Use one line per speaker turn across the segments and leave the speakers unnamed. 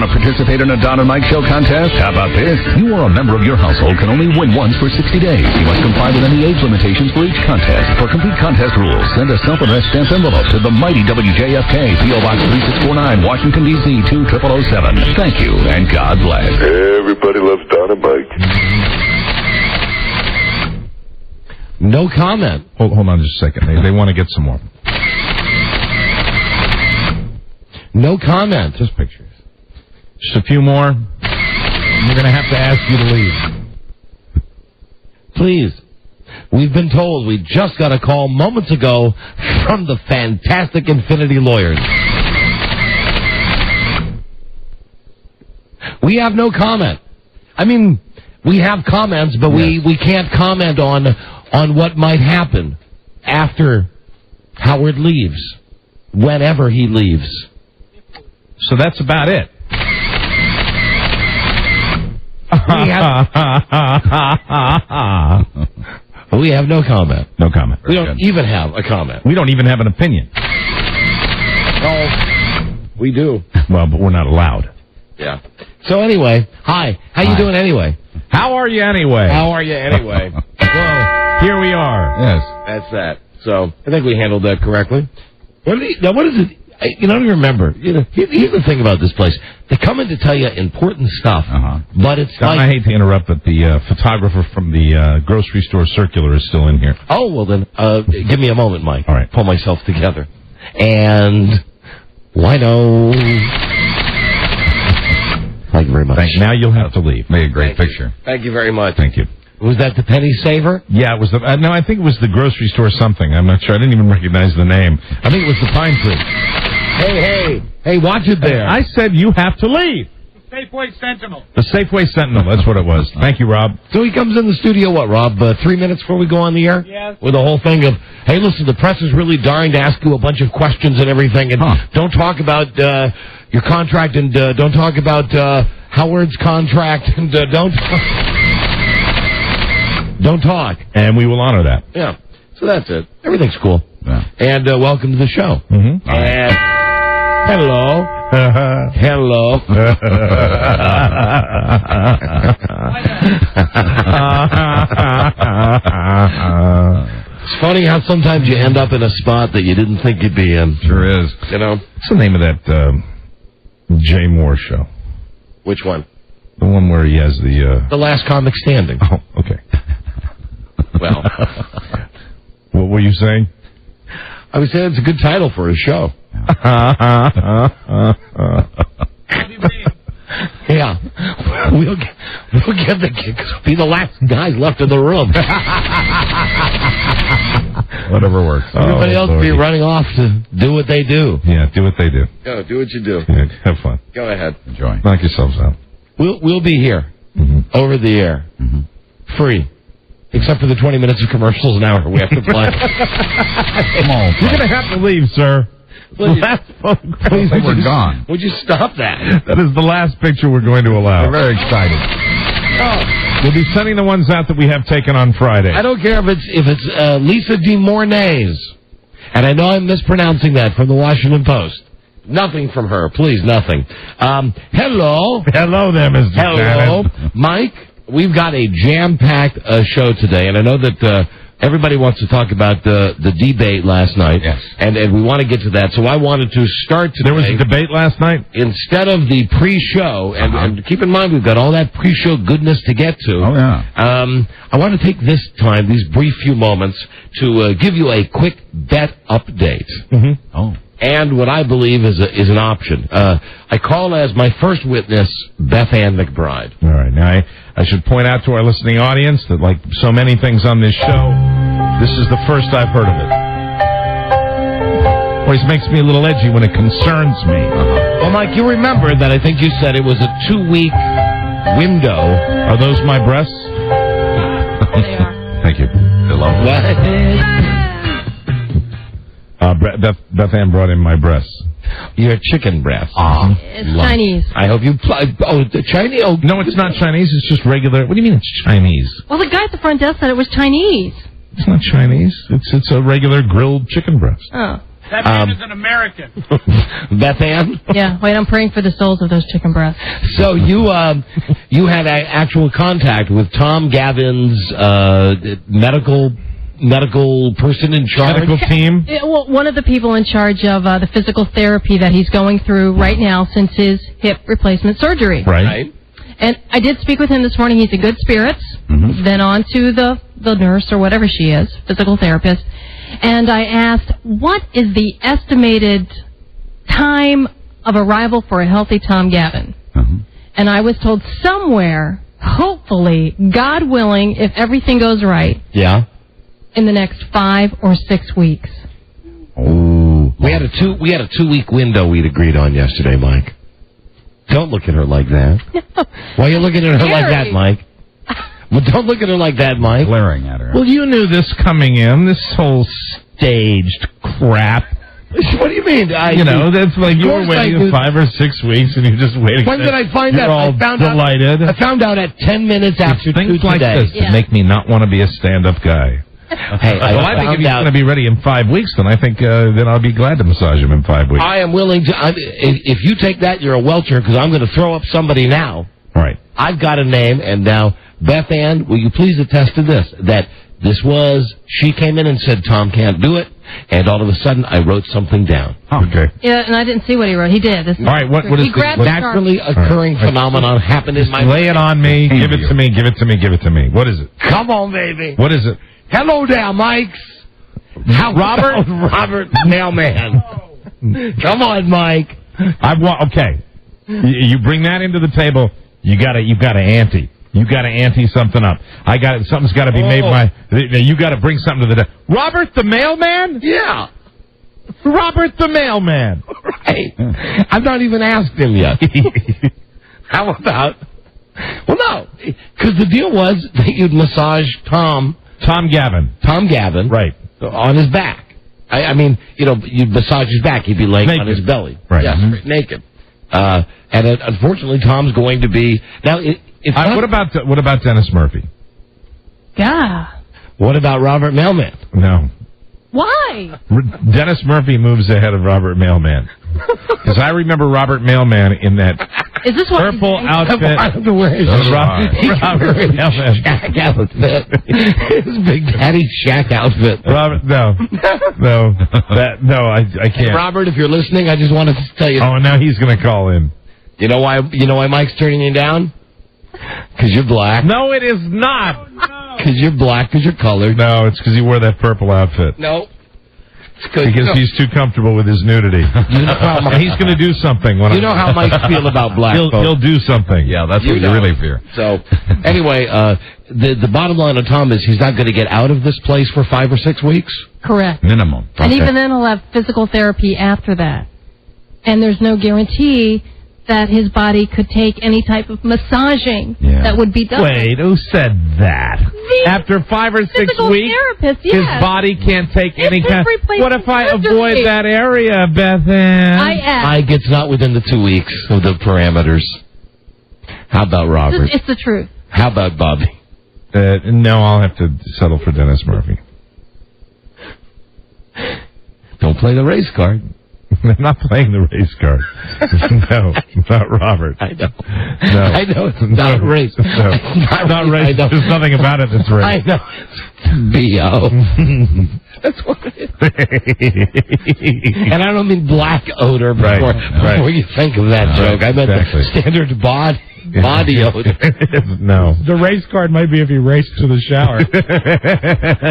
Want to participate in a Don and Mike Show contest? How about this? You or a member of your household can only win once for 60 days. You must comply with any age limitations for each contest. For complete contest rules, send a self-addressed stamped envelope to the mighty WJFK, P.O. Box 3649, Washington, D.C. 20007. Thank you, and God bless.
Everybody loves Don and Mike.
No comment.
Hold on just a second. They want to get some more.
No comment.
Just pictures. Just a few more. We're going to have to ask you to leave.
Please. We've been told we just got a call moments ago from the fantastic Infinity Lawyers. We have no comment. I mean, we have comments, but we can't comment on what might happen after Howard leaves, whenever he leaves.
So that's about it.
We have no comment.
No comment.
We don't even have a comment.
We don't even have an opinion.
Oh, we do.
Well, but we're not allowed.
Yeah. So anyway, hi. How you doing anyway?
How are you anyway?
How are you anyway?
Well, here we are.
Yes. That's that. So I think we handled that correctly. What is it? You don't even remember. Here's the thing about this place. They come in to tell you important stuff, but it's
Don, I hate to interrupt, but the photographer from the grocery store circular is still in here.
Oh, well then, give me a moment, Mike.
All right.
Pull myself together. And wino. Thank you very much.
Now you'll have to leave.
Made a great picture.
Thank you very much.
Thank you.
Was that the penny saver?
Yeah, it was the. No, I think it was the grocery store something. I'm not sure. I didn't even recognize the name. I think it was the pine tree.
Hey, watch it there.
I said you have to leave.
Safeway Sentinel.
The Safeway Sentinel. That's what it was. Thank you, Rob.
So he comes in the studio, what, Rob? 3 minutes before we go on the air?
Yes.
With the whole thing of, hey, listen, the press is really dying to ask you a bunch of questions and everything, and don't talk about your contract, and don't talk about Howard's contract, and don't talk.
And we will honor that.
Yeah. So that's it. Everything's cool.
Yeah.
And welcome to the show.
Mm-hmm.
And hello. Hello. It's funny how sometimes you end up in a spot that you didn't think you'd be in.
Sure is.
You know?
What's the name of that Jay Moore show?
Which one?
The one where he has the...
The Last Comic Standing.
Oh, okay.
Well.
What were you saying?
I was saying it's a good title for a show. Yeah. We'll get the gigs. Be the last guys left in the room.
Whatever works.
Everybody else will be running off to do what they do.
Yeah, do what they do.
Go, do what you do.
Yeah, have fun.
Go ahead.
Enjoy.
Knock yourselves out.
We'll be here. Over the air. Free. Except for the 20 minutes of commercials an hour we have to play.
Come on. You're going to have to leave, sir.
Please,
Please, we're gone.
Would you stop that?
That is the last picture we're going to allow.
We're very excited.
We'll be sending the ones out that we have taken on Friday.
I don't care if it's Lisa de Mornay's. And I know I'm mispronouncing that from the Washington Post. Nothing from her. Please, nothing. Hello.
Hello there, Mr.
Hello.
Janet.
Mike, we've got a jam-packed show today, and I know that everybody wants to talk about the debate last night.
Yes.
And we want to get to that, so I wanted to start today.
There was a debate last night?
Instead of the pre-show, and keep in mind we've got all that pre-show goodness to get to.
Oh, yeah.
I want to take this time, these brief few moments, to give you a quick bet update.
Mm-hmm.
Oh.
And what I believe is an option. I call as my first witness Beth Ann McBride.
All right. Now, I should point out to our listening audience that, like so many things on this show, this is the first I've heard of it. Always makes me a little edgy when it concerns me.
Well, Mike, you remember that I think you said it was a 2-week window.
Are those my breasts?
They are.
Thank you.
Hello.
Beth Ann brought in my breasts.
Your chicken breast.
It's Chinese.
I hope you... the Chinese... Oh,
No, it's not Chinese. It's just regular. What do you mean it's Chinese?
Well, the guy at the front desk said it was Chinese.
It's not Chinese. It's a regular grilled chicken breast.
Oh.
That man is an American.
Beth Ann?
Yeah, wait, I'm praying for the souls of those chicken breasts.
So you had actual contact with Tom Gavin's medical person in charge?
Medical team?
Well, one of the people in charge of the physical therapy that he's going through right now since his hip replacement surgery.
Right.
And I did speak with him this morning. He's in good spirits.
Mm-hmm.
Then on to the nurse or whatever she is, physical therapist. And I asked, what is the estimated time of arrival for a healthy Tom Gavin? And I was told somewhere, hopefully, God willing, if everything goes right, in the next 5 or 6 weeks.
Oh, we had a 2-week window we'd agreed on yesterday, Mike. Don't look at her like that. Why are you looking at her like that, Mike? Well, don't look at her like that, Mike.
Glaring at her.
Well, you knew this coming in, this whole staged crap.
What do you mean?
That's like you were waiting 5 or 6 weeks, and you're just waiting.
When did I find
You're
out?
all delighted.
I found out at 10 minutes after 2
things like
today.
this that make me not want to be a stand-up guy.
Hey,
I think if he's going to be ready in 5 weeks, then I think then I'll be glad to massage him in 5 weeks.
I am willing to. If you take that, you're a welcher, because I'm going to throw up somebody now.
Right.
I've got a name, and now, Beth Ann, will you please attest to this? That she came in and said, Tom can't do it, and all of a sudden, I wrote something down.
Oh, okay.
Yeah, and I didn't see what he wrote. He did.
All right, what is
he grabbed
this?
the
Naturally
chart.
occurring phenomenon happened in my...
Lay it on me. Give it to me. Give it to me. Give it to me. What is it?
Come on, baby.
What is it?
Hello there, Mikes. Robert Mailman. Come on, Mike.
Okay. You bring that into the table. You got to ante. You got to ante something up. Something's got to be made by. You got to bring something to the. Robert the Mailman?
Yeah.
Robert the Mailman.
Right. I've not even asked him yet. How about? Well, no, because the deal was that you'd massage Tom Gavin.
Right.
On his back. I mean, you'd massage his back. He'd be laying on his belly.
Right.
Yes, naked. And unfortunately, Tom's going to be... Now,
what about Dennis Murphy?
Yeah.
What about Robert Mailman?
No.
Why?
Dennis Murphy moves ahead of Robert Mailman. Because I remember Robert Mailman in that
Is this what
purple outfit.
Robert Mailman. Shaq outfit. His Big Daddy Shaq outfit.
Robert, no, I can't.
Robert, if you're listening, I just wanted to tell you.
Oh, and now he's going to call in.
You know why Mike's turning you down? Because you're black.
No, it is not.
Because you're black, because you're colored.
No, it's because he wore that purple outfit.
No.
Because he's too comfortable with his nudity. He's going to do something.
You know how Mike feel about black folks.
He'll do something.
Yeah, that's what you really fear.
So, anyway, the bottom line of Tom is he's not going to get out of this place for 5 or 6 weeks?
Correct.
Minimum.
And even then he'll have physical therapy after that. And there's no guarantee that his body could take any type of massaging that would be done.
Wait, who said that? After 5 or 6 weeks, his body can't take any kind. What if I avoid that area, Beth Ann?
I gets not within the 2 weeks of the parameters. How about Robert?
It's the truth.
How about Bobby?
No, I'll have to settle for Dennis Murphy.
Don't play the race card.
I'm not playing the race card. No, not Robert.
I know.
No.
I know it's not race.
No.
It's
not race. There's nothing about it that's race.
I know. It's B.O. That's what it is. And I don't mean black odor before you think of that joke. I meant the standard body odor.
No.
The race card might be if you race to the shower.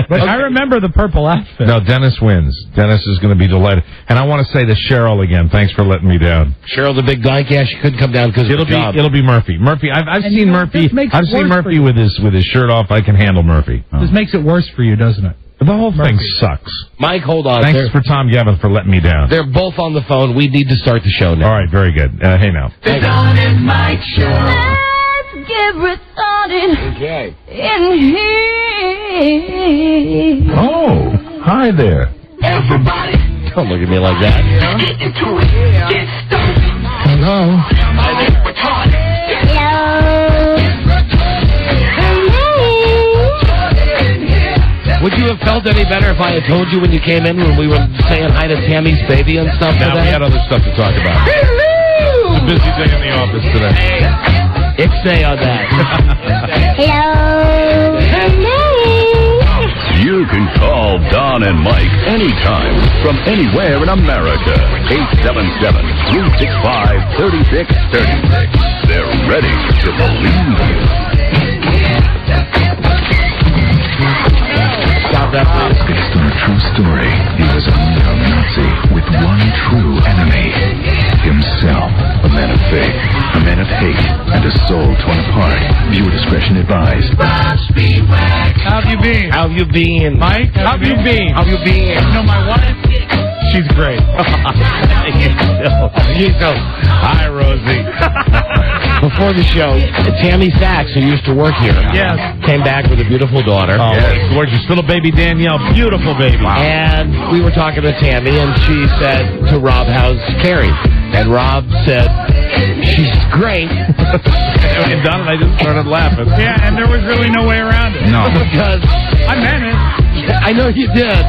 But I remember the purple outfit.
No, Dennis wins. Dennis is going to be delighted. And I want to say to Cheryl again, thanks for letting me down.
Cheryl, the big dyke, she couldn't come down because of the job.
It'll be Murphy. Murphy, I've seen Murphy. I've seen Murphy with his shirt off. I can handle Murphy.
This makes it worse for you, doesn't it?
The whole thing sucks.
Mike, hold on.
Thanks for Tom Gavin for letting me down.
They're both on the phone. We need to start the show now.
All right, very good. Hey, now.
The Don and Mike Show. Let's get started in here.
Oh, hi there.
Everybody.
Don't look at me like that.
Get into it. Get started.
Hello. Would you have felt felt any better if I had told you when you came in when we were saying hi to Tammy's baby and stuff?
Now we had other stuff to talk about. It's a busy day in the office today.
Ixnay on that.
Hello.
You can call Don and Mike anytime from anywhere in America. 877-365-3636. They're ready to believe you.
Stop that, please.
Based on a true story, he was a neo-Nazi with one true enemy. Himself. A man of faith, a man of hate, and a soul torn apart. Viewer discretion advised.
How have you been?
How have you been?
Mike, how have you been?
How have you been?
You know my wife? She's great.
Hi, Rosie.
Before the show, Tammy Sachs, who used to work here,
Yes.
came back with a beautiful daughter.
Oh, yes. Gorgeous little baby Danielle. Beautiful baby.
And we were talking to Tammy, and she said to Rob, how's Carrie? And Rob said, she's great.
And Don and I just started laughing.
Yeah, and there was really no way around it.
No.
Because
I meant it.
I know you did.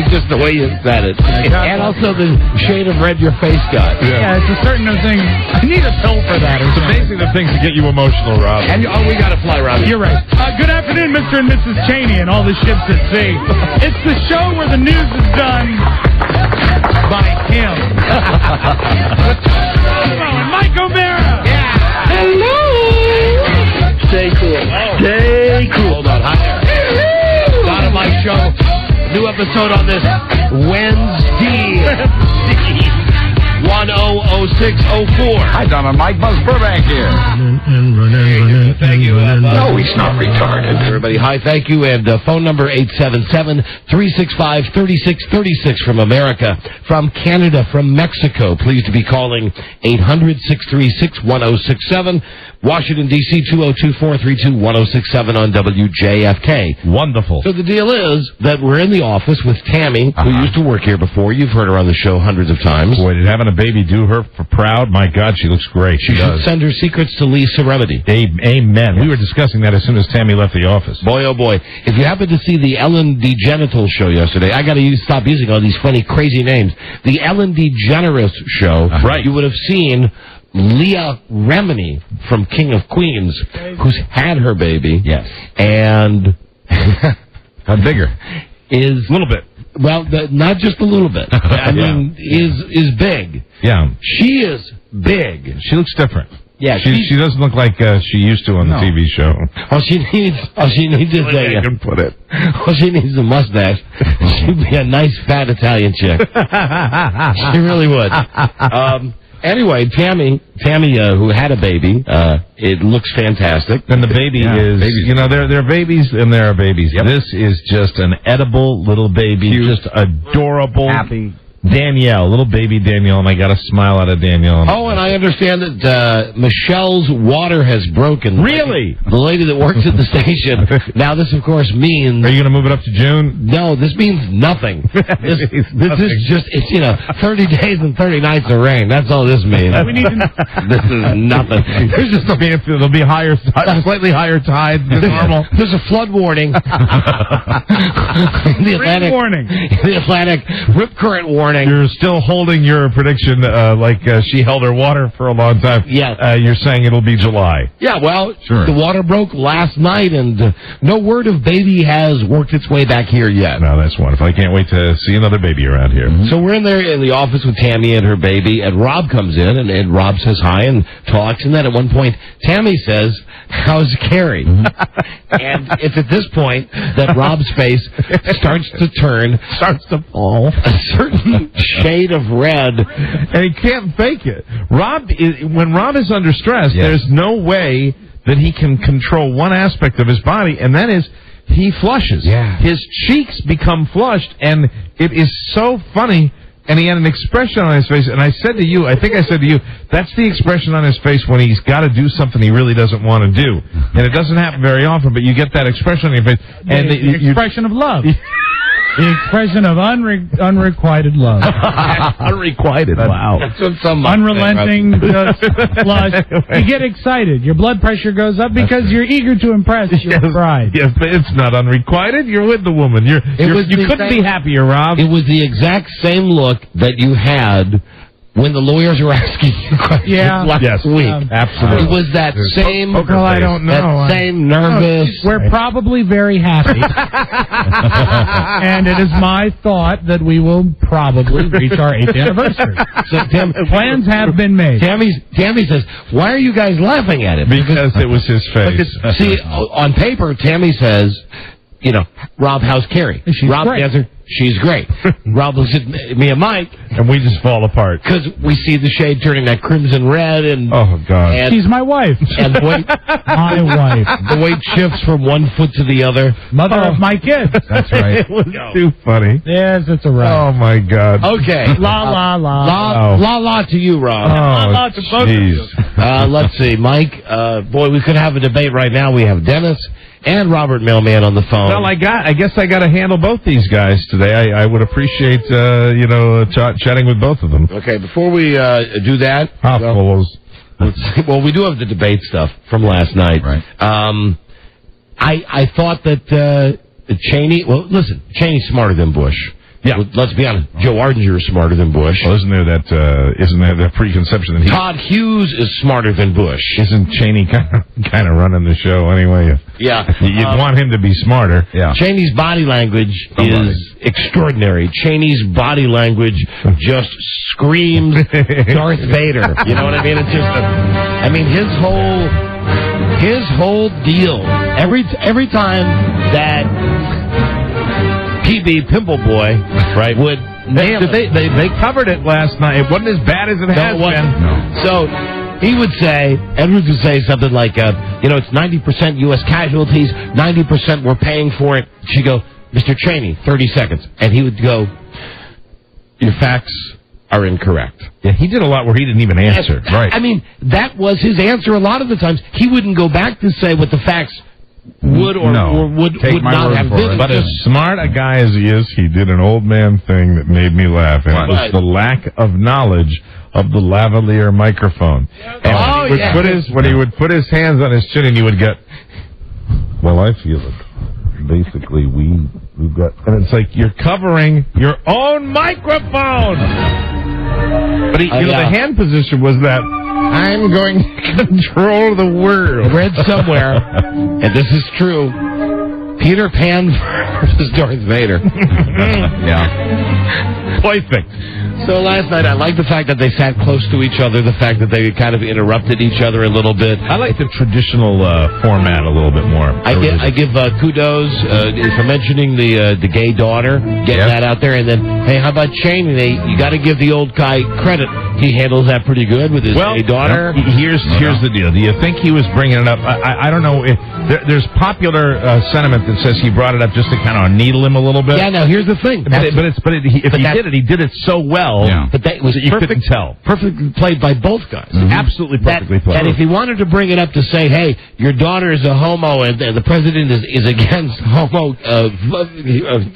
Just the way you said it. And also the shade of red your face got.
Yeah, it's a certain thing. I need a pill for that.
It's amazing the things that get you emotional, Rob.
And we got to fly, Rob.
You're right. Good afternoon, Mr. and Mrs. Cheney and all the ships at sea. It's the show where the news is done by him. Mike O'Mara.
Hello.
Stay cool. Stay cool. Hold on. Hi there. Don and Mike show. New episode on this Wednesday. 100604.
Hi, Don and Mike. Buzz Burbank here.
Thank you.
No, he's not retarded.
Everybody, hi, thank you. And phone number 877-365-3636 from America. From Canada, from Mexico, please to be calling 800-636-1067. Washington, D.C., 202-432-1067 on WJFK.
Wonderful.
So the deal is that we're in the office with Tammy, who used to work here before. You've heard her on the show hundreds of times.
Boy, did having a baby do her for proud? My God, she looks great.
She should send her secrets to Lisa Remedy.
Amen. Yes. We were discussing that as soon as Tammy left the office.
Boy, oh boy. If you happened to see the Ellen DeGenital show yesterday, I got to stop using all these funny, crazy names. The Ellen DeGeneres show,
right.
You would have seen Leah Remini from King of Queens, who's had her baby.
Yes.
And
How bigger?
is...
A little bit.
Well, not just a little bit. I mean, is big.
Yeah.
She is big.
She looks different.
Yeah,
She doesn't look like she used to on the TV show.
All she needs is
I can put it.
all she needs is a mustache. She'd be a nice fat Italian chick. She really would. Anyway, Tammy, who had a baby, it looks fantastic.
And the baby is,
babies.
you know, there are babies and there are babies.
Yep.
This is just an edible little baby, just adorable.
Happy.
Danielle, little baby Danielle, and I got a smile out of Danielle.
Oh, and I understand that Michelle's water has broken.
Really?
The lady that works at the station. Now, this, of course, means...
Are you going to move it up to June?
No, this means nothing. This is just, it's, 30 days and 30 nights of rain. That's all this means. This is nothing.
There's just there'll be slightly higher tides than normal.
There's a flood warning. The Atlantic
warning.
The Atlantic rip current warning.
You're still holding your prediction like she held her water for a long time.
Yeah.
You're saying it'll be July.
Yeah, well,
Sure.
The water broke last night, and no word of baby has worked its way back here yet.
No, that's wonderful. I can't wait to see another baby around here.
So we're in there in the office with Tammy and her baby, and Rob comes in, and Rob says hi and talks, and then at one point, Tammy says, how's Carrie? And it's at this point that Rob's face starts to fall a certain shade of red.
And he can't fake it. When Rob is under stress, there's no way that he can control one aspect of his body, and that is he flushes.
Yeah.
His cheeks become flushed, and it is so funny. And he had an expression on his face, and I said to you, that's the expression on his face when he's got to do something he really doesn't want to do. And it doesn't happen very often, but you get that expression on your face. And
the expression of love. The expression of unrequited love.
Unrequited. Wow.
That's what some
Unrelenting, just flush. You get excited. Your blood pressure goes up because you're eager to impress your bride.
Yes, but it's not unrequited. You're with the woman. You couldn't be happier, Rob.
It was the exact same look that you had when the lawyers were asking you questions last week.
Absolutely.
It was that same.
Well, I don't know.
That same nervous.
We're probably very happy. And it is my thought that we will probably reach our 8th anniversary.
So
plans have been made.
Tammy says, "Why are you guys laughing at it?"
Because it was his face.
See, on paper, Tammy says, Rob, how's Carrie? Rob
great.
answers, she's great. Rob looks at me and Mike.
And we just fall apart.
Because we see the shade turning that crimson red. And
oh, God.
And,
she's my wife.
And the weight,
my wife.
The weight shifts from one foot to the other.
Mother of my kids.
That's right. It was too funny.
Yes, it's a wrap.
Oh, my God.
Okay. La to you, Rob.
La to both of you.
Let's see, Mike. Boy, we could have a debate right now. We have Dennis and Robert Mailman on the phone.
Well, I guess I got to handle both these guys today. I would appreciate, chatting with both of them.
Okay, before we do that, well, we do have the debate stuff from last night.
Right.
I thought that Cheney. Well, listen, Cheney's smarter than Bush.
Yeah.
Let's be honest. Joe Ardinger is smarter than Bush.
Well, isn't there that preconception that
Todd Hughes is smarter than Bush?
Isn't Cheney kind of running the show anyway?
Yeah.
You'd want him to be smarter. Yeah.
Cheney's body language is extraordinary. Cheney's body language just screams Darth Vader. You know what I mean? It's just his whole deal. Every time that PB Pimple Boy, right, would nail it.
They covered it last night. It wasn't as bad as it has been.
No. So he would say, Edwards would say something like, it's 90% U.S. casualties, 90% we're paying for it. She'd go, Mr. Cheney, 30 seconds. And he would go, your facts are incorrect.
Yeah, he did a lot where he didn't even answer. Right.
I mean, that was his answer a lot of the times. He wouldn't go back to say what the facts would not have been.
But as smart a guy as he is, he did an old man thing that made me laugh, and it was the lack of knowledge of the lavalier microphone. And when he would put his hands on his chin, and he would get, well, I feel it. Basically, we've got, and it's like you're covering your own microphone. But the hand position was that I'm going to control the world.
I read somewhere, and this is true, Peter Pan versus Darth Vader.
Yeah. Perfect.
So last night, I liked the fact that they sat close to each other, the fact that they kind of interrupted each other a little bit.
I like the traditional format a little bit more.
I give kudos for mentioning the gay daughter, getting that out there, and then, hey, how about Cheney? You got to give the old guy credit. He handles that pretty good with his gay daughter.
Here's the deal. Do you think he was bringing it up? I don't know. There's popular sentiment that says he brought it up just to kind of needle him a little bit.
Yeah, now here's the thing.
He did it so well.
Yeah. But that was
you couldn't tell.
Perfectly played by both guys.
Mm-hmm. Absolutely perfectly played.
And if he wanted to bring it up to say, hey, your daughter is a homo and the president is against homo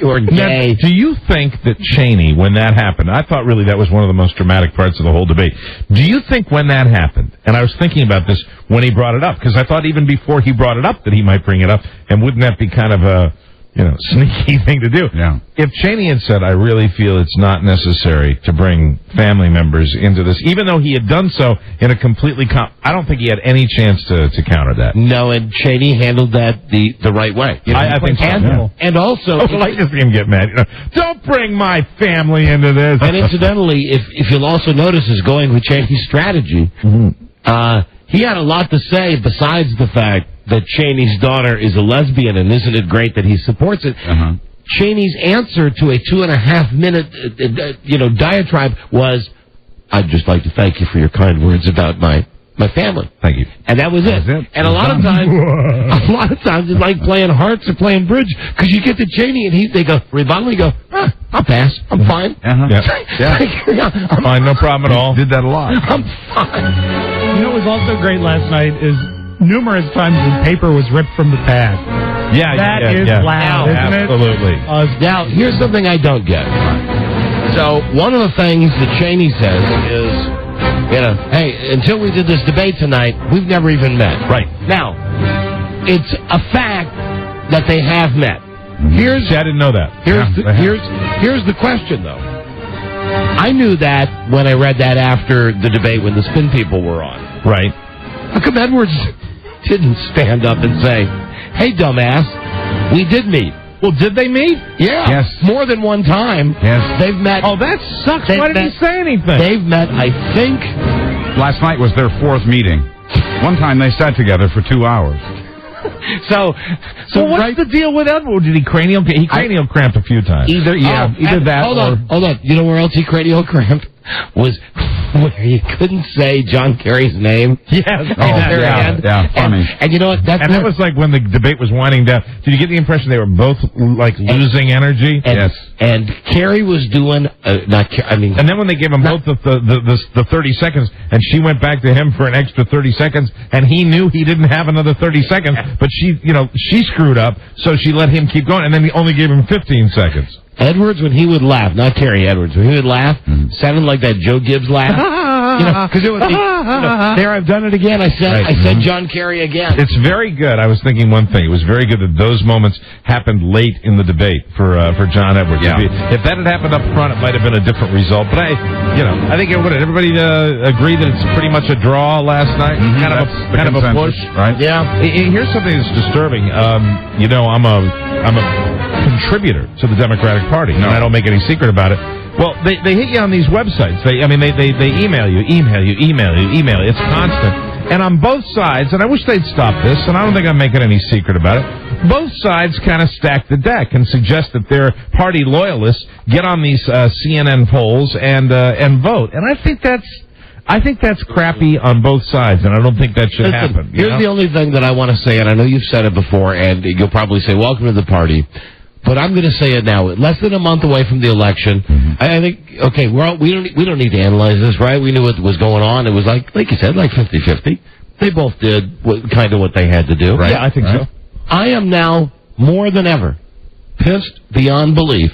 or gay.
Now, do you think that Cheney, when that happened, I thought really that was one of the most dramatic parts of the whole debate. Do you think when that happened, and I was thinking about this when he brought it up, because I thought even before he brought it up that he might bring it up, and wouldn't that be kind of a sneaky thing to do?
Yeah.
If Cheney had said, I really feel it's not necessary to bring family members into this, even though he had done so in a completely I don't think he had any chance to counter that.
No, and Cheney handled that the right way.
I think so.
And also...
I like to see him get mad. Don't bring my family into this.
And incidentally, if you'll also notice, is going with Cheney's strategy, he had a lot to say besides the fact that Cheney's daughter is a lesbian, and isn't it great that he supports it? Uh-huh. Cheney's answer to a 2.5-minute, diatribe was, "I'd just like to thank you for your kind words about my family."
Thank you.
And that was it. And a lot of times, it's like playing hearts or playing bridge, because you get to Cheney and they go, rebuttal, you go, I'll pass. I'm fine.
Uh-huh.
I'm fine, no problem at all.
Did that a lot.
I'm fine.
You know what was also great last night is numerous times his paper was ripped from the pad. That is loud, isn't it?
Absolutely.
Now, here's something I don't get. So, one of the things that Cheney says is, hey, until we did this debate tonight, we've never even met.
Right.
Now, it's a fact that they have met.
See, I didn't know that.
Here's the question, though. I knew that when I read that after the debate when the spin people were on.
Right.
How come Edwards didn't stand up and say, hey, dumbass, we did meet? Well, did they meet? Yeah.
Yes.
More than one time.
Yes.
They've met.
Oh, that sucks. Why didn't he say anything?
They've met, I think.
Last night was their 4th meeting. One time they sat together for 2 hours.
So
what's the deal with Edward? Did he cranial? He cranial cramped a few times.
Either that. Hold on. You know where else he cranial cramped? Was where he couldn't say John Kerry's name.
Yes.
Funny.
And you know what?
That was like when the debate was winding down. Did you get the impression they were both like losing energy?
Yes. And Kerry was doing
and then when they gave him both the 30 seconds, and she went back to him for an extra 30 seconds, and he knew he didn't have another 30 seconds, but she screwed up, so she let him keep going, and then he only gave him 15 seconds.
Edwards, when he would laugh, not Kerry Edwards, when he would laugh, sounded like that Joe Gibbs laugh. Because it would be, there, I've done it again. I said John Kerry again.
It's very good. I was thinking one thing. It was very good that those moments happened late in the debate for John Edwards.
Yeah.
If that had happened up front, it might have been a different result. But I think it would. Everybody agree that it's pretty much a draw last night. Kind of a push,
right?
Yeah. Here's something that's disturbing. I'm a contributor to the Democratic Party, and I don't make any secret about it. Well, they hit you on these websites. They email you. It's constant. And on both sides, and I wish they'd stop this, and I don't think I'm making any secret about it, both sides kind of stack the deck and suggest that their party loyalists get on these CNN polls and vote. And I think that's crappy on both sides, and I don't think that should happen.
Here's the only thing that I want to say, and I know you've said it before, and you'll probably say, welcome to the party. But I'm going to say it now. Less than a month away from the election, I think, okay, we don't need to analyze this, right? We knew what was going on. It was like you said, like 50-50. They both did kind of what they had to do.
Right. Yeah, I think so.
I am now, more than ever, pissed beyond belief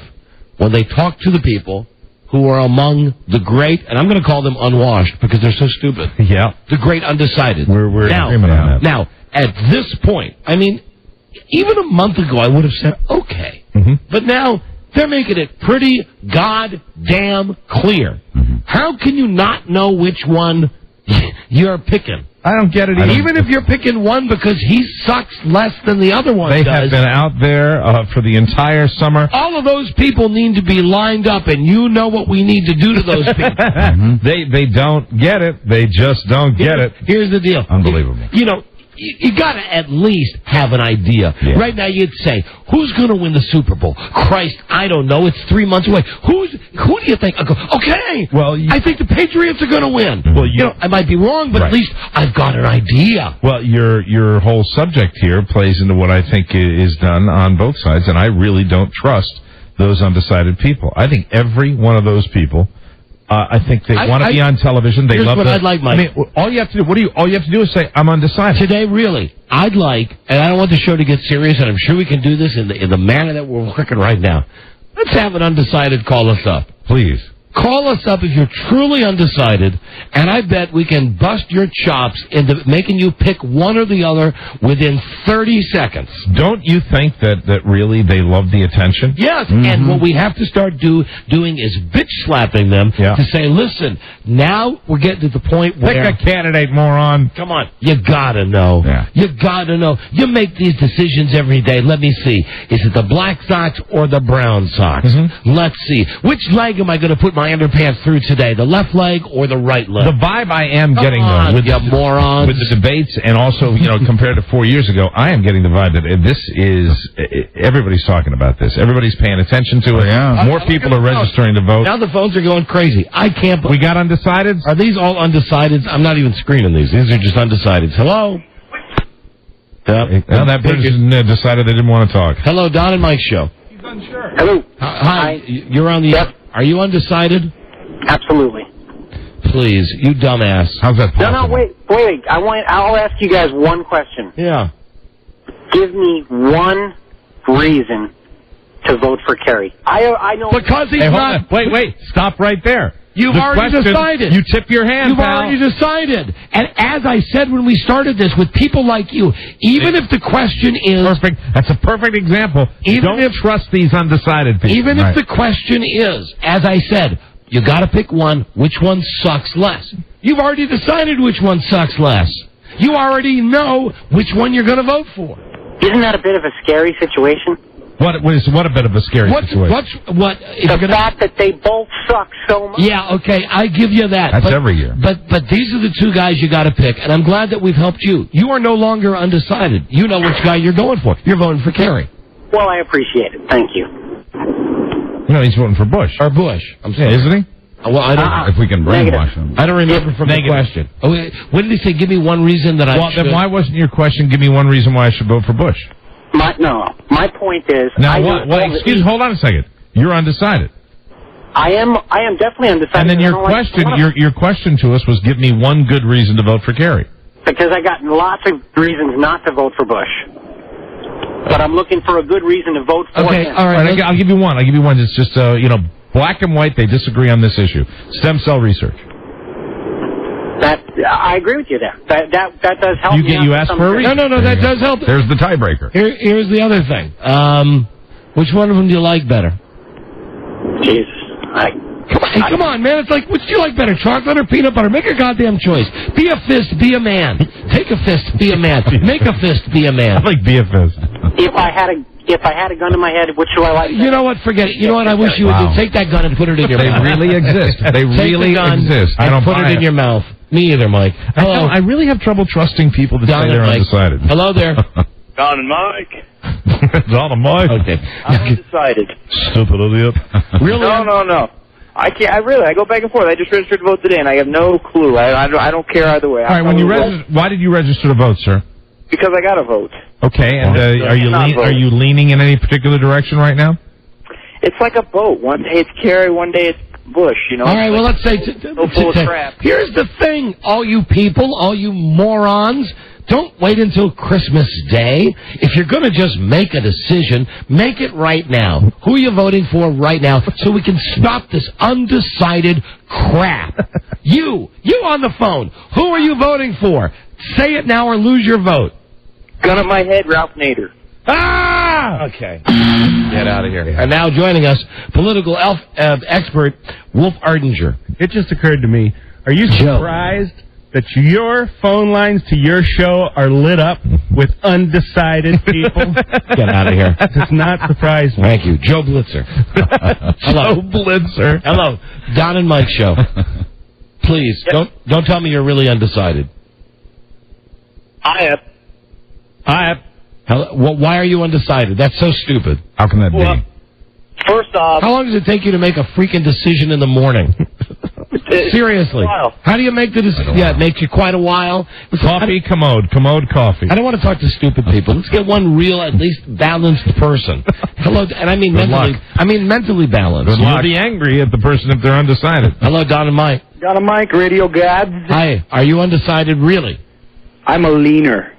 when they talk to the people who are among the great, and I'm going to call them unwashed because they're so stupid.
Yeah.
The great undecided.
We're in agreement on that.
Now, at this point, even a month ago, I would have said, okay. But now, they're making it pretty goddamn clear. How can you not know which one you're picking?
I don't get it either.
Even if you're picking one because he sucks less than the other one
They
does.
have been out there for the entire summer.
All of those people need to be lined up, and you know what we need to do to those people.
They don't get it. They just don't get it.
Here's the deal.
Unbelievable.
You got to at least have an idea.
Yeah.
Right now, you'd say, who's going to win the Super Bowl? Christ, I don't know. It's 3 months away. Who do you think? I go, okay.
Well,
I think the Patriots are going to win.
Well,
I might be wrong, but at least I've got an idea.
Well, your whole subject here plays into what I think is done on both sides, and I really don't trust those undecided people. I think every one of those people. I think they want to be on television. They love
I'd like, Mike.
All you have to do. All you have to do is say, "I'm undecided."
Today, really, I'd like, and I don't want the show to get serious, and I'm sure we can do this in the manner that we're working right now. Let's have an undecided call us up,
please.
Call us up if you're truly undecided, and I bet we can bust your chops into making you pick one or the other within 30 seconds.
Don't you think that really they love the attention?
Yes, and what we have to start doing is bitch slapping them to say, listen, now we're getting to the point where...
Pick a candidate, moron.
Come on. You gotta know.
Yeah.
You gotta know. You make these decisions every day. Let me see. Is it the Black Sox or the Brown Sox? Let's see. Which leg am I going to put my underpants through today? The left leg or the right leg?
The vibe I am getting, though, with the debates, and also, compared to 4 years ago, I am getting the vibe that this is, everybody's talking about this. Everybody's paying attention to it.
Yeah.
More people are registering to vote.
Now the phones are going crazy. I can't believe...
We got undecideds?
Are these all undecideds? I'm not even screening these. These are just undecideds. Hello?
That person decided they didn't want to talk.
Hello, Don and Mike show.
He's unsure.
Hello.
Hi. You're on the...
Yep.
Are you undecided?
Absolutely.
Please, you dumbass.
How's that possible?
No, wait. I'll ask you guys one question.
Yeah.
Give me one reason to vote for Kerry. I know.
Because he's not...
Wait. Stop right there.
You've already decided.
You tip your hand,
You've already decided. And as I said when we started this, with people like you, even if the question is...
Perfect. That's a perfect example. Don't trust these undecided people.
Even if the question is, as I said, you got to pick one, which one sucks less. You've already decided which one sucks less. You already know which one you're going to vote for.
Isn't that a bit of a scary situation?
What a bit of a scary situation.
The fact that they both suck so much.
Yeah, okay, I give you that.
That's every year.
But these are the two guys you got to pick, and I'm glad that we've helped you. You are no longer undecided. You know which guy you're going for. You're voting for Kerry.
Well, I appreciate it. Thank you.
No, he's voting for Bush.
Or Bush. I'm sorry.
Yeah, isn't he?
Well, I don't.
If we can brainwash him.
I don't remember from the question. Oh, what did he say? Give me one reason that I should...
Then why wasn't your question, give me one reason why I should vote for Bush?
My point is...
Now, hold on a second. You're undecided.
I am definitely undecided.
And then your question to us was, give me one good reason to vote for Kerry.
Because I got lots of reasons not to vote for Bush. But I'm looking for a good reason to vote for him.
All right. I'll give you one. It's just, black and white, they disagree on this issue. Stem cell research.
I agree with you there. That does help.
You asked for a reason.
No, that does help.
There's the tiebreaker.
Here's the other thing. Which one of them do you like better?
Jesus.
Come on, man. It's like, which do you like better, chocolate or peanut butter? Make a goddamn choice. Be a fist, be a man. Take a fist, be a man. Make a fist, be a man.
I like be a fist.
If I had a gun in my head, which do I like better?
You know what? Forget it. You know what? I wish you would do. Take that gun and put it in your mouth.
They really exist. They really exist.
I don't put it in your mouth. Me either, Mike. Hello.
I really have trouble trusting people that say they're undecided.
Hello there.
Don and Mike.
Don and Mike.
Okay.
I'm undecided.
Stupid idiot.
Really?
No. I can't. I go back and forth. I just registered to vote today, and I have no clue. I don't care either way.
All right. Why did you register to vote, sir?
Because I got to vote.
Okay. And are you leaning in any particular direction right now?
It's like a boat. One day it's Kerry, one day it's Bush. All
right. Well, let's say.
full of crap.
Here's the thing, all you people, all you morons. Don't wait until Christmas Day. If you're going to just make a decision, make it right now. Who are you voting for right now so we can stop this undecided crap? You on the phone. Who are you voting for? Say it now or lose your vote.
Gun at my head, Ralph Nader.
Ah! Okay. Get out of here. And now joining us, political expert Wolf Ardinger.
It just occurred to me, are you surprised that your phone lines to your show are lit up with undecided people?
Get out of here.
That does not surprise me.
Thank you. Joe Blitzer. Hello.
Joe Blitzer.
Hello. Don and Mike show. Please, don't tell me you're really undecided.
I am.
Hello? Well, why are you undecided? That's so stupid.
How can that be?
First off...
How long does it take you to make a freaking decision in the morning? Seriously. How do you make the decision? Yeah, it makes you quite a while.
Coffee, commode coffee.
I don't want to talk to stupid people. Let's get one real, at least balanced person. Hello, and I mean mentally balanced.
You'll be angry at the person if they're undecided.
Hello, Don and Mike.
Don and Mike, radio gods.
Hi. Are you undecided, really?
I'm a leaner.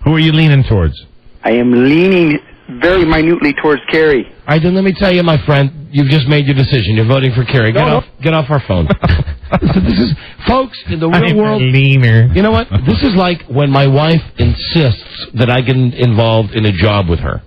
Who are you leaning towards?
I am leaning very minutely towards Kerry.
All right, then let me tell you, my friend, you've just made your decision. You're voting for Kerry. Get off our phone. This is, folks, in the real world.
Leaner.
You know what? This is like when my wife insists that I get involved in a job with her.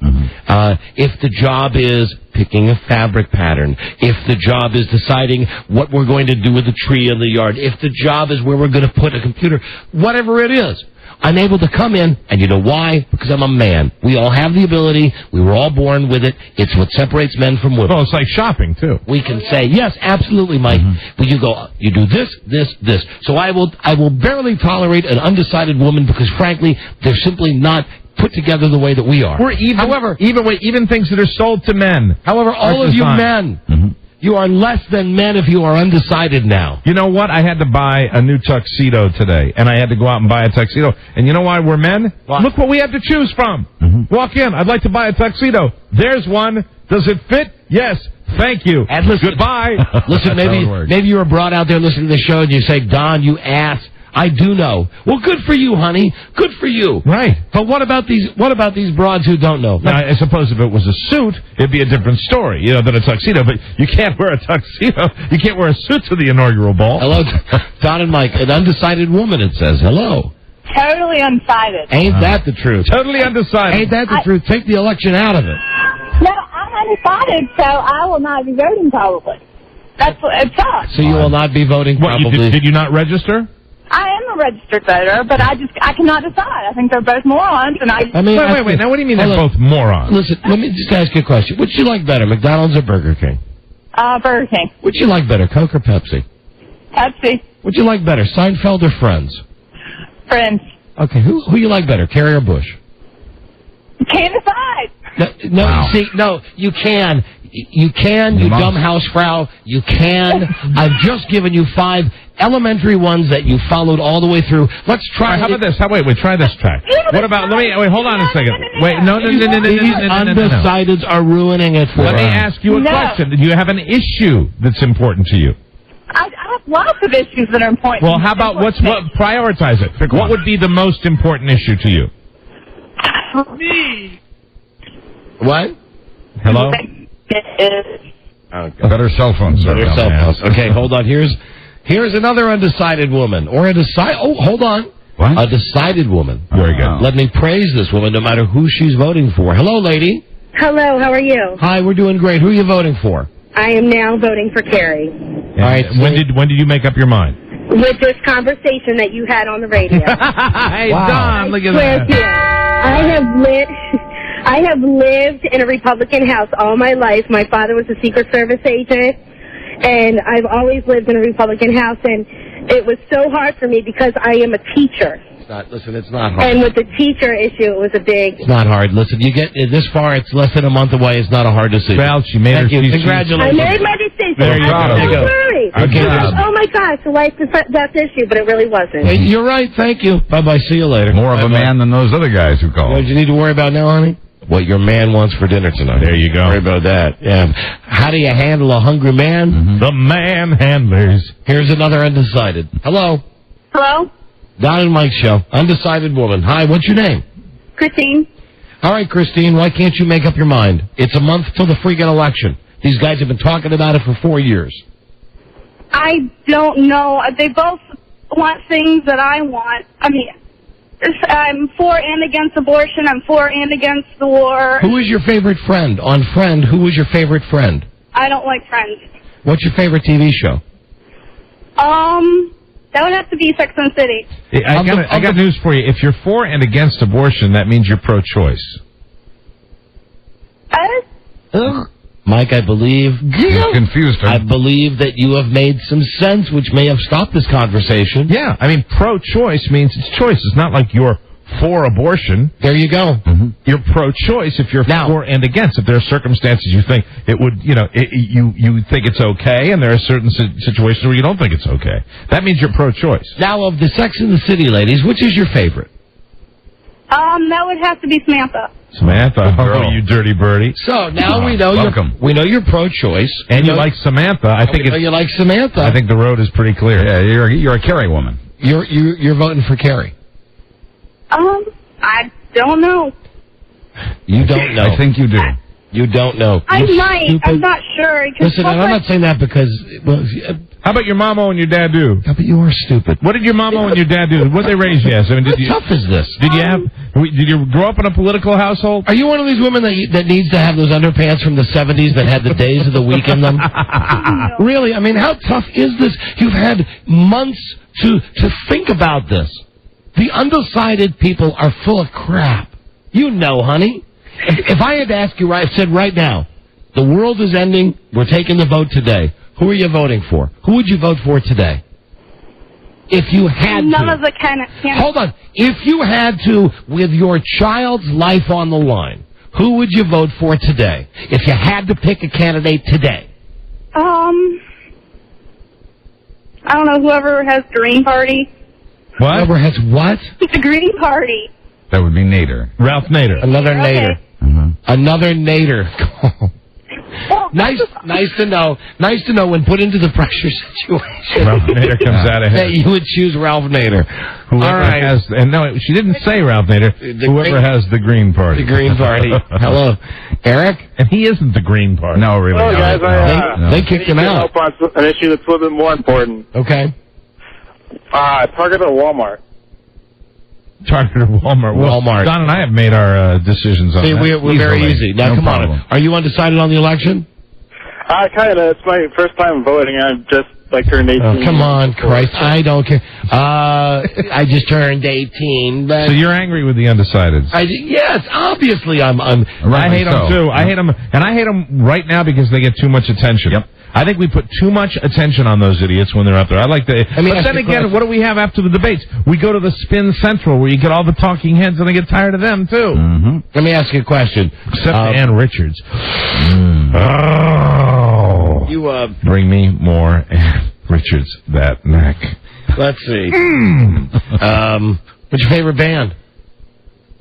If the job is picking a fabric pattern, if the job is deciding what we're going to do with the tree in the yard, if the job is where we're going to put a computer, whatever it is, I'm able to come in, and you know why? Because I'm a man. We all have the ability. We were all born with it. It's what separates men from women.
Well, it's like shopping, too.
We can say, yes, absolutely, Mike. But you go, you do this, this, this. So I will barely tolerate an undecided woman because, frankly, they're simply not put together the way that we are.
Even things that are sold to men.
However, all of you men, you are less than men if you are undecided now.
You know what? I had to buy a new tuxedo today, and I had to go out and buy a tuxedo. And you know why we're men?
What?
Look what we have to choose from. Walk in. I'd like to buy a tuxedo. There's one. Does it fit? Yes. Thank you.
And listen,
goodbye.
Listen, maybe you were brought out there listening to the show, and you say, Don, you ass, I do know. Well, good for you, honey. Good for you.
Right.
But what about these broads who don't know?
Now, I suppose if it was a suit, it'd be a different story, than a tuxedo. But you can't wear a tuxedo. You can't wear a suit to the inaugural ball.
Hello, Don and Mike. An undecided woman, it says. Hello.
Totally undecided.
Ain't that the truth?
Totally undecided.
Ain't that the truth? Take the election out of it.
No, I'm undecided, so I will not be voting probably. That's what it sucks.
So you will not be voting probably?
Did you not register?
I am a registered voter, but I cannot decide. I think they're both morons, and
Wait. Now, what do you mean they're both morons?
Listen, let me just ask you a question. Which you like better, McDonald's or Burger King?
Burger King.
Which you like better, Coke or Pepsi?
Pepsi.
Which you like better, Seinfeld or Friends?
Friends.
Okay, who you like better, Kerry or Bush?
Can't decide.
No, see, no, you can. You can, you dumb housefrau. You can. I've just given you 5 elementary ones that you followed all the way through. Let's try.
How about this? Wait, try this track. What about? Wait, hold on a second. Wait, no.
These undecideds are ruining it for us.
Let me ask you a question. Do you have an issue that's important to you?
I have lots of issues that are important.
Well, how about what prioritize it? What would be the most important issue to you?
For me.
What?
Hello?
Better cell phone service.
Better cell phones. Okay, hold on. Here's another undecided woman. Hold on.
What?
A decided woman.
Very good.
Let me praise this woman no matter who she's voting for. Hello, lady.
Hello, how are you?
Hi, we're doing great. Who are you voting for?
I am now voting for Carrie.
All right. When did you make up your mind?
With this conversation that you had on the radio.
Hey,
wow.
Don, look at that.
I have lived in a Republican house all my life. My father was a Secret Service agent, and I've always lived in a Republican house, and it was so hard for me because I am a teacher.
It's not hard.
And with the teacher issue, it was a big...
It's not hard. Listen, you get this far, it's less than a month away. It's not a hard decision.
Well, she made her decision.
Congratulations.
I made my decision.
Very proud of you.
I'm sorry.
Okay.
Oh, my gosh, a life death issue, but it really wasn't.
Hey, you're right. Thank you. Bye-bye. See you later.
More of a man than those other guys who called.
What you need to worry about now, honey? What your man wants for dinner tonight.
There you go.
Worry about that. Yeah. How do you handle a hungry man?
Mm-hmm. The man handlers.
Here's another undecided. Hello.
Hello?
Don and Mike show. Undecided woman. Hi, what's your name?
Christine.
All right, Christine, why can't you make up your mind? It's a month till the freaking election. These guys have been talking about it for 4 years.
I don't know. They both want things that I want. I mean, I'm for and against abortion. I'm for and against the war.
Who is your favorite friend? On Friend, who is your favorite friend?
I don't like Friends.
What's your favorite TV show?
That would have to be Sex and the City.
I got news for you. If you're for and against abortion, that means you're pro-choice.
Mike, I believe...
You confused her.
I believe that you have made some sense, which may have stopped this conversation.
Yeah, I mean, pro-choice means it's choice. It's not like you're for abortion.
There you go.
Mm-hmm. You're pro-choice if you're for and against. If there are circumstances you think it would, you think it's okay, and there are certain situations where you don't think it's okay. That means you're pro-choice.
Now, of the Sex and the City ladies, which is your favorite?
That would have to be Samantha.
Samantha, you dirty birdie.
So now we know you're pro-choice,
and you like Samantha. I think
you like Samantha.
I think the road is pretty clear.
Yeah, you're a Kerry woman.
You're voting for Kerry.
I don't know.
You don't know.
I think you do.
You don't know.
I might.
Stupid.
I'm not sure.
Listen, I'm not saying that because... Well,
how about your mama and your dad do?
How about you are stupid?
What did your mama and your dad do? What did they raise you as? I mean,
How tough is this?
Did you grow up in a political household?
Are you one of these women that needs to have those underpants from the 70s that had the days of the week in them? Really? I mean, how tough is this? You've had months to think about this. The undecided people are full of crap. You know, honey. If I had to ask you, I said right now, the world is ending, we're taking the vote today. Who are you voting for? Who would you vote for today? If you had
None of the candidates.
Hold on. If you had to, with your child's life on the line, who would you vote for today? If you had to pick a candidate today.
I don't know, whoever has Green Party.
What?
Whoever has what?
The Green Party.
That would be Nader.
Ralph Nader.
Another
Okay.
Nader. Mm-hmm. Another Nader.
Well,
Nice to know. Nice to know when put into the pressure situation.
Ralph Nader comes out ahead.
That you would choose Ralph Nader.
Whoever has, and no, she didn't say Ralph Nader. Whoever has the Green Party.
The Green Party. Hello, Eric.
And he isn't the Green Party.
No, really.
Oh, guys,
They kicked him out.
Help on an issue that's a little bit more important.
Okay.
Target or Walmart?
Target or Walmart. Well,
Walmart.
Don and I have made our decisions on
See,
that.
we're very easy. Now,
No
come
problem.
on. Are you undecided on the election?
Kind of. It's my first time voting. I'm just turned 18.
Oh, come on, Christ. I don't care. I just turned 18. But
So you're angry with the undecideds?
yes, obviously I'm
I hate them too. I hate them, and I hate them right now because they get too much attention.
Yep.
I think we put too much attention on those idiots when they're out there. I like the.
mean,
But then again, what do we have after the debates? We go to the Spin Central where you get all the talking heads, and I get tired of them too.
Mm-hmm.
Let me ask you a question.
Except Ann Richards. Oh,
You
bring me more Ann Richards that neck.
let's see. What's your favorite band?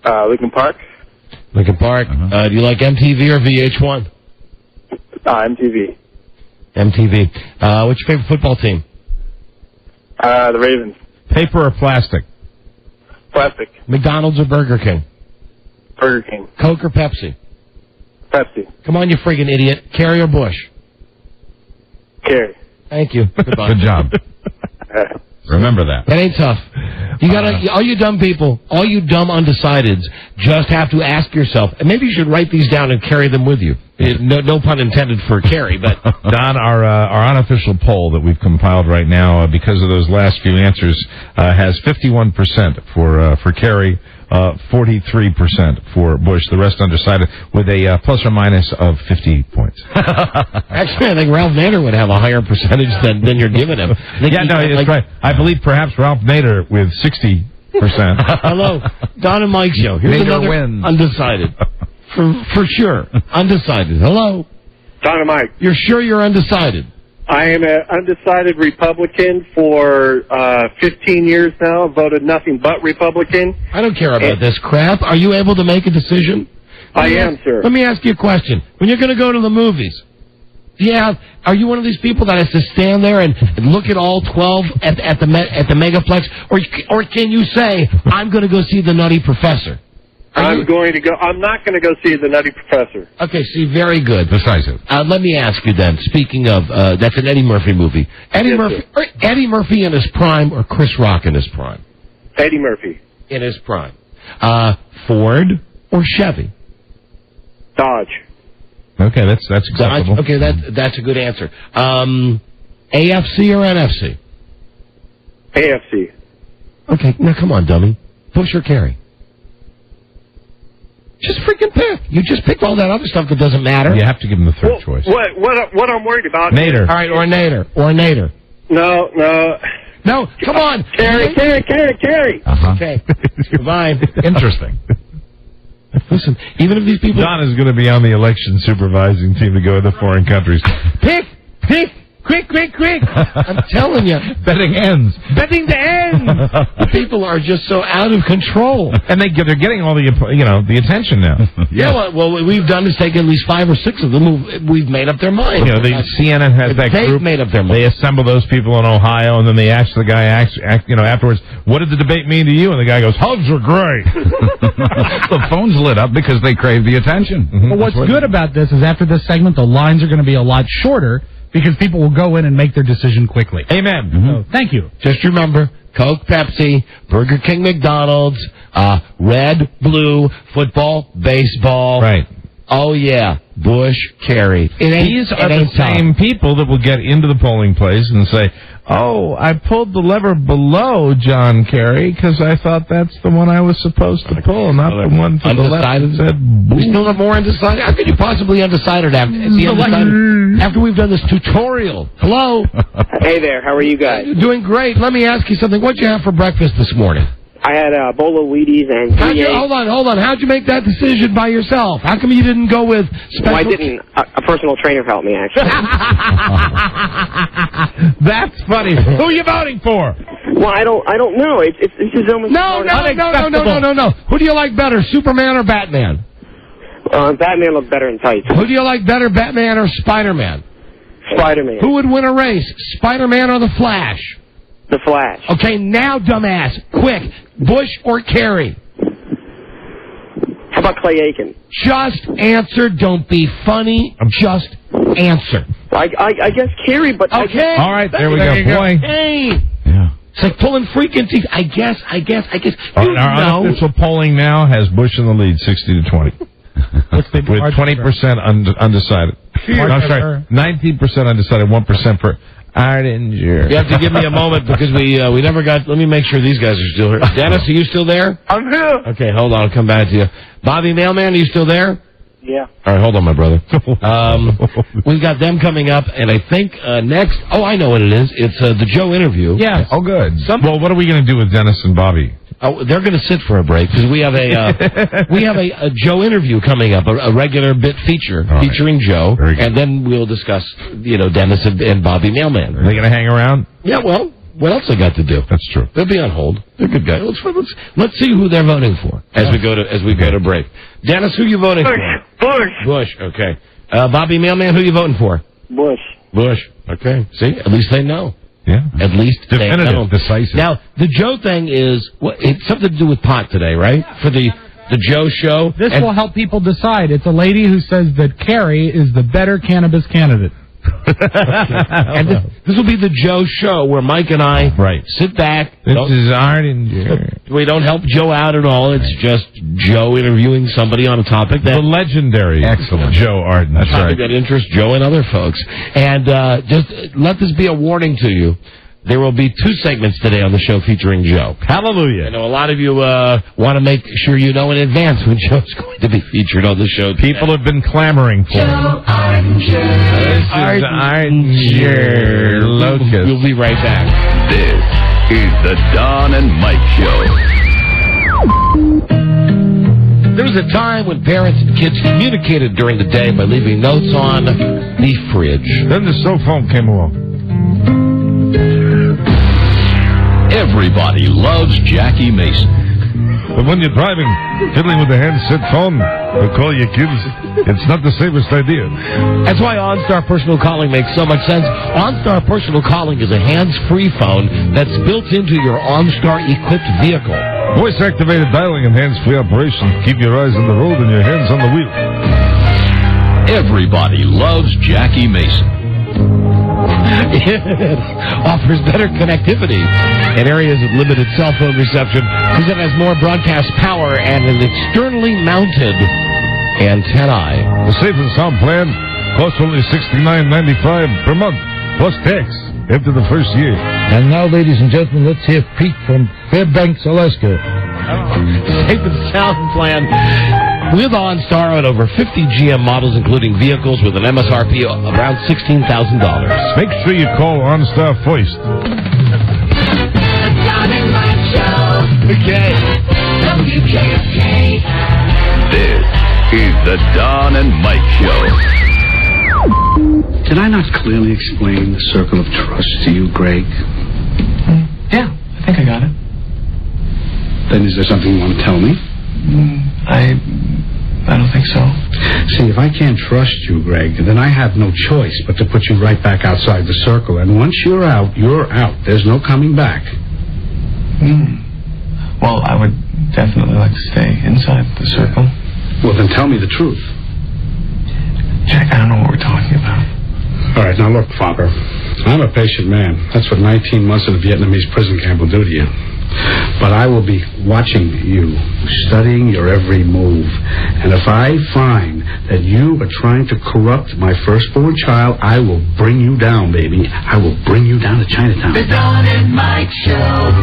Lincoln Park.
Lincoln Park. Do you like MTV or VH1?
MTV.
MTV. What's your favorite football team?
The Ravens.
Paper or plastic?
Plastic.
McDonald's or Burger King?
Burger King.
Coke or Pepsi?
Pepsi.
Come on, you friggin' idiot. Kerry or Bush?
Kerry.
Thank you. Goodbye.
Good job. Remember that.
That ain't tough. You gotta, all you dumb people, all you dumb undecideds, just have to ask yourself, and maybe you should write these down and carry them with you. No pun intended for carry, but
Don, our unofficial poll that we've compiled right now, because of those last few answers, has 51% for Kerry, 43% for Bush. The rest undecided, with a plus or minus of 50 points.
actually, I think Ralph Nader would have a higher percentage than you're giving him.
Yeah, no, that's right. I believe perhaps Ralph Nader with 60%.
Hello, Don and Mike show. Here's
Nader
another
wins.
undecided. For sure. Undecided. Hello.
Don and Mike.
You're sure you're undecided?
I am an undecided Republican for 15 years now. Voted nothing but Republican.
I don't care about this crap. Are you able to make a decision?
I am, sir.
Let me ask you a question. When you're going to go to the movies, are you one of these people that has to stand there and look at all 12 at the Megaplex, or can you say, I'm going to go see The Nutty Professor?
I'm not going to go see The Nutty Professor.
Okay, see, very good.
Decisive.
Let me ask you then, speaking of, that's an Eddie Murphy movie. Eddie Murphy in his prime or Chris Rock in his prime?
Eddie Murphy.
In his prime. Ford or Chevy?
Dodge.
Okay, that's acceptable. Dodge? Okay, that's a good answer. AFC or NFC?
AFC.
Okay, now come on, dummy. Bush or Kerry? Just freaking pick. You just picked all that other stuff that doesn't matter.
You have to give him the third choice.
What I'm worried about...
Nader.
All right, or Nader. No, come on.
Kerry.
Uh-huh.
Okay, fine.
Interesting.
Listen, even if these people...
Don is going to be on the election supervising team to go to foreign countries.
Pick! Quick! I'm telling you.
Betting ends.
Betting the end! The people are just so out of control.
And they're getting all the attention now.
Yeah, well, what we've done is take at least 5 or 6 of them. We've made up their mind.
CNN has that
They've
group.
Made up their mind.
They assemble those people in Ohio, and then they ask the guy, afterwards, what did the debate mean to you? And the guy goes, hugs are great.
The phone's lit up because they crave the attention.
Well, what's good about this is after this segment, the lines are going to be a lot shorter because people will go in and make their decision quickly.
Amen.
So, thank you.
Just remember, Coke, Pepsi, Burger King, McDonald's, red, blue, football, baseball.
Right.
Oh, yeah. Bush, Kerry.
These are the same people that will get into the polling place and say, oh, I pulled the lever below John Kerry because I thought that's the one I was supposed to pull, not the one to the left that said boom.
We still have more undecided. How could you possibly undecided after we've done this tutorial? Hello?
Hey there, how are you guys?
Doing great. Let me ask you something. What did you have for breakfast this morning?
I had a bowl of Wheaties and 3 eggs.
Hold on. How'd you make that decision by yourself? How come you didn't go with special...
Well, I didn't. A personal trainer helped me, actually.
That's funny. Who are you voting for?
Well, I don't know. This is almost...
No. Who do you like better, Superman or Batman?
Batman looked better in tights.
Who do you like better, Batman or Spider-Man?
Spider-Man.
Who would win a race, Spider-Man or the Flash?
The Flash.
Okay, now, dumbass, quick, Bush or Kerry?
How about Clay Aiken?
Just answer. Don't be funny. Just answer.
I guess Kerry, but...
Okay.
All right, there we go. Boy.
Hey.
Yeah.
It's like pulling freaking teeth. I guess.
Our unofficial polling now has Bush in the lead, 60-20. With 20% undecided. I'm sorry, 19% undecided, 1% for Ardinger.
You have to give me a moment because we never got... Let me make sure these guys are still here. Dennis, are you still there?
I'm here.
Okay, hold on. I'll come back to you. Bobby Mailman, are you still there?
Yeah.
All right, hold on, my brother. We've got them coming up, and I think next... Oh, I know what it is. It's the Joe interview.
Yeah. Oh, good. Well, what are we going to do with Dennis and Bobby?
Oh, they're going to sit for a break because we have a Joe interview coming up, a regular bit feature featuring Joe, and then we'll discuss, Dennis and Bobby Mailman.
Are they going to hang around?
Yeah, well, what else they got to do?
That's true.
They'll be on hold. They're good guys. Let's see who they're voting for as we go to break. Dennis, who you voting for? Bush. Okay. Bobby Mailman, who you voting for? Bush. Okay. See, at least they know.
Yeah.
At least
definitive,
they know.
decisive.
Now, the Joe thing is it's something to do with pot today, right? For the Joe show.
This will help people decide. It's a lady who says that Kerry is the better cannabis candidate.
And this will be the Joe show where Mike and I sit back.
This is Ardinger.
We don't help Joe out at all. It's just Joe interviewing somebody on a topic that...
The legendary Joe Arden.
That's right. That interests Joe and other folks. And just let this be a warning to you. There will be 2 segments today on the show featuring Joe.
Hallelujah.
I know a lot of you want to make sure you know in advance when Joe's going to be featured on the show today.
People have been clamoring for
Joe Ardinger.
This is Ardinger Locust.
We'll be right back.
This is the Don and Mike Show.
There was a time when parents and kids communicated during the day by leaving notes on the fridge.
Then the cell phone came along.
Everybody loves Jackie Mason.
But when you're driving, fiddling with the handset phone, or call your kids, it's not the safest idea.
That's why OnStar Personal Calling makes so much sense. OnStar Personal Calling is a hands-free phone that's built into your OnStar-equipped vehicle.
Voice-activated dialing and hands-free operation. Keep your eyes on the road and your hands on the wheel.
Everybody loves Jackie Mason.
It offers better connectivity in areas of limited cell phone reception because it has more broadcast power and an externally mounted antennae.
The Safe and Sound plan costs only $69.95 per month, plus tax after the first year.
And now, ladies and gentlemen, let's hear Pete from Fairbanks, Alaska.
Safe and Sound plan with OnStar on over 50 GM models, including vehicles with an MSRP of around $16,000.
Make sure you call OnStar first.
The Don and Mike Show.
Okay.
WKFK.
This is the Don and Mike Show.
Did I not clearly explain the circle of trust to you, Greg?
Yeah, I think I got it.
Then is there something you want to tell me?
I don't think so.
See, if I can't trust you, Greg, then I have no choice but to put you right back outside the circle. And once you're out, you're out. There's no coming back.
Well, I would definitely like to stay inside the circle.
Well, then tell me the truth.
Jack, I don't know what we're talking about.
All right, now look, Father. I'm a patient man. That's what 19 months in a Vietnamese prison camp will do to you. But I will be watching you, studying your every move. And if I find that you are trying to corrupt my firstborn child, I will bring you down, baby. I will bring you down to Chinatown.
The Don and Mike Show.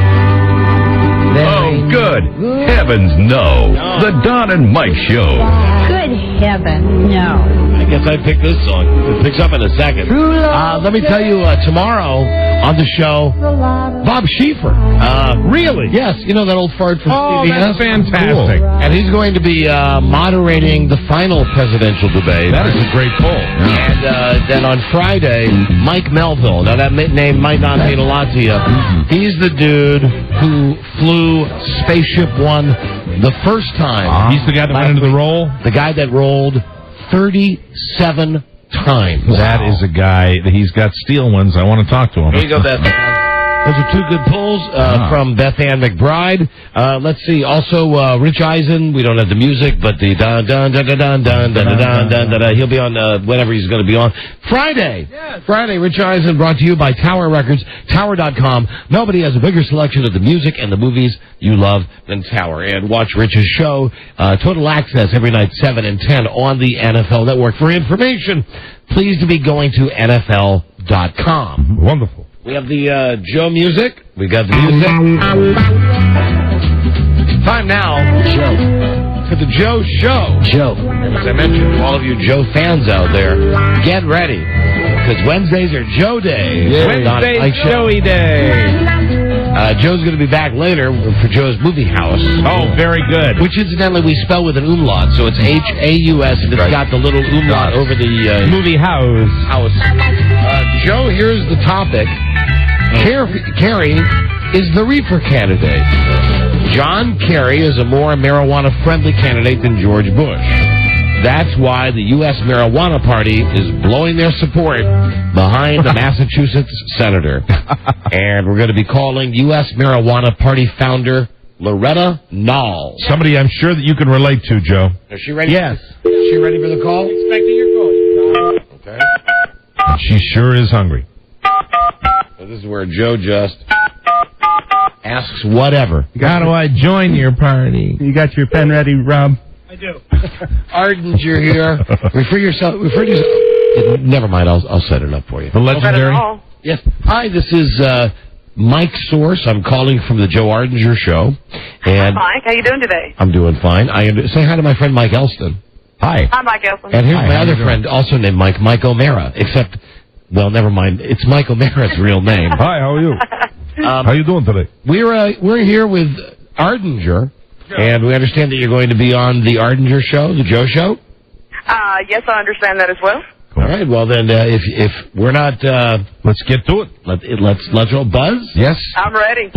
Oh, good heavens, no. The Don and Mike Show.
Good heaven, no.
I guess I picked this song. It picks up in a second. Let me tell you, tomorrow on the show, Bob Schieffer.
Really?
Yes, you know that old fart from CBS?
That's fantastic.
Cool. And he's going to be moderating the final presidential debate.
That is a great poll.
And then on Friday, Mike Melville. Now, that name might not mean a lot to you. He's the dude who flew Spaceship One The first time.
He's the guy that went into the roll?
The guy that rolled 37 times.
That is a guy, he's got steel ones. I want to talk to him.
Here you go, Beth. Those are two good pulls from Beth Ann McBride. Let's see. Also, Rich Eisen. We don't have the music, but the dun dun dun dun dun dun dun dun dun dun. He'll be on whenever he's going to be on Friday. Yes. Friday. Rich Eisen, brought to you by Tower Records, Tower.com. Nobody has a bigger selection of the music and the movies you love than Tower. And watch Rich's show, Total Access, every night 7 and 10 on the NFL Network. For information, please to be going to NFL.com.
Wonderful.
We have the Joe music. We got the music. Time now, Joe, for the Joe Show. Joe. And as I mentioned, to all of you Joe fans out there, get ready, because Wednesdays are Joe Day.
Wednesday's Joey Day.
Joe's going to be back later for Joe's Movie House.
Oh, very good.
Which, incidentally, we spell with an umlaut, so it's H-A-U-S, and it's got the little umlaut over the...
Movie House.
Joe, here's the topic. Kerry is the reefer candidate. John Kerry is a more marijuana-friendly candidate than George Bush. That's why the U.S. Marijuana Party is blowing their support behind the Massachusetts senator. And we're going to be calling U.S. Marijuana Party founder Loretta Nall.
Somebody I'm sure that you can relate to, Joe.
Is she ready?
Yes.
Is she ready for the call?
Expecting your call.
Okay.
She sure is hungry.
So this is where Joe just asks whatever.
How do I join your party? You got your pen ready, Rob?
I do.
Ardinger here. Refer to yourself. Never mind. I'll set it up for you.
The legendary.
Yes. Hi. This is Mike Source. I'm calling from the Joe Ardinger Show. And
Mike, how you doing today?
I'm doing fine. Say hi to my friend Mike Elston. Hi.
Hi, Mike Elston.
And here's my other friend, also named Mike O'Mara. Except, well, never mind. It's Mike O'Mara's real name.
Hi. How are you? How you doing today?
We're here with Ardinger. And we understand that you're going to be on the Ardinger Show, the Joe Show?
Yes, I understand that as well.
All right, well then, if we're not,
let's get to it.
Let's roll. Buzz?
Yes.
I'm ready.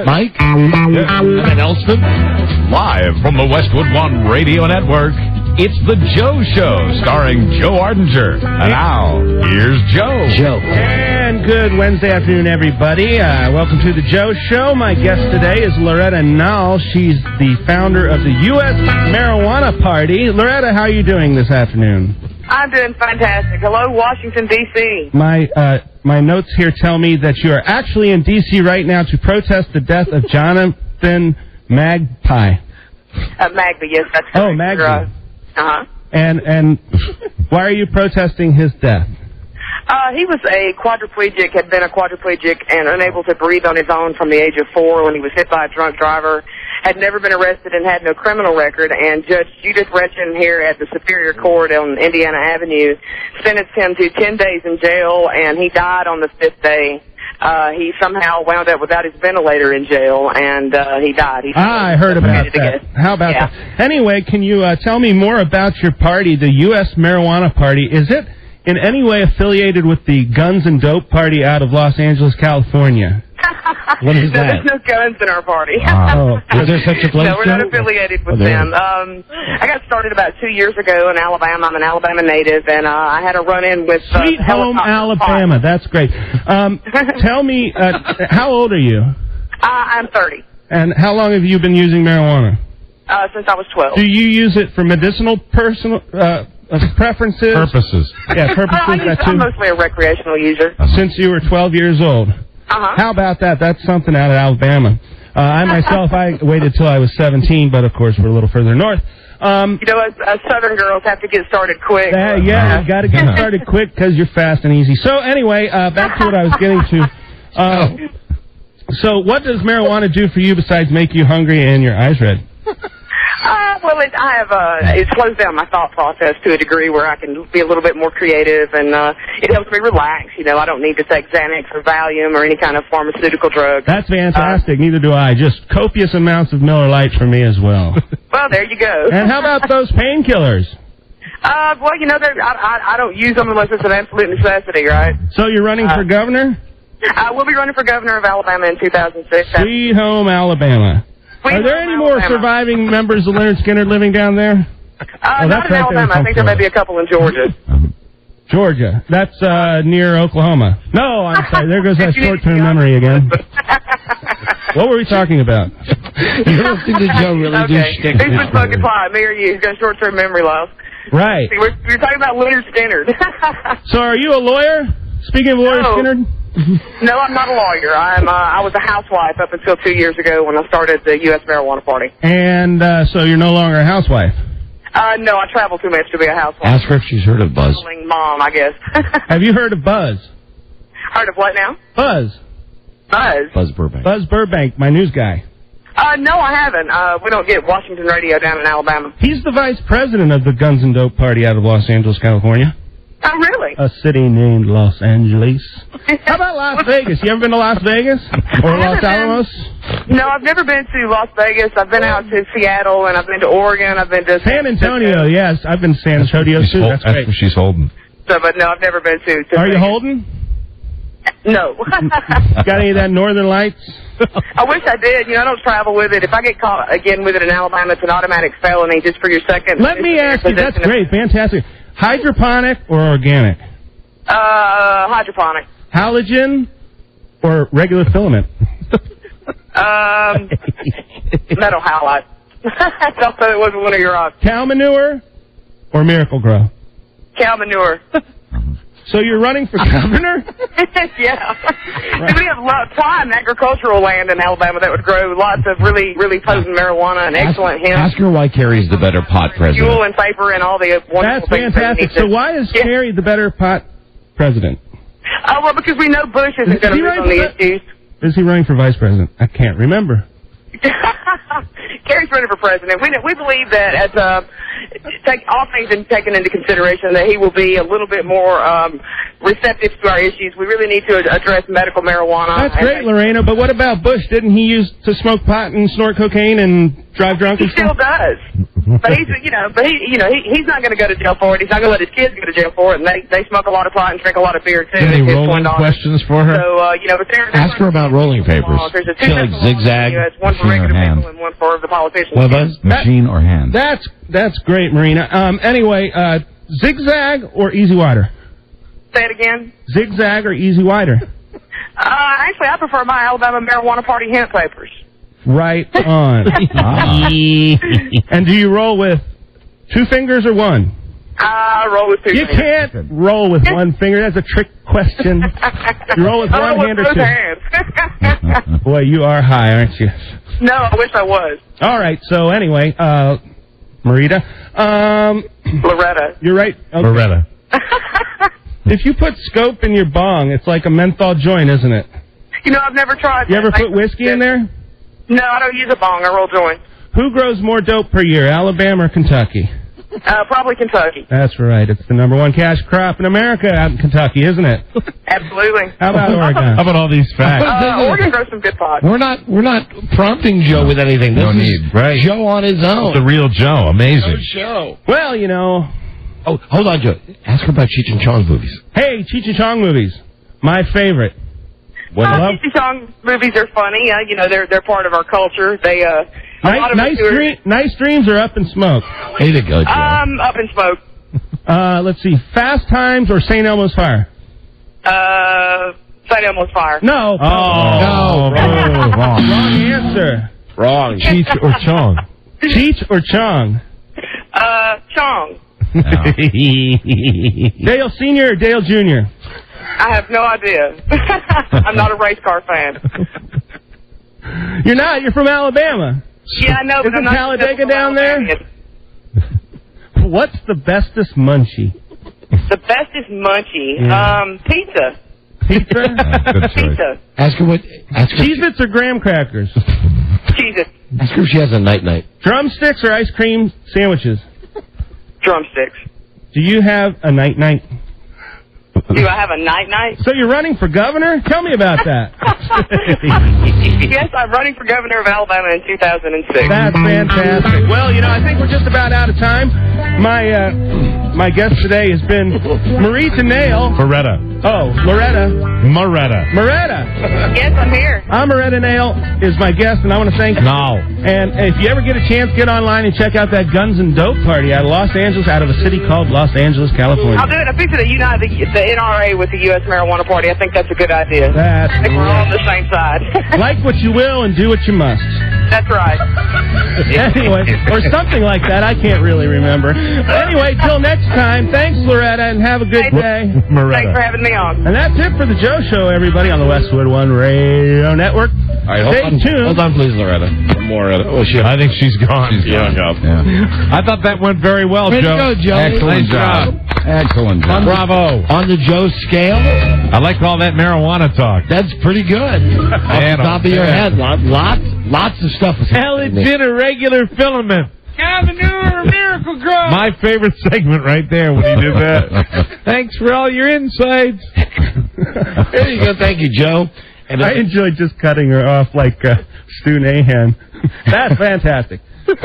Mike? And Elston?
Live from the Westwood One Radio Network, it's the Joe Show, starring Joe Ardinger. And now, here's Joe.
And good Wednesday afternoon, everybody. Welcome to the Joe Show. My guest today is Loretta Nall. She's the founder of the U.S. Marijuana Party. Loretta, how are you doing this afternoon?
I'm doing fantastic. Hello, Washington, D.C.
My notes here tell me that you are actually in D.C. right now to protest the death of Jonathan Magpie.
Magby, yes, that's correct.
Oh, Magby.
Uh-huh.
And why are you protesting his death?
He was a quadriplegic, had been a quadriplegic and unable to breathe on his own from the age of 4 when he was hit by a drunk driver, had never been arrested and had no criminal record, and Judge Judith Retchen here at the Superior Court on Indiana Avenue sentenced him to 10 days in jail, and he died on the 5th day. He somehow wound up without his ventilator in jail, and he died.
I heard about that. How about that? Anyway, can you tell me more about your party, the U.S. Marijuana Party? Is it in any way affiliated with the Guns and Dope Party out of Los Angeles, California? What is that?
There's no guns in our party.
Is there such a place?
No, we're not affiliated with them. I got started about 2 years ago in Alabama. I'm an Alabama native, and I had a run-in with
Sweet Home, Alabama. That's great. Tell me, how old are you?
I'm 30.
And how long have you been using marijuana?
Since I was 12.
Do you use it for medicinal preferences?
Purposes.
Yeah, purposes.
I'm mostly a recreational user.
Since you were 12 years old. How about that? That's something out of Alabama. I myself, I waited till I was 17, but of course we're a little further north.
You know, us Southern girls have to get started quick.
Yeah, you got to get started quick because you're fast and easy. So anyway, back to what I was getting to. So what does marijuana do for you besides make you hungry and your eyes red?
Well, it slows down my thought process to a degree where I can be a little bit more creative, and it helps me relax. You know, I don't need to take Xanax or Valium or any kind of pharmaceutical drug.
That's fantastic. Neither do I. Just copious amounts of Miller Lite for me as well.
Well, there you go.
And how about those painkillers?
Well, you know, I don't use them unless it's an absolute necessity, right?
So you're running for governor?
We'll be running for governor of Alabama in 2006.
Sweet home, Alabama. Are there any more surviving members of Leonard Skinner living down there?
Not in Alabama. I think there may be a couple in Georgia.
Georgia. That's near Oklahoma. No, I'm sorry. There goes that short-term memory again. What were we talking about?
You're listening to Joe really do shtick.
Who's been smoking pot? Me or you? He's got short-term memory loss.
Right.
See, we're talking about Leonard Skinner.
So are you a lawyer? Speaking of Leonard Skinner?
No, I'm not a lawyer. I was a housewife up until 2 years ago when I started the U.S. Marijuana Party.
And so you're no longer a housewife?
No, I travel too much to be a housewife.
Ask her if she's heard of Buzz.
Mom, I guess.
Have you heard of Buzz?
Heard of what now?
Buzz.
Buzz Burbank.
Buzz Burbank, my news guy.
No, I haven't. We don't get Washington radio down in Alabama.
He's the vice president of the Guns and Dope Party out of Los Angeles, California.
Oh, really?
A city named Los Angeles. How about Las Vegas? You ever been to Las Vegas? Or Los Alamos?
No, I've never been to Las Vegas. I've been out to Seattle, and I've been to Oregon. I've been to
San Antonio, yes. I've been to San Antonio, too. That's great.
That's where she's holding.
So, but no, I've never been to
Are you
Vegas.
holding?
No.
Got any of that Northern Lights?
I wish I did. You know, I don't travel with it. If I get caught again with it in Alabama, it's an automatic felony just for your second.
Let me ask you, that's great, fantastic. Hydroponic or organic?
Hydroponic.
Halogen or regular filament?
Metal halide. I thought it wasn't one of your options.
Cow manure or Miracle Grow?
Cow manure.
So you're running for governor?
Yeah. Right. We have prime agricultural land in Alabama that would grow lots of really, really potent marijuana and excellent hemp.
Ask her why Kerry's the better pot president.
Fuel and paper and all the wonderful
That's
things.
fantastic. So why is Kerry the better pot president?
Well, because we know Bush isn't going to move on the issues.
Is he running for vice president? I can't remember.
Kerry's running for president. We believe that as take all things taken into consideration, that he will be a little bit more receptive to our issues. We really need to address medical marijuana.
That's great, Lorena. But what about Bush? Didn't he use to smoke pot and snort cocaine and drive drunk?
He still does. But he's he's not going to go to jail for it. He's not going to let his kids go to jail for it. And they smoke a lot of pot and drink a lot of beer too.
Any rolling questions for her?
So but
ask her about rolling papers.
There's a
She like zigzag.
One for regular people and one for the politicians.
What about
machine or hand?
That's great, Marina. Anyway, zigzag or easy wider?
Say it again.
Zigzag or easy wider?
Actually, I prefer my Alabama Marijuana Party hemp papers.
Right on. And do you roll with 2 fingers or 1?
I roll with 2
You
fingers.
can't roll with 1 finger. That's a trick question. You roll with one hand or 2?
Hands.
Boy, you are high, aren't you?
No, I wish I was.
All right. So anyway, Marita.
Loretta.
You're right. Okay.
Loretta.
If you put scope in your bong, it's like a menthol joint, isn't it?
You know, I've never tried.
You ever put whiskey in there?
No, I don't use a bong. I roll joints.
Who grows more dope per year, Alabama or Kentucky?
Probably Kentucky.
That's right. It's the #1 cash crop in America out in Kentucky, isn't it?
Absolutely.
How about Oregon?
How about all these facts?
Oregon grows some good pot.
We're not prompting Joe with anything. This is
right?
Joe on his own.
The real Joe. Amazing.
Show.
Well, you know.
Oh, hold on, Joe. Ask her about Cheech and Chong movies.
Hey, Cheech and Chong movies. My favorite.
Cheech and Chong movies are funny. They're part of our culture. They
Nice Dreams or Up in Smoke?
Way to go, Joe.
Up in Smoke.
Let's see. Fast Times or St. Elmo's Fire?
St. Elmo's Fire.
No.
No.
Wrong. Wrong answer.
Wrong.
Cheech or Chong?
Cheech or Chong?
Chong.
No.
Dale Sr. or Dale Jr.?
I have no idea. I'm not a race car fan.
You're not. You're from Alabama.
Yeah, I know, but I'm
Isn't
not
Talladega down there? What's the bestest munchie?
The bestest munchie?
Yeah.
Pizza.
Pizza?
Good choice.
Pizza.
Ask her what. Ask her.
Cheez-Its or graham crackers?
Cheez-Its.
Ask her if she has a night-night.
Drumsticks or ice cream sandwiches?
Drumsticks.
Do you have a night-night?
Do I have a night-night?
So you're running for governor? Tell me about that.
Yes, I'm running for governor of Alabama in 2006.
That's fantastic. Well, I think we're just about out of time. My guest today has been Marie Nail.
Moretta.
Oh, Loretta.
Moretta.
Yes, I'm here.
Moretta Nail is my guest, and I want to thank you.
No.
And if you ever get a chance, get online and check out that Guns and Dope party out of Los Angeles, out of a city called Los Angeles, California.
I'll do it. I think that unite the NRA with the U.S. Marijuana Party. I think that's a good idea. I think we're all on the same side.
Like what you will and do what you must.
That's right.
Anyway, or something like that. I can't really remember. Anyway, till next time, thanks, Loretta, and have a good day.
Thanks for having me on.
And that's it for the Joe Show, everybody, on the Westwood One Radio Network.
All right,
Stay tuned.
Hold on, please, Loretta. Moretta.
Oh, I think she's gone.
She's hung up.
Yeah. I thought that went very well,
Way to
Joe.
go, Joe.
Excellent job. Excellent job.
Bravo.
On the Joe scale,
I like all that marijuana talk.
that's pretty good. Off the top of your head, lots of stuff.
Ellen did a regular filament. Avenue Miracle Grow. My favorite segment right there when he did that. Thanks for all your insights.
There you go. Thank you, Joe. And
I enjoyed just cutting her off like Stu Nahan. That's fantastic.
Okay.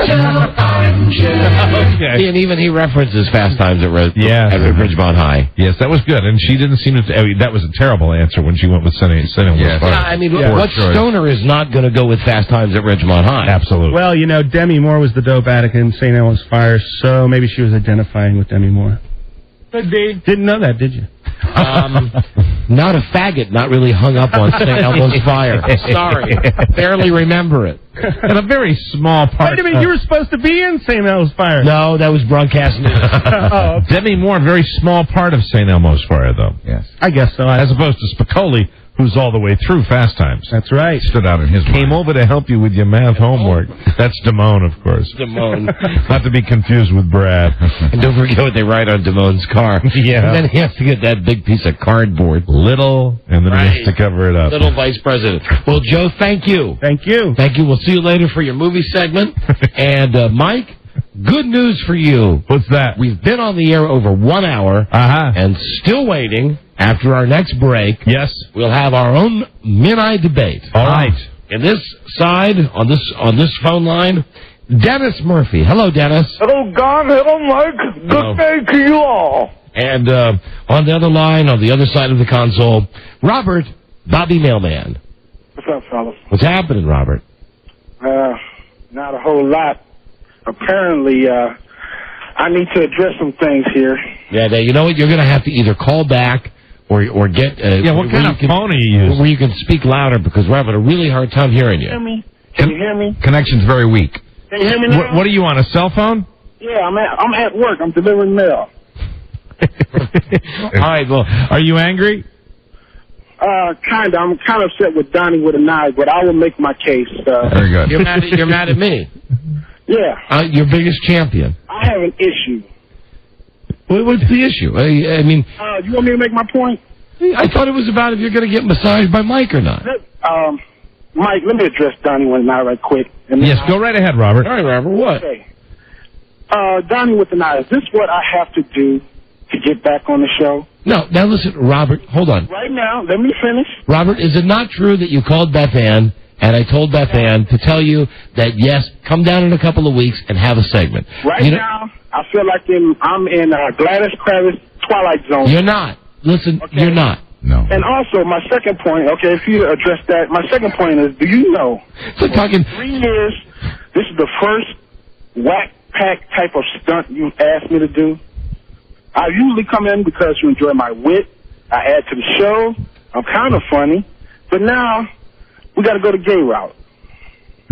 And even he references Fast Times at Ridgemont High.
Yes, that was good. And she didn't seem to... I mean, that was a terrible answer when she went with Cinema.
Yeah, I mean, what stoner is not going to go with Fast Times at Ridgemont High?
Absolutely.
Well, you know, Demi Moore was the dope addict in St. Elmo's Fire, so maybe she was identifying with Demi Moore.
Could be.
Didn't know that, did you?
Not a faggot, not really hung up on St. Elmo's Fire. Sorry. Barely remember it.
And a very small part.
Wait a minute, you were supposed to be in St. Elmo's Fire.
No, that was broadcast news.
Oh, okay.
Demi Moore, a very small part of St. Elmo's Fire, though.
Yes.
I guess so.
As opposed to Spicoli, who's all the way through Fast Times.
That's right.
Stood out in his
Came over to help you with your math homework. That's Damone, of course.
Damone.
Not to be confused with Brad.
And don't forget what they write on Damone's car.
Yeah.
And then he has to get that big piece of cardboard.
Little, and then he has to cover it up.
Little vice president. Well, Joe, thank you.
Thank you.
Thank you. We'll see you later for your movie segment. And, Mike, good news for you.
What's that?
We've been on the air over 1 hour. And still waiting. After our next break,
yes,
we'll have our own mini debate.
All right.
And this side, on this phone line, Dennis Murphy. Hello, Dennis.
Hello, Don. Hello, Mike. Good day to you all.
And on the other line, on the other side of the console, Robert, Bobby Mailman.
What's up, fellas?
What's happening, Robert?
Not a whole lot. Apparently, I need to address some things here.
Yeah, you know what? You're going to have to either call back or get...
what kind of phone are you using?
Where you can speak louder, because we're having a really hard time hearing you.
Can you hear me?
Connection's very weak.
Can you hear me now?
What are you on, a cell phone?
Yeah, I'm at work. I'm delivering mail.
All right, well...
Are you angry?
Kind of. I'm kind of upset with Donnie with a knife, but I will make my case.
Very good.
You're mad at me?
Yeah.
Your biggest champion.
I have an issue.
What's the issue? I mean...
you want me to make my point?
I thought it was about if you're going to get massaged by Mike or not.
Mike, let me address Donnie with an eye right quick.
Yes, go right ahead, Robert.
All right, Robert, what?
Okay. Donnie with an eye, is this what I have to do to get back on the show?
No, now listen, Robert, hold on.
Right now, let me finish.
Robert, is it not true that you called Beth Ann, and I told Beth Ann to tell you that, yes, come down in a couple of weeks and have a segment?
Right now, I feel like I'm in Gladys Kravitz Twilight Zone.
You're not. Listen, you're not.
No.
And also, my second point, okay, if you address that, my second point is, do you know,
for 3
years, this is the first whack pack type of stunt you've asked me to do? I usually come in because you enjoy my wit, I add to the show, I'm kind of funny, but now we got to go the gay route.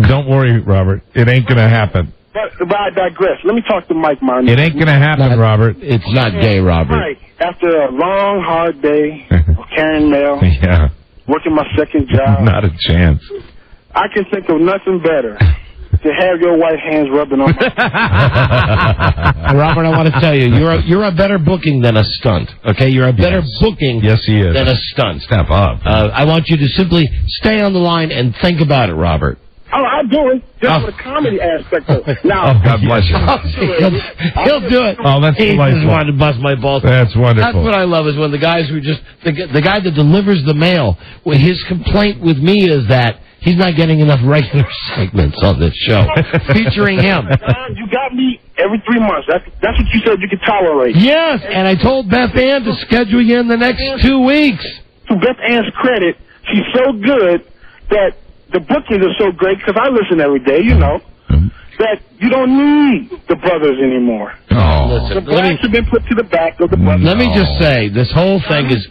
Don't worry, Robert. It ain't going to happen.
But I digress. Let me talk to Mike Martin.
It ain't going to happen, Robert.
It's not gay, Robert.
Mike, after a long, hard day of carrying mail, working my second job,
not a chance.
I can think of nothing better to have your white hands rubbing on my...
Robert, I want to tell you, you're a better booking than a stunt, okay? You're a better booking than a stunt.
Step up.
I want you to simply stay on the line and think about it, Robert.
Oh, I'll do it. Just with a comedy aspect of it. Now,
God bless you.
He'll do it.
Oh, that's
he
delightful.
just wanted to bust my balls.
That's wonderful.
That's what I love, is when the guys who just... The guy that delivers the mail, his complaint with me is that he's not getting enough regular segments on this show featuring him.
You got me every 3 months. That's what you said you could tolerate.
Yes, and I told Beth Ann to schedule you in the next 2 weeks.
To Beth Ann's credit, she's so good that the bookings are so great, because I listen every day, you know, that you don't need the brothers anymore.
Listen,
the blacks have been put to the back of the brothers.
Let me just say, this whole thing is...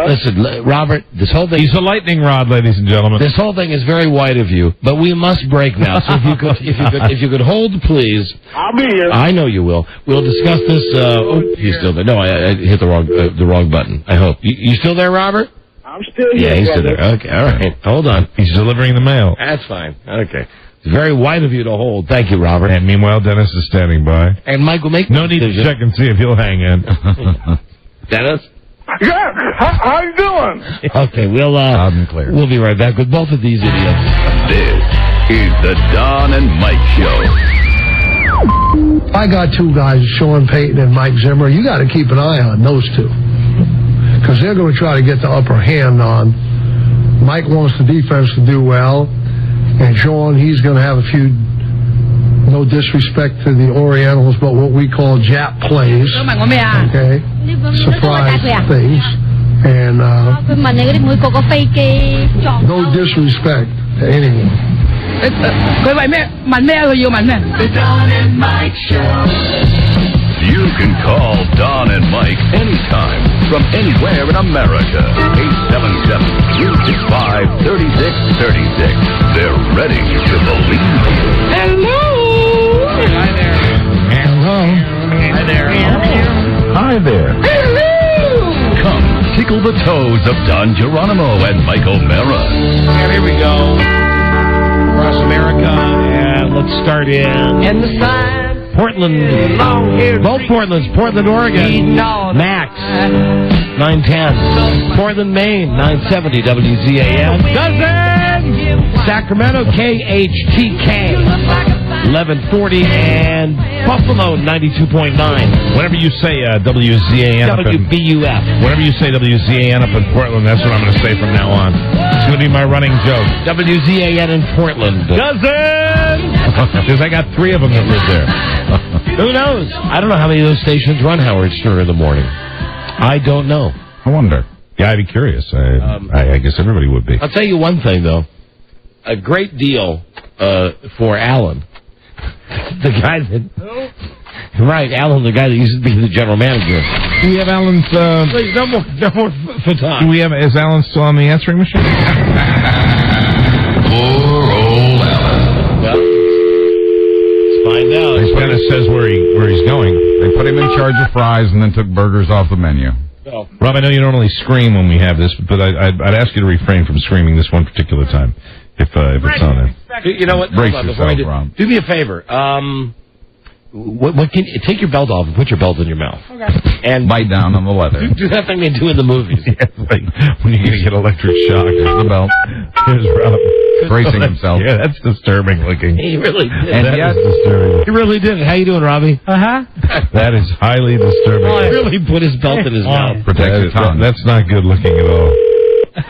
Listen, Robert, this whole thing...
He's a lightning rod, ladies and gentlemen.
This whole thing is very white of you, but we must break now. So if you could hold, please.
I'll be here.
I know you will. We'll discuss this... he's still there. No, I hit the wrong button. I hope. You still there, Robert?
I'm still here.
Yeah, he's still there. Okay, all right. Hold on.
He's delivering the mail.
That's fine. Okay. It's very white of you to hold. Thank you, Robert.
And meanwhile, Dennis is standing by.
And Mike will make
no need to check and see if he'll hang in.
Dennis?
Yeah, how you doing?
Okay, we'll we'll be right back with both of these idiots.
This is the Don and Mike Show.
I got 2 guys, Sean Payton and Mike Zimmer. You got to keep an eye on those 2, because they're going to try to get the upper hand on. Mike wants the defense to do well, and Sean, he's going to have a few, no disrespect to the Orientals, but what we call Jap plays, okay, surprise things, and no disrespect to anyone.
The Don and Mike Show.
You can call Don and Mike anytime from anywhere in America. 877-365-3636. They're ready to believe you.
Hello.
Hi there.
Hello.
Hi there. Hi there.
Hello.
Come tickle the toes of Don Geronimo and Mike O'Mara.
And here we go. Across America, and let's start in
the sun.
Portland. Both Portlands. Portland, Oregon. Max 910. Portland, Maine 970 WZAM. Sacramento KHTK 1140, and Buffalo 92.9.
Whenever you say WZAN
WBUF.
Whenever you say WZAN up in Portland, that's what I'm going to say from now on. It's going to be my running joke.
WZAN in Portland.
Because I got 3 of them that live there.
Who knows? I don't know how many of those stations run Howard Stern in the morning. I don't know.
I wonder. Yeah, I'd be curious. I guess everybody would be.
I'll tell you one thing, though. A great deal for Alan. The guy that... Right, Alan, the guy that used to be the general manager.
Do we have Alan's...
Please, no more for time.
Is Alan still on the answering machine?
Poor old Alan.
Well, let's find out.
He kind of says where he's going.
They put him in charge of fries and then took burgers off the menu.
Oh.
Rob, I know you normally scream when we have this, but I'd ask you to refrain from screaming this one particular time, if it's on there.
You know what?
Brace yourself, Rob.
Do me a favor. What can you take your belt off and put your belt in your mouth?
Okay.
And
bite down on the leather.
Do that thing they do in the movies.
Yeah, like when you're going to get electric shock.
There's the belt.
There's Rob.
Bracing himself.
Yeah, that's disturbing looking.
He really did.
And
that is disturbing.
He really did. How you doing, Robbie?
That is highly disturbing.
He really put his belt in his mouth.
Protect his tongue.
That's not good looking at all.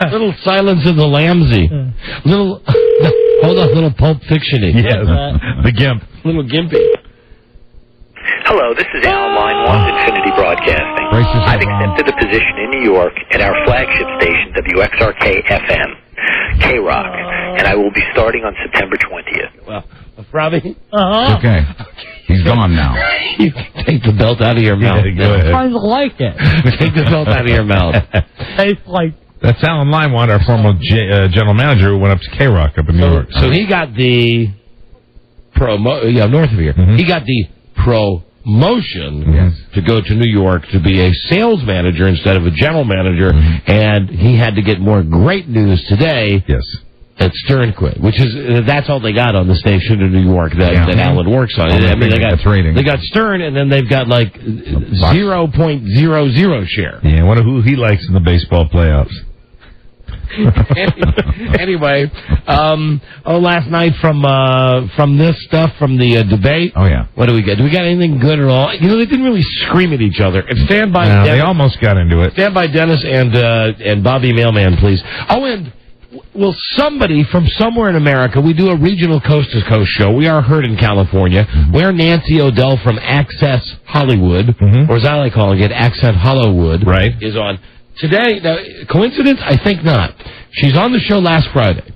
Little Silence of the Lambsy. Little, hold on, little Pulp Fiction-y.
Yeah, the Gimp.
Little Gimpy.
Hello, this is Alan Line 1 Infinity Broadcasting. I've accepted a position in New York at our flagship station, WXRK-FM, K-Rock, and I will be starting on September 20th.
Well, Robbie?
Okay. He's gone now.
You can take the belt out of your mouth.
Yeah, go ahead.
I like it.
Take the belt out of your mouth.
Tastes like...
That's Alan Limewand, our former general manager, who went up to K-Rock up in New York.
So he got the north of here.
Mm-hmm.
He got the promotion to go to New York to be a sales manager instead of a general manager, and he had to get more great news today.
Yes.
That Stern quit, that's all they got on the station in New York that Alan works on. I mean, they got Stern, and then they've got like 0.00 share.
Yeah, I wonder who he likes in the baseball playoffs.
Anyway, last night from this stuff, from the debate.
Oh, yeah.
What do we get? Do we got anything good at all? You know, they didn't really scream at each other. And stand by Dennis.
They almost got into it.
Stand by Dennis and Bobby Mailman, please. Oh, and Will somebody from somewhere in America, we do a regional coast-to-coast show. We are heard in California, where Nancy O'Dell from Access Hollywood, or as I like calling it, Accent Hollywood, is on. Today, now, coincidence? I think not. She's on the show last Friday.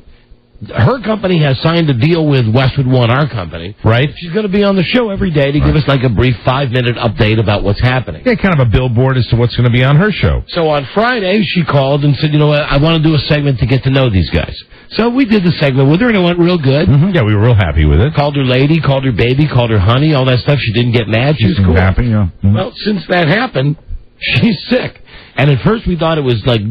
Her company has signed a deal with Westwood One, our company.
Right.
She's going to be on the show every day to give us like a brief 5-minute update about what's happening.
Yeah, kind of a billboard as to what's going to be on her show.
So on Friday, she called and said, you know what, I want to do a segment to get to know these guys. So we did the segment with her, and it went real good.
Yeah, we were real happy with it.
Called her lady, called her baby, called her honey, all that stuff. She didn't get mad. She was cool.
Happy, yeah.
Well, since that happened, she's sick. And at first we thought it was like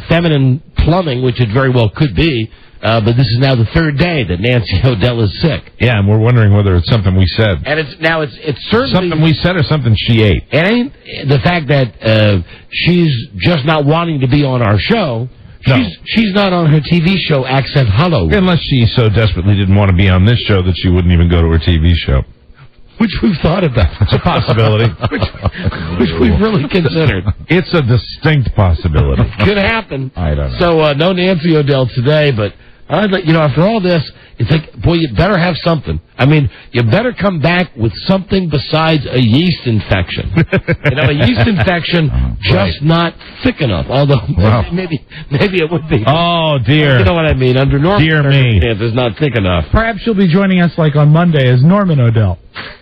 feminine plumbing, which it very well could be. But this is now the third day that Nancy O'Dell is sick.
Yeah, and we're wondering whether it's something we said.
And it's certainly
something we said or something she ate.
It ain't the fact that she's just not wanting to be on our show.
No.
She's not on her TV show, Accent Hollow.
Unless she so desperately didn't want to be on this show that she wouldn't even go to her TV show.
Which we've thought about.
It's a possibility.
which we've really considered.
It's a distinct possibility.
Could happen.
I don't know.
So, no Nancy O'Dell today, but after all this, it's like, boy, you better have something. I mean, you better come back with something besides a yeast infection. A yeast infection just not thick enough. Although maybe it would be.
Oh dear.
You know what I mean? Under normal circumstances, it's not thick enough.
Perhaps she'll be joining us like on Monday as Norman O'Dell.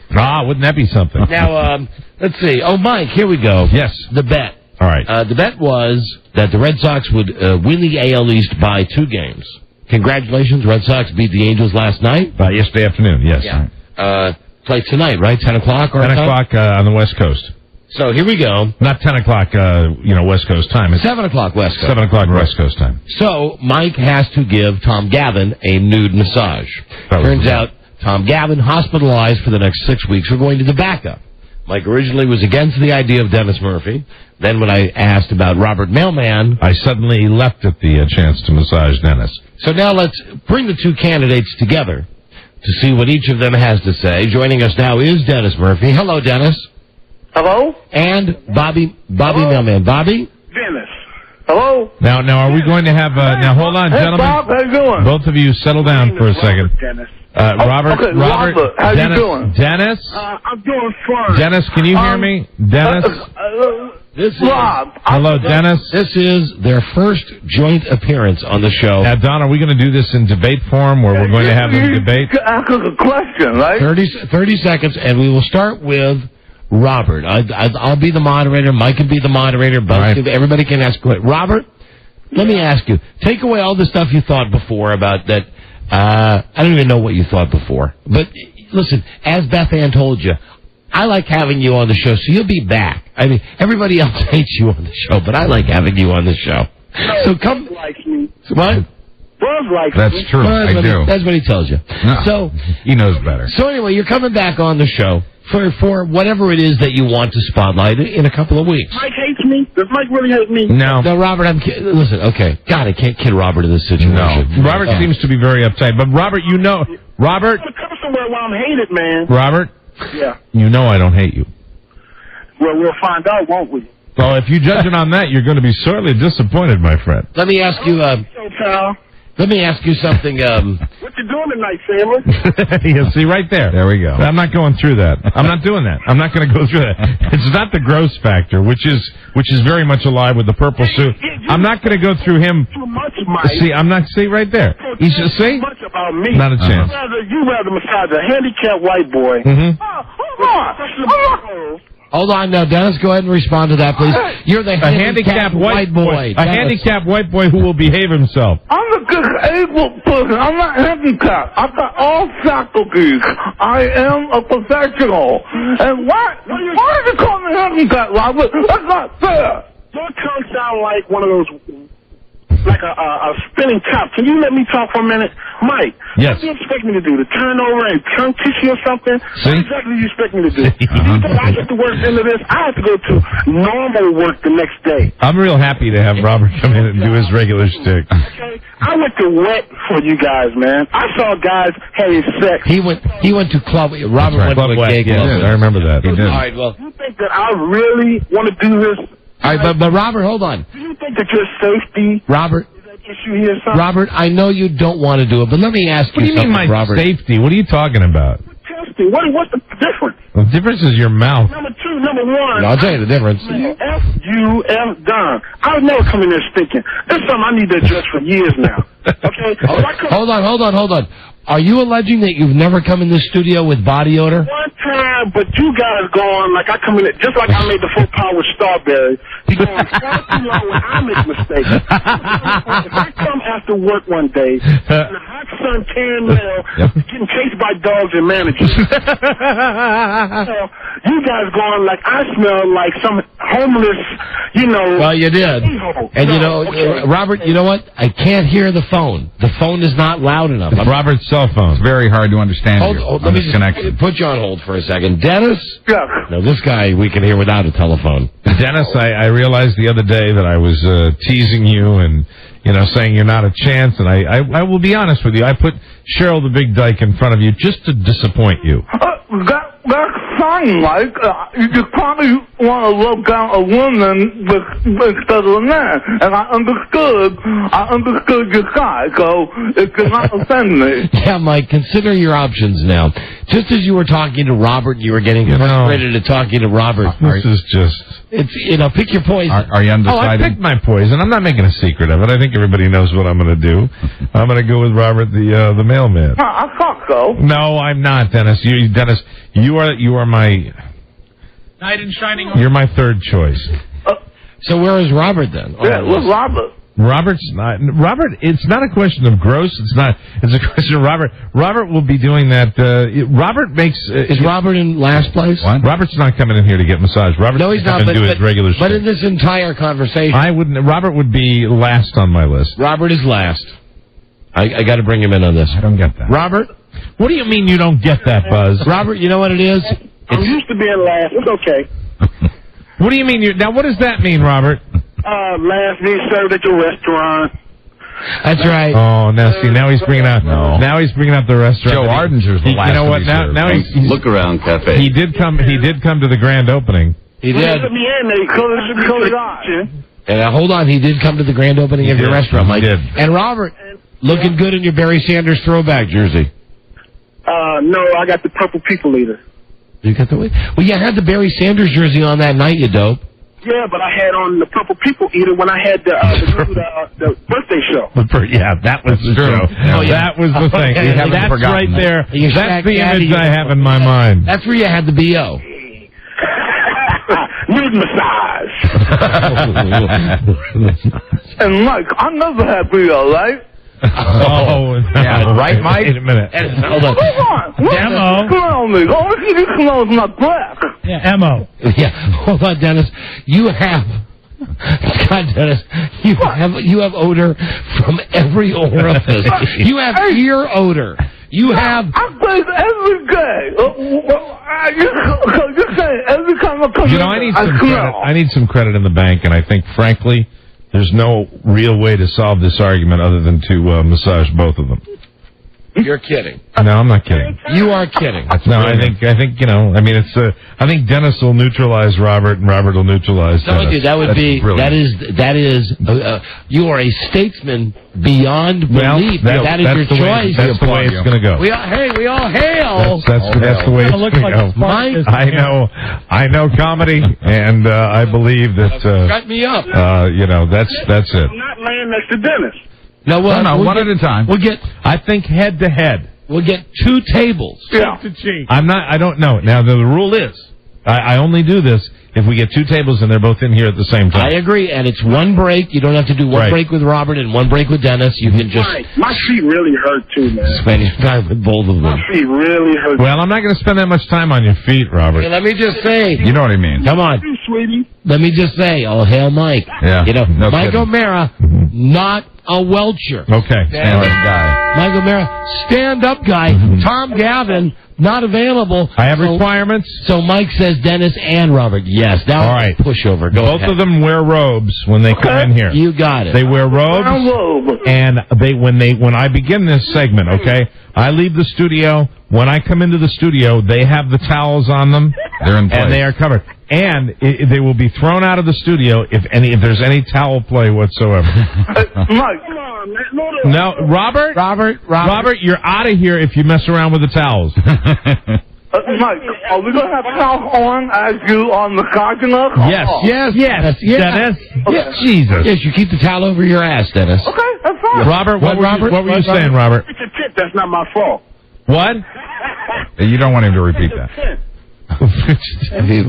Wouldn't that be something?
Now, let's see. Oh, Mike, here we go.
Yes.
The bet.
All right.
The bet was that the Red Sox would win the AL East by 2 games. Congratulations, Red Sox beat the Angels last night.
Yesterday afternoon, yes.
Yeah. Play tonight, right? 10 o'clock?
10 o'clock on the West Coast.
So here we go.
Not 10 o'clock, West Coast time. It's
7 o'clock West Coast.
7 o'clock West Coast time.
So Mike has to give Tom Gavin a nude massage. Turns out Tom Gavin, hospitalized for the next 6 weeks. We're going to the backup. Mike originally was against the idea of Dennis Murphy. Then when I asked about Robert Mailman,
I suddenly leapt at the chance to massage Dennis.
So now let's bring the 2 candidates together to see what each of them has to say. Joining us now is Dennis Murphy. Hello, Dennis.
Hello?
And Bobby Mailman. Bobby?
Dennis. Hello?
Now are we going to have... now, hold on, gentlemen.
Bob, how you doing?
Both of you settle down for a second.
Dennis.
Robert,
how
Dennis,
you doing?
Dennis?
I'm doing fine.
Dennis, can you hear me? Dennis?
Rob.
Hello, Dennis.
This is their first joint appearance on the show.
Now, Don, are we going to do this in debate form where we're going to have them debate?
Ask us a question, right?
30 seconds, and we will start with Robert. I'll be the moderator. Mike can be the moderator. Everybody can ask. Robert, let me ask you. Take away all the stuff you thought before about that. I don't even know what you thought before. But listen, as Beth Ann told you, I like having you on the show, so you'll be back. I mean, everybody else hates you on the show, but I like having you on the show. So come.
Likes me.
What?
Buzz likes me.
That's true.
Well,
I do.
That's what he tells you.
No,
so
he knows better.
So anyway, you're coming back on the show for whatever it is that you want to spotlight in a couple of weeks.
Mike hates me. Does Mike really hate me?
No.
No, Robert, listen, okay. God, I can't kid Robert in this situation.
No. Robert seems to be very uptight. But Robert, Robert.
I'm come somewhere where I'm hated, man.
Robert?
Yeah.
You know I don't hate you.
Well, we'll find out, won't we?
Well, if you judge it on that, you're going to be sorely disappointed, my friend.
Let me ask you,
pal.
Let me ask you something.
What you doing tonight, family?
Yeah, see, right there. There we go. I'm not going through that. I'm not doing that. I'm not going to go through that. It's not the gross factor, which is very much alive with the purple suit. I'm not going to go through him.
Too much, Mike.
See, I'm not. See, right there. He's just see.
Too much about me.
Not a chance.
You rather massage a handicapped white boy.
Mm-hmm.
Hold on now, Dennis. Go ahead and respond to that, please. You're the handicapped white boy.
A handicapped white boy who will behave himself.
I'm a disabled person. I'm not handicapped. I've got all faculties. I am a professional. And why did you call me handicapped, Robert? That's not fair. Your tongue sound like one of those, like a spinning top. Can you let me talk for a minute? Mike,
yes.
What do you expect me to do? To turn over and tongue kiss you or something?
See?
What exactly do you expect me to do? I get to work into this. I have to go to normal work the next day.
I'm real happy to have Robert come in and do his regular shtick.
Okay? I went to wet for you guys, man. I saw guys having sex.
He went to club. Robert went to a gay club.
I remember that. He did.
All right, well.
You think that I really want to do this?
All right, but Robert, hold on.
Do you think that your safety,
Robert, Robert, I know you don't want to do it, but let me ask you something,
What do you mean my
Robert.
safety? What are you talking about?
Testing. What's the difference?
The difference is your mouth.
Number one.
No, I'll tell you the difference.
F-U-F done. I would never come in there stinking. This is something I need to address for years now. Okay?
Hold on. Are you alleging that you've never come in the studio with body odor?
One time, but you guys going like I come in, just like I made the full power with Starberry. You going far too long when I make mistakes. If I come after work one day, in the hot sun, tan mail, getting chased by dogs and managers. You guys going like I smell like some homeless,
Well, you did. And Robert, you know what? I can't hear the phone. The phone is not loud enough.
Robert's cell phone.
It's very hard to understand
let me just put you on hold for a second. Dennis?
Yeah.
No, this guy we can hear without a telephone.
Dennis, I realized the other day that I was teasing you and, saying you're not a chance. And I will be honest with you. I put Cheryl the Big Dyke in front of you just to disappoint you.
That's fine, Mike. You probably want to look down a woman instead of a man. And I understood your side, so it did not offend me.
Yeah, Mike, consider your options now. Just as you were talking to Robert, you were getting frustrated at talking to Robert.
This is just...
It's, pick your poison.
Are you undecided?
I picked my poison. I'm not making a secret of it. I think everybody knows what I'm going to do. I'm going to go with Robert, the mailman.
I thought so.
No, I'm not, Dennis. Dennis, you are my...
Knight in shining.
You're my third choice.
So where is Robert then?
Yeah, where's Robert?
Robert, it's not a question of gross. It's a question of Robert. Robert will be doing that. Robert makes...
is Robert in last place?
What? Robert's not coming in here to get massaged. Robert's
no, he's not.
Do his regular
but in this entire conversation...
Robert would be last on my list.
Robert is last. I got to bring him in on this.
I don't get that.
Robert?
What do you mean you don't get that, Buzz?
Robert, you know what it is?
I'm used to being last. It's okay.
What do you mean? Now, what does that mean, Robert?
Last means served at your restaurant.
That's right.
Oh, now he's bringing out.
No.
Now he's bringing out the restaurant.
Joe Ardinger's the last.
You know what? Now he's
Look Around Cafe.
He did come to the grand opening.
He did. And hold on, he did come to the grand opening of your restaurant, Mike.
He did.
And Robert, looking good in your Barry Sanders throwback jersey.
No, I got the Purple People Eater.
You got the... Well, you had the Barry Sanders jersey on that night, you dope.
Yeah, but I had on the Purple People Eater when I had the birthday show.
Yeah, that was the show.
Oh, yeah.
That was the thing. That's right there. That's the image I have in my mind.
That's where you had the B.O.
Nude massage.
And Mike, I never had B.O., right?
Yeah,
right, Mike?
Wait a minute.
Hold on.
Demo. Smell me. All you smell is my breath.
Yeah, M.O.
Yeah, hold on, Dennis. You have... God, Dennis, you have odor from every orifice. You have ear odor. You have...
I bathe every day. You say every time I come in,
I need some credit in the bank, and I think, frankly... There's no real way to solve this argument other than to massage both of them.
You're kidding.
No, I'm not kidding.
You are kidding.
No, I think I think Dennis will neutralize Robert, and Robert will neutralize Dennis.
You, that would be
brilliant.
that is you are a statesman beyond belief. That is your choice.
That's the way it's going to go.
We all hail.
That's the way it's going to go.
Mike,
I know comedy, and I believe that.
Shut me up.
That's it.
I'm not laying next to Dennis.
No,
one at a time.
We'll get.
I think head to head.
We'll get 2 tables.
Yeah.
To cheek.
I don't know. Now the rule is, I only do this if we get 2 tables and they're both in here at the same time.
I agree, and it's one break. You don't have to do one break with Robert and one break with Dennis. You can just...
My feet really hurt, too, man.
Spend your time with both of them.
My feet really hurt.
Well, I'm not going to spend that much time on your feet, Robert.
Hey, let me just say...
You know what I mean.
Come on.
Sweetie.
Let me just say, oh, hail Mike.
Yeah. No
Mike
kidding.
O'Mara, not a welcher.
Okay.
Stand-up guy.
Mike O'Mara, stand-up guy. Tom Gavin, not available.
I have requirements.
So Mike says Dennis and Robert. Yes. Now
all right.
Pushover. Go
Both
ahead.
of them wear robes when they come in here.
You got it.
They wear robes, and when I begin this segment, okay, I leave the studio. When I come into the studio, they have the towels on them.
They're in place.
And they are covered. And they will be thrown out of the studio if there's any towel play whatsoever.
Mike.
No, Robert, you're out of here if you mess around with the towels.
Mike, are we going to have towels on as you on the cardinal?
Yes.
Dennis.
Okay.
Yes, Jesus. Yes, you keep the towel over your ass, Dennis.
Okay, that's fine.
Robert, what were you saying, Robert?
It's a tip. That's not my fault.
What?
You don't want him to repeat that.
That's the...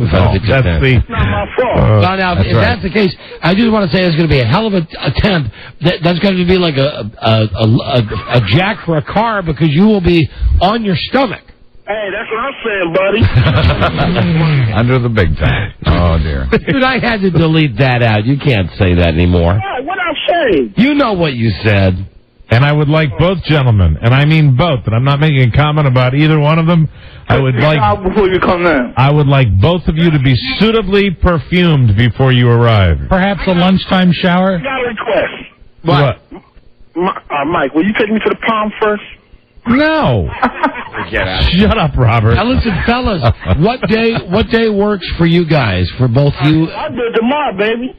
It's not my fault.
Now, if that's the case, I just want to say there's going to be a hell of a attempt. That's going to be like a jack for a car because you will be on your stomach.
Hey, that's what I'm saying, buddy.
Under the big time. Oh, dear.
Dude, I had to delete that out. You can't say that anymore.
Hey, what I say?
You know what you said.
And I would like both gentlemen, and I mean both, and I'm not making a comment about either one of them.
Before you come in.
I would like both of you to be suitably perfumed before you arrive.
Perhaps a lunchtime shower?
I got a request.
What?
Mike, will you take me to the Palm first?
No. Shut up, Robert.
Now listen, fellas, what day works for you guys, for both you?
I'll do it tomorrow, baby.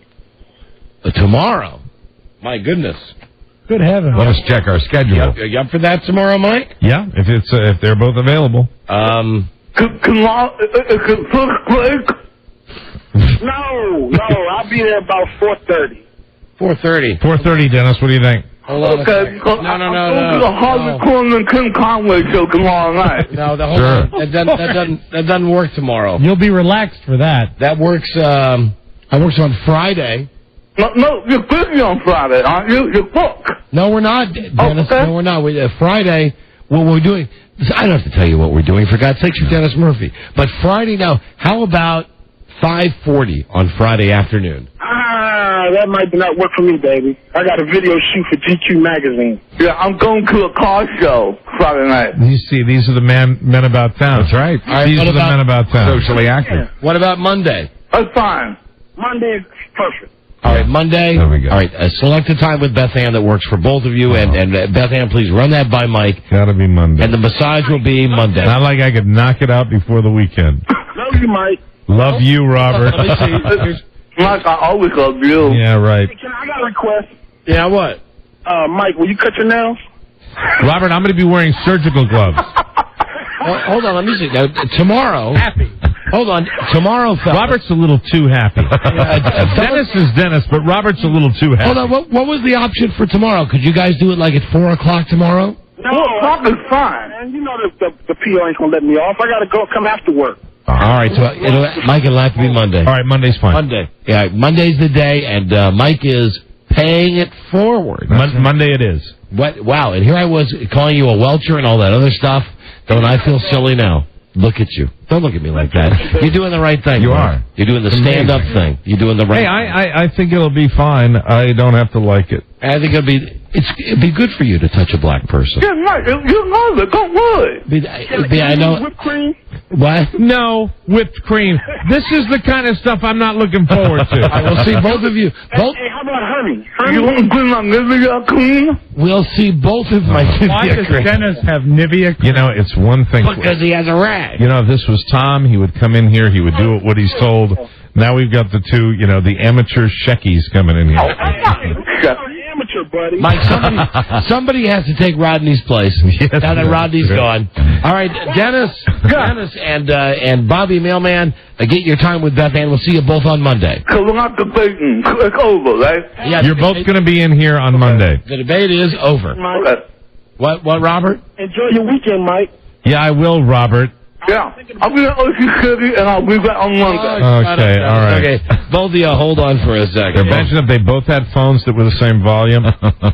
Tomorrow? My goodness.
Good heavens.
Let us check our schedule.
Are you up for that tomorrow, Mike?
Yeah, if they're both available.
No, I'll be there about 4:30.
4:30.
4:30, Dennis. What do you think?
Hold on. No.
The Harvey Korman and Kim Conway show tomorrow night.
No, hold on. That doesn't work tomorrow.
You'll be relaxed for that.
That works. That works on Friday.
No, you're busy on Friday, aren't you? You're booked.
No, we're not, Dennis.
Okay.
No, we're not. Friday, what we're doing, I don't have to tell you what we're doing, for God's sakes, you're Dennis Murphy. But Friday now, how about 5:40 on Friday afternoon?
That might not work for me, baby. I got a video shoot for GQ magazine.
Yeah, I'm going to a car show Friday night.
You see, these are the men about town.
That's right.
These are the men about town.
Socially active.
What about Monday?
That's fine.
Monday is perfect.
All right, Monday.
There we go.
All right, select a time with Beth Ann that works for both of you, and Beth Ann, please run that by Mike.
Gotta be Monday.
And the massage will be Monday.
Not like I could knock it out before the weekend.
Love you, Mike.
Love you, Robert.
Let me see.
Mike, I always love you.
Yeah, right.
Hey, I got a request.
Yeah, what?
Mike, will you cut your nails?
Robert, I'm going to be wearing surgical gloves.
Hold on, let me see. Now, tomorrow. Happy. Hold on. Tomorrow, fellas.
Robert's a little too happy. Dennis is Dennis, but Robert's a little too happy.
Hold on. What was the option for tomorrow? Could you guys do it like at 4 o'clock tomorrow?
No, o'clock is fine. Man, you know the PO ain't going to let me off. I got to come after work.
All right, so Mike, it'll have to be Monday.
All right, Monday's fine.
Monday. Yeah, Monday's the day, and Mike is paying it forward.
Monday it is.
What? Wow, and here I was calling you a welcher and all that other stuff. Don't I feel silly now? Look at you. Don't look at me like that. You're doing the right thing.
You are.
You're doing the stand-up thing. You're doing the right thing.
I think it'll be fine. I don't have to like it.
I think it'd be good for you to touch a black person.
Yeah, Mike, you know it. Don't worry.
I know.
Whipped cream?
What?
No, whipped cream. This is the kind of stuff I'm not looking forward to.
I will see both of you.
Hey, how about honey?
You want to bring my Nivea cream?
We'll see both of my
Why does Dennis have Nivea cream?
You know, it's one thing.
Because he has a rag.
You know, if this was Tom, he would come in here, he would do what he's told. Now we've got the two, the amateur Sheckies coming in here.
Amateur, buddy.
Mike, somebody has to take Rodney's place.
Yes,
now that Rodney's gone. All right, Dennis and Bobby Mailman, get your time with Beth Ann. We'll see you both on Monday.
So we're not debating. It's over, right?
Yeah,
you're both going to be in here on Monday.
The debate is over.
Okay.
What, Robert?
Enjoy your weekend, Mike.
Yeah, I will, Robert.
Yeah. I'll be in Ocean City, and I'll be back on Monday.
Okay, all right.
Okay, both of you hold on for a second.
Imagine if they both had phones that were the same volume.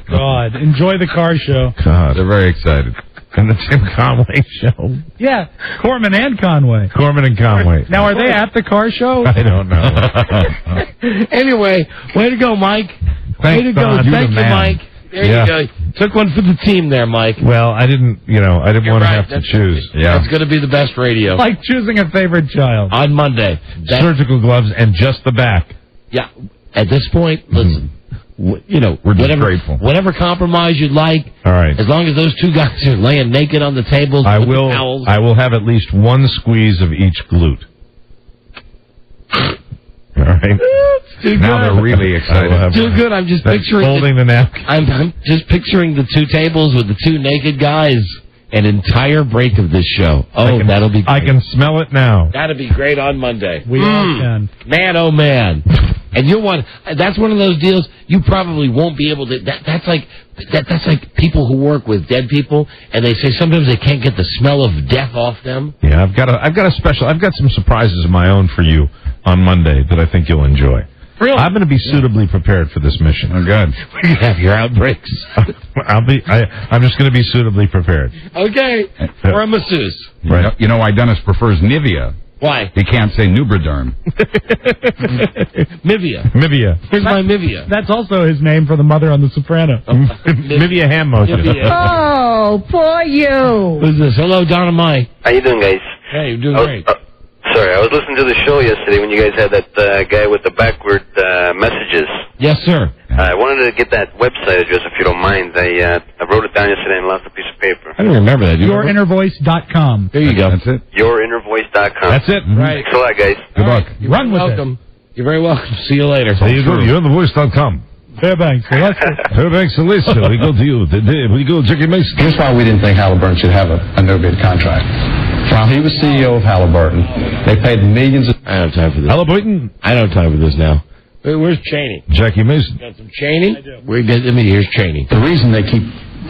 God, enjoy the car show.
God, they're very excited. And the Tim Conway show.
Yeah, Corman and Conway.
Corman and Conway.
Now, are they at the car show?
I don't know.
Anyway, way to go, Mike.
Thanks,
way to go.
Don.
Thank you, Mike. There you go. Took one for the team there, Mike.
Well, I didn't want to have to choose. Yeah.
It's going to be the best radio.
Like choosing a favorite child.
On Monday.
Surgical gloves and just the back.
Yeah. At this point, listen,
we're just grateful.
Whatever compromise you'd like.
All right.
As long as those two guys are laying naked on the tables with the towels.
I will have at least one squeeze of each glute.
Now they're really excited.
Too good. I'm just picturing
folding the napkin.
I'm just picturing the two tables with the two naked guys. An entire break of this show. Oh, that'll be great.
I can smell it now.
That'll be great on Monday.
We all can.
Man, oh man. And you'll want, that's one of those deals you probably won't be able to, that's like people who work with dead people, and they say sometimes they can't get the smell of death off them.
Yeah, I've got some surprises of my own for you on Monday that I think you'll enjoy.
Really?
I'm going to be suitably prepared for this mission.
Oh, good.
You have your outbreaks.
I'm just going to be suitably prepared.
Okay. Or a masseuse.
Right.
You know why Dennis prefers Nivea?
Why?
He can't say Nubriderm.
Mivia. Here's my Mivia.
That's also his name for the mother on The Sopranos.
Mivia hand motion.
Oh, poor you.
Who's this? Hello, Donna Mai.
How you doing, guys?
Hey, you're doing great.
Sorry, I was listening to the show yesterday when you guys had that guy with the backward messages.
Yes, sir.
I wanted to get that website address, if you don't mind. I wrote it down yesterday and lost a piece of paper.
I don't remember that.
Yourinnervoice.com.
There you go.
That's it.
Yourinnervoice.com.
That's it.
Right.
Thanks a lot, guys.
Good luck.
Run with
welcome. You're very welcome. See you later.
There you go. Yourinnervoice.com.
Fairbanks,
Alaska. We go to you. We go to Jackie Mason.
Here's why we didn't think Halliburton should have a no-bid contract. While he was CEO of Halliburton, they paid millions of...
I don't have time for this.
Halliburton?
I don't have time for this now. Where's Cheney?
Jackie Mason.
Got some Cheney? I do. Here's Cheney.
The reason they keep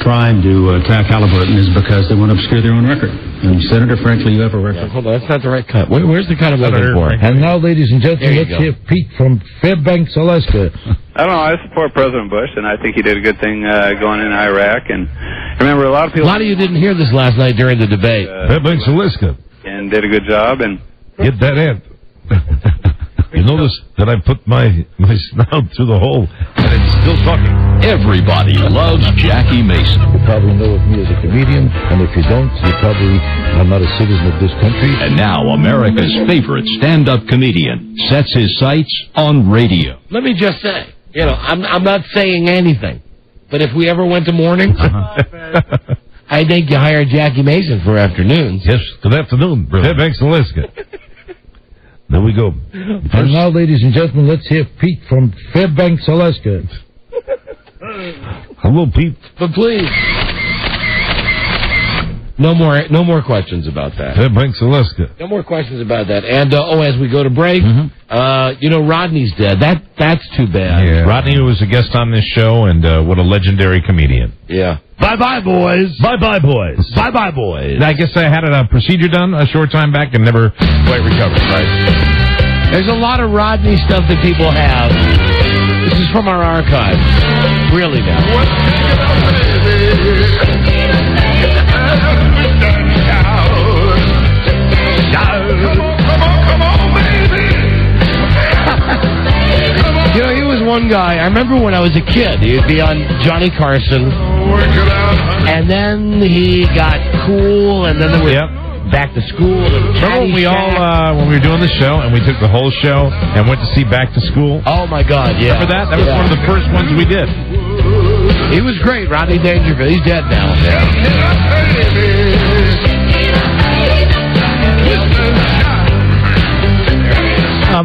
trying to attack Halliburton is because they want to obscure their own record. And Senator, frankly, you have a record.
Hold on, that's not the right cut. Where's the cut I'm looking for?
And now, ladies and gentlemen, let's hear Pete from Fairbanks, Alaska.
I don't know. I support President Bush, and I think he did a good thing going in Iraq. And remember, a lot of people...
A lot of you didn't hear this last night during the debate.
Fairbanks, Alaska.
And did a good job. And
get that in. You notice that I put my snout through the hole, and it's still talking.
Everybody loves Jackie Mason.
You probably know of me as a comedian, and if you don't, you probably are not a citizen of this country.
And now America's favorite stand-up comedian sets his sights on radio.
Let me just say, I'm not saying anything, but if we ever went to mornings, I think you hire Jackie Mason for afternoons.
Yes, good afternoon, Fairbanks, Alaska. There we go.
And now, ladies and gentlemen, let's hear Pete from Fairbanks, Alaska.
Hello, Pete.
But please, no more questions about that.
Fairbanks, Alaska.
No more questions about that. And as we go to break, Rodney's dead. That's too bad.
Yeah. Rodney was a guest on this show, and what a legendary comedian.
Yeah. Bye-bye, boys.
Bye-bye, boys.
Bye-bye, boys.
I guess I had a procedure done a short time back and never quite recovered, right?
There's a lot of Rodney stuff that people have. This is from our archive. Really now. He was one guy. I remember when I was a kid, he'd be on Johnny Carson, and then he got cool, and then there was Back to School.
Remember when we when we were doing the show, and we took the whole show and went to see Back to School?
Oh, my God, yeah.
Remember that? That was one of the first ones we did.
He was great, Rodney Dangerfield. He's dead now.
Yeah.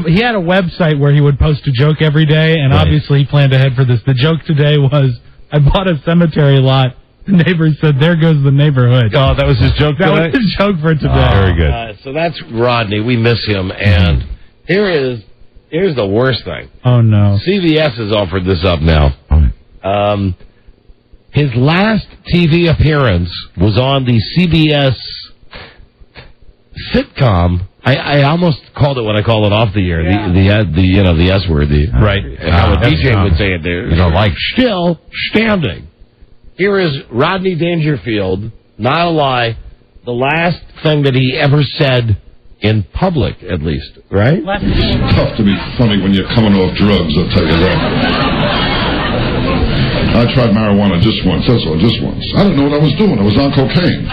He had a website where he would post a joke every day, and obviously he planned ahead for this. The joke today was, I bought a cemetery lot. The neighbor said, there goes the neighborhood.
Oh, that was his joke today?
That was his joke for today.
Very good.
So that's Rodney. We miss him. And here's the worst thing.
Oh, no.
CBS has offered this up now. His last TV appearance was on the CBS sitcom. I almost called it when I call it off the air. Yeah. The S word.
Right.
How a DJ would say it there.
Like
Still Standing. Here is Rodney Dangerfield, not a lie, the last thing that he ever said in public, at least, right?
It's tough to be funny when you're coming off drugs, I'll tell you that. I tried marijuana just once, that's all, just once. I didn't know what I was doing. I was on cocaine.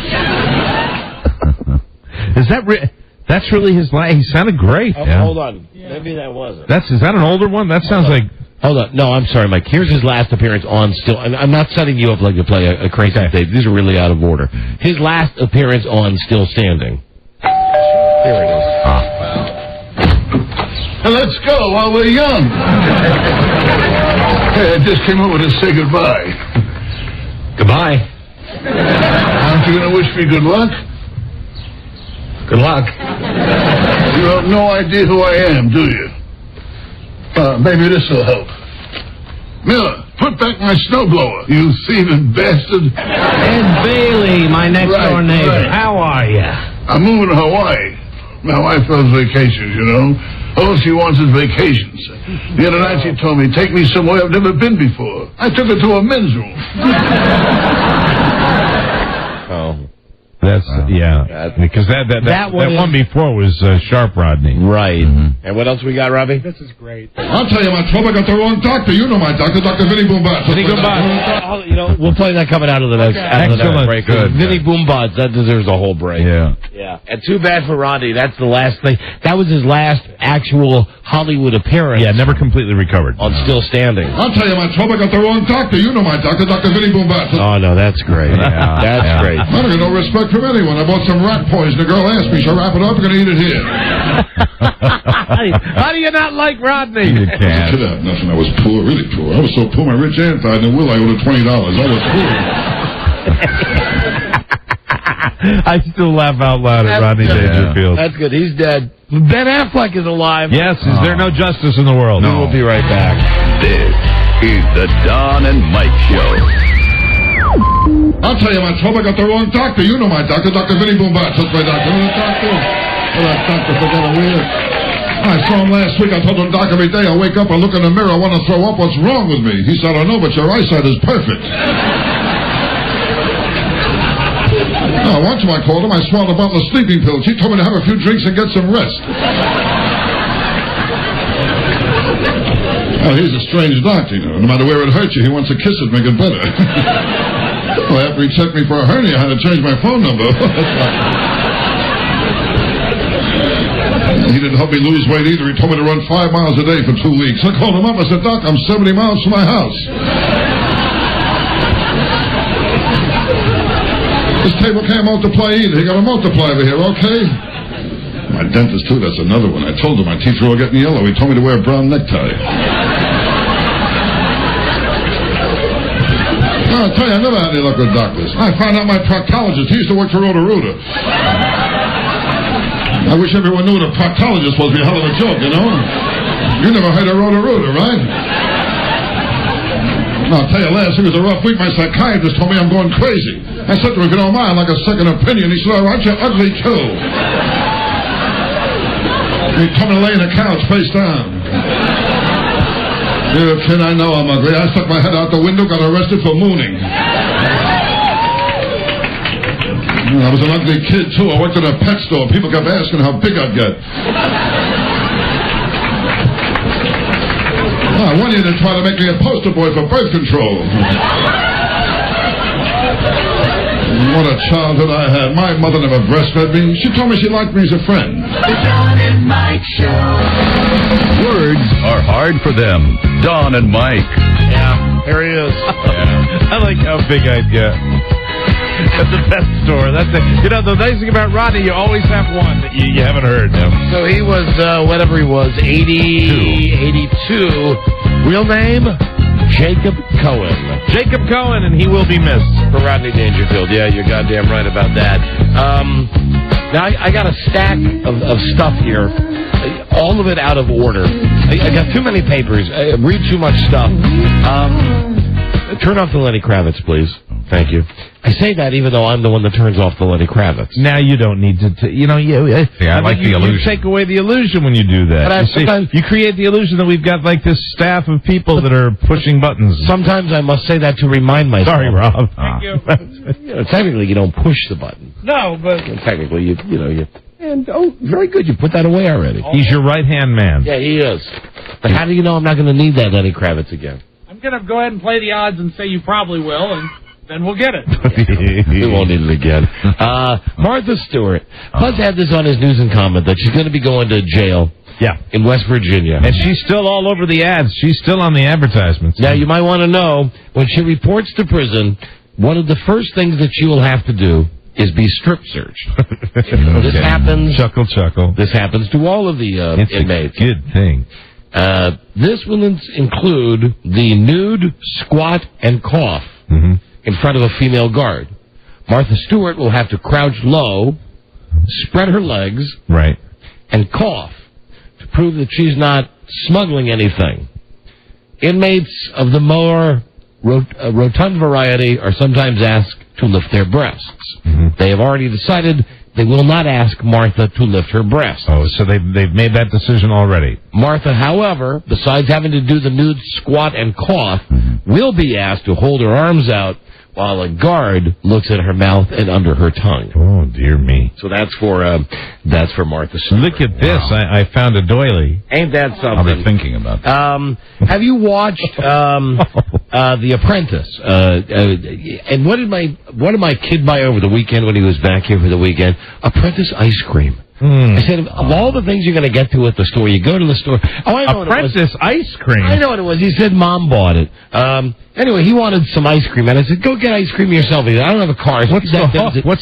Is that that's really his line? He sounded great.
Oh, yeah. Hold on. Yeah. Maybe that wasn't.
Is that an older one? That sounds like...
Hold on. No, I'm sorry, Mike. Here's his last appearance on Still... I'm not setting you up like to play a crazy tape. These are really out of order. His last appearance on Still Standing. Here it is.
Let's go while we're young. Hey, I just came over to say goodbye.
Goodbye.
Aren't you going to wish me good luck?
Good luck.
You have no idea who I am, do you? Maybe this will help. Miller, put back my snowblower, you thieving bastard.
Ed Bailey, my next-door neighbor.
Right.
How are you?
I'm moving to Hawaii. My wife loves vacations, you know. All she wants is vacations. The other night she told me, take me somewhere I've never been before. I took her to a men's room.
That's because that one before was Sharp Rodney.
Right. And what else we got, Robbie?
This is great.
I'll tell you, my trouble, I got the wrong doctor. You know my doctor, Dr. Vinny Boombots.
Vinny Boombots. You know, we'll play that coming out of the next,
Excellent.
break.
Good.
Vinny Boombots, that deserves a whole break.
Yeah.
And too bad for Rodney. That's the last thing. That was his last actual Hollywood appearance.
Yeah, never completely recovered.
On Still Standing.
I'll tell you, my trouble, I got the wrong doctor. You know my doctor, Dr. Vinny Boombots.
Oh, no, that's great. That's great.
I don't get no respect from anyone. I bought some rat poison. The girl asked me, shall I wrap it up? I'm going to eat it here.
How do you not like Rodney?
You can't. Shut up. Nothing. I was poor, really poor. I was so poor, my rich aunt died, and Will, I owed her $20. I was poor.
I still laugh out loud at Rodney Dangerfield.
That's good. He's dead. Ben Affleck is alive.
Yes, is there no justice in the world?
No. We'll be right back.
This is the Don and Mike Show.
I'll tell you, my trouble, I got the wrong doctor. You know my doctor, Dr. Vinny Boombots. That's my doctor. You know that doctor? Well, that doctor forgot a wheel. I saw him last week. I told him, Doc, every day I wake up, I look in the mirror, I want to throw up. What's wrong with me? He said, I don't know, but your eyesight is perfect. Once I called him, I swallowed a bottle of sleeping pills. He told me to have a few drinks and get some rest. Well, he's a strange doctor, you know. No matter where it hurts you, he wants to kiss it, make it better. Well, after he checked me for a hernia, I had to change my phone number. He didn't help me lose weight either. He told me to run 5 miles a day for 2 weeks. I called him up. I said, Doc, I'm 70 miles from my house. This table can't multiply either. You got to multiply over here, okay? My dentist, too, that's another one. I told him my teeth were all getting yellow. He told me to wear a brown necktie. I'll tell you, I never had any luck with doctors. I found out my proctologist, he used to work for Roto-Rooter. I wish everyone knew what a proctologist was. Be a hell of a joke, you know? You never heard of Roto-Rooter, right? I'll tell you, last week was a rough week. My psychiatrist told me I'm going crazy. I said to him, if you don't mind, I'd like a second opinion. He said, all right, you're ugly, too. He told me to lay in the couch face down. You kid, I know I'm ugly. I stuck my head out the window, got arrested for mooning. I was an ugly kid, too. I worked at a pet store. People kept asking how big I'd get. One year they tried to make me a poster boy for birth control. What a childhood I had. My mother never breastfed me. She told me she liked me as a friend.
The Don and Mike Show. Words are hard for them. Don and Mike.
Yeah, here he is.
Yeah. I like how big I'd get. At the pet store. That's it. You know, the nice thing about Rodney, you always have one that you haven't heard.
So he was, whatever he was, 82. Real name? Jacob Cohen.
Jacob Cohen, and he will be missed.
For Rodney Dangerfield. Yeah, you're goddamn right about that. Now, I got a stack of stuff here. All of it out of order. I got too many papers. I read too much stuff. Turn off the Lenny Kravitz, please. Thank you. I say that even though I'm the one that turns off the Lenny Kravitz.
Now you don't need to you know, I like the illusion. You take away the illusion when you do that.
But
you create the illusion that we've got like this staff of people that are pushing buttons.
Sometimes I must say that to remind myself.
Sorry, Rob.
Thank you.
Technically, you don't push the button.
No, but
technically, you know. And very good. You put that away already.
He's your right-hand man.
Yeah, he is. But how do you know I'm not going to need that Lenny Kravitz again?
I'm going to go ahead and play the odds and say you probably will, and then we'll get it.
We won't need it again. Martha Stewart. Buzz had this on his news and comment that she's going to be going to jail.
Yeah.
In West Virginia.
And she's still all over the ads. She's still on the advertisements.
Now, you might want to know, when she reports to prison, one of the first things that she will have to do is be strip searched. This happens.
Chuckle.
This happens to all of the inmates.
A good thing.
This will include the nude, squat, and cough in front of a female guard. Martha Stewart will have to crouch low, spread her legs,
right,
and cough to prove that she's not smuggling anything. Inmates of the more rotund variety are sometimes asked to lift their breasts. They have already decided they will not ask Martha to lift her breasts.
Oh, so they've made that decision already.
Martha, however, besides having to do the nude, squat, and cough, will be asked to hold her arms out while a guard looks at her mouth and under her tongue.
Oh, dear me.
So that's for Martha Stewart.
Look at this. Wow. I found a doily.
Ain't that something?
I'll be thinking about that.
Have you watched The Apprentice? And what did my kid buy over the weekend when he was back here for the weekend? Apprentice ice cream. I said, of all the things you're going to get to at the store, you go to the store. Oh, I know
Apprentice ice cream.
I know what it was. He said Mom bought it. Anyway, he wanted some ice cream, and I said, go get ice cream yourself. He said, I don't have a car.
What's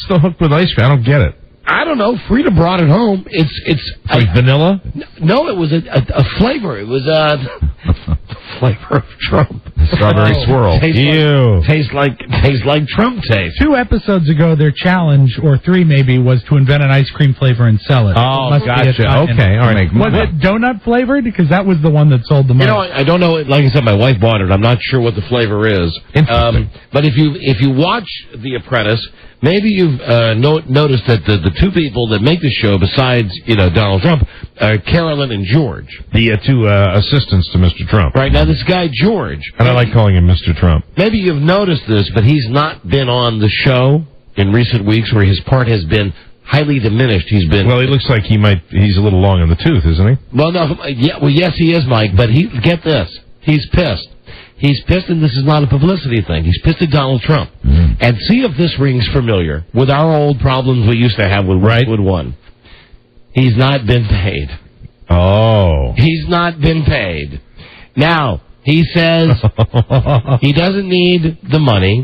the hook with ice cream? I don't get it.
I don't know. Frida brought it home. It's
like vanilla?
No, it was a flavor. It was the flavor of Trump.
Strawberry swirl.
Tastes like Trump taste.
2 episodes ago, their challenge, or 3 maybe, was to invent an ice cream flavor and sell it.
Oh, gotcha. Okay, all right.
Was it donut flavored? Because that was the one that sold the most.
You know, I don't know. Like I said, my wife bought it. I'm not sure what the flavor is.
Interesting.
But if you watch The Apprentice, maybe you've noticed that the 2 people that make the show, besides Donald Trump, are Carolyn and George,
the 2 assistants to Mr. Trump.
Right now, this guy George,
and I like calling him Mr. Trump.
Maybe you've noticed this, but he's not been on the show in recent weeks, where his part has been highly diminished. He's been
he looks like he's a little long in the tooth, isn't he?
Well, no, yes, he is, Mike. But get this, he's pissed. He's pissed, and this is not a publicity thing. He's pissed at Donald Trump. And see if this rings familiar with our old problems we used to have with Westwood One. He's not been paid.
Oh.
He's not been paid. Now, he says he doesn't need the money.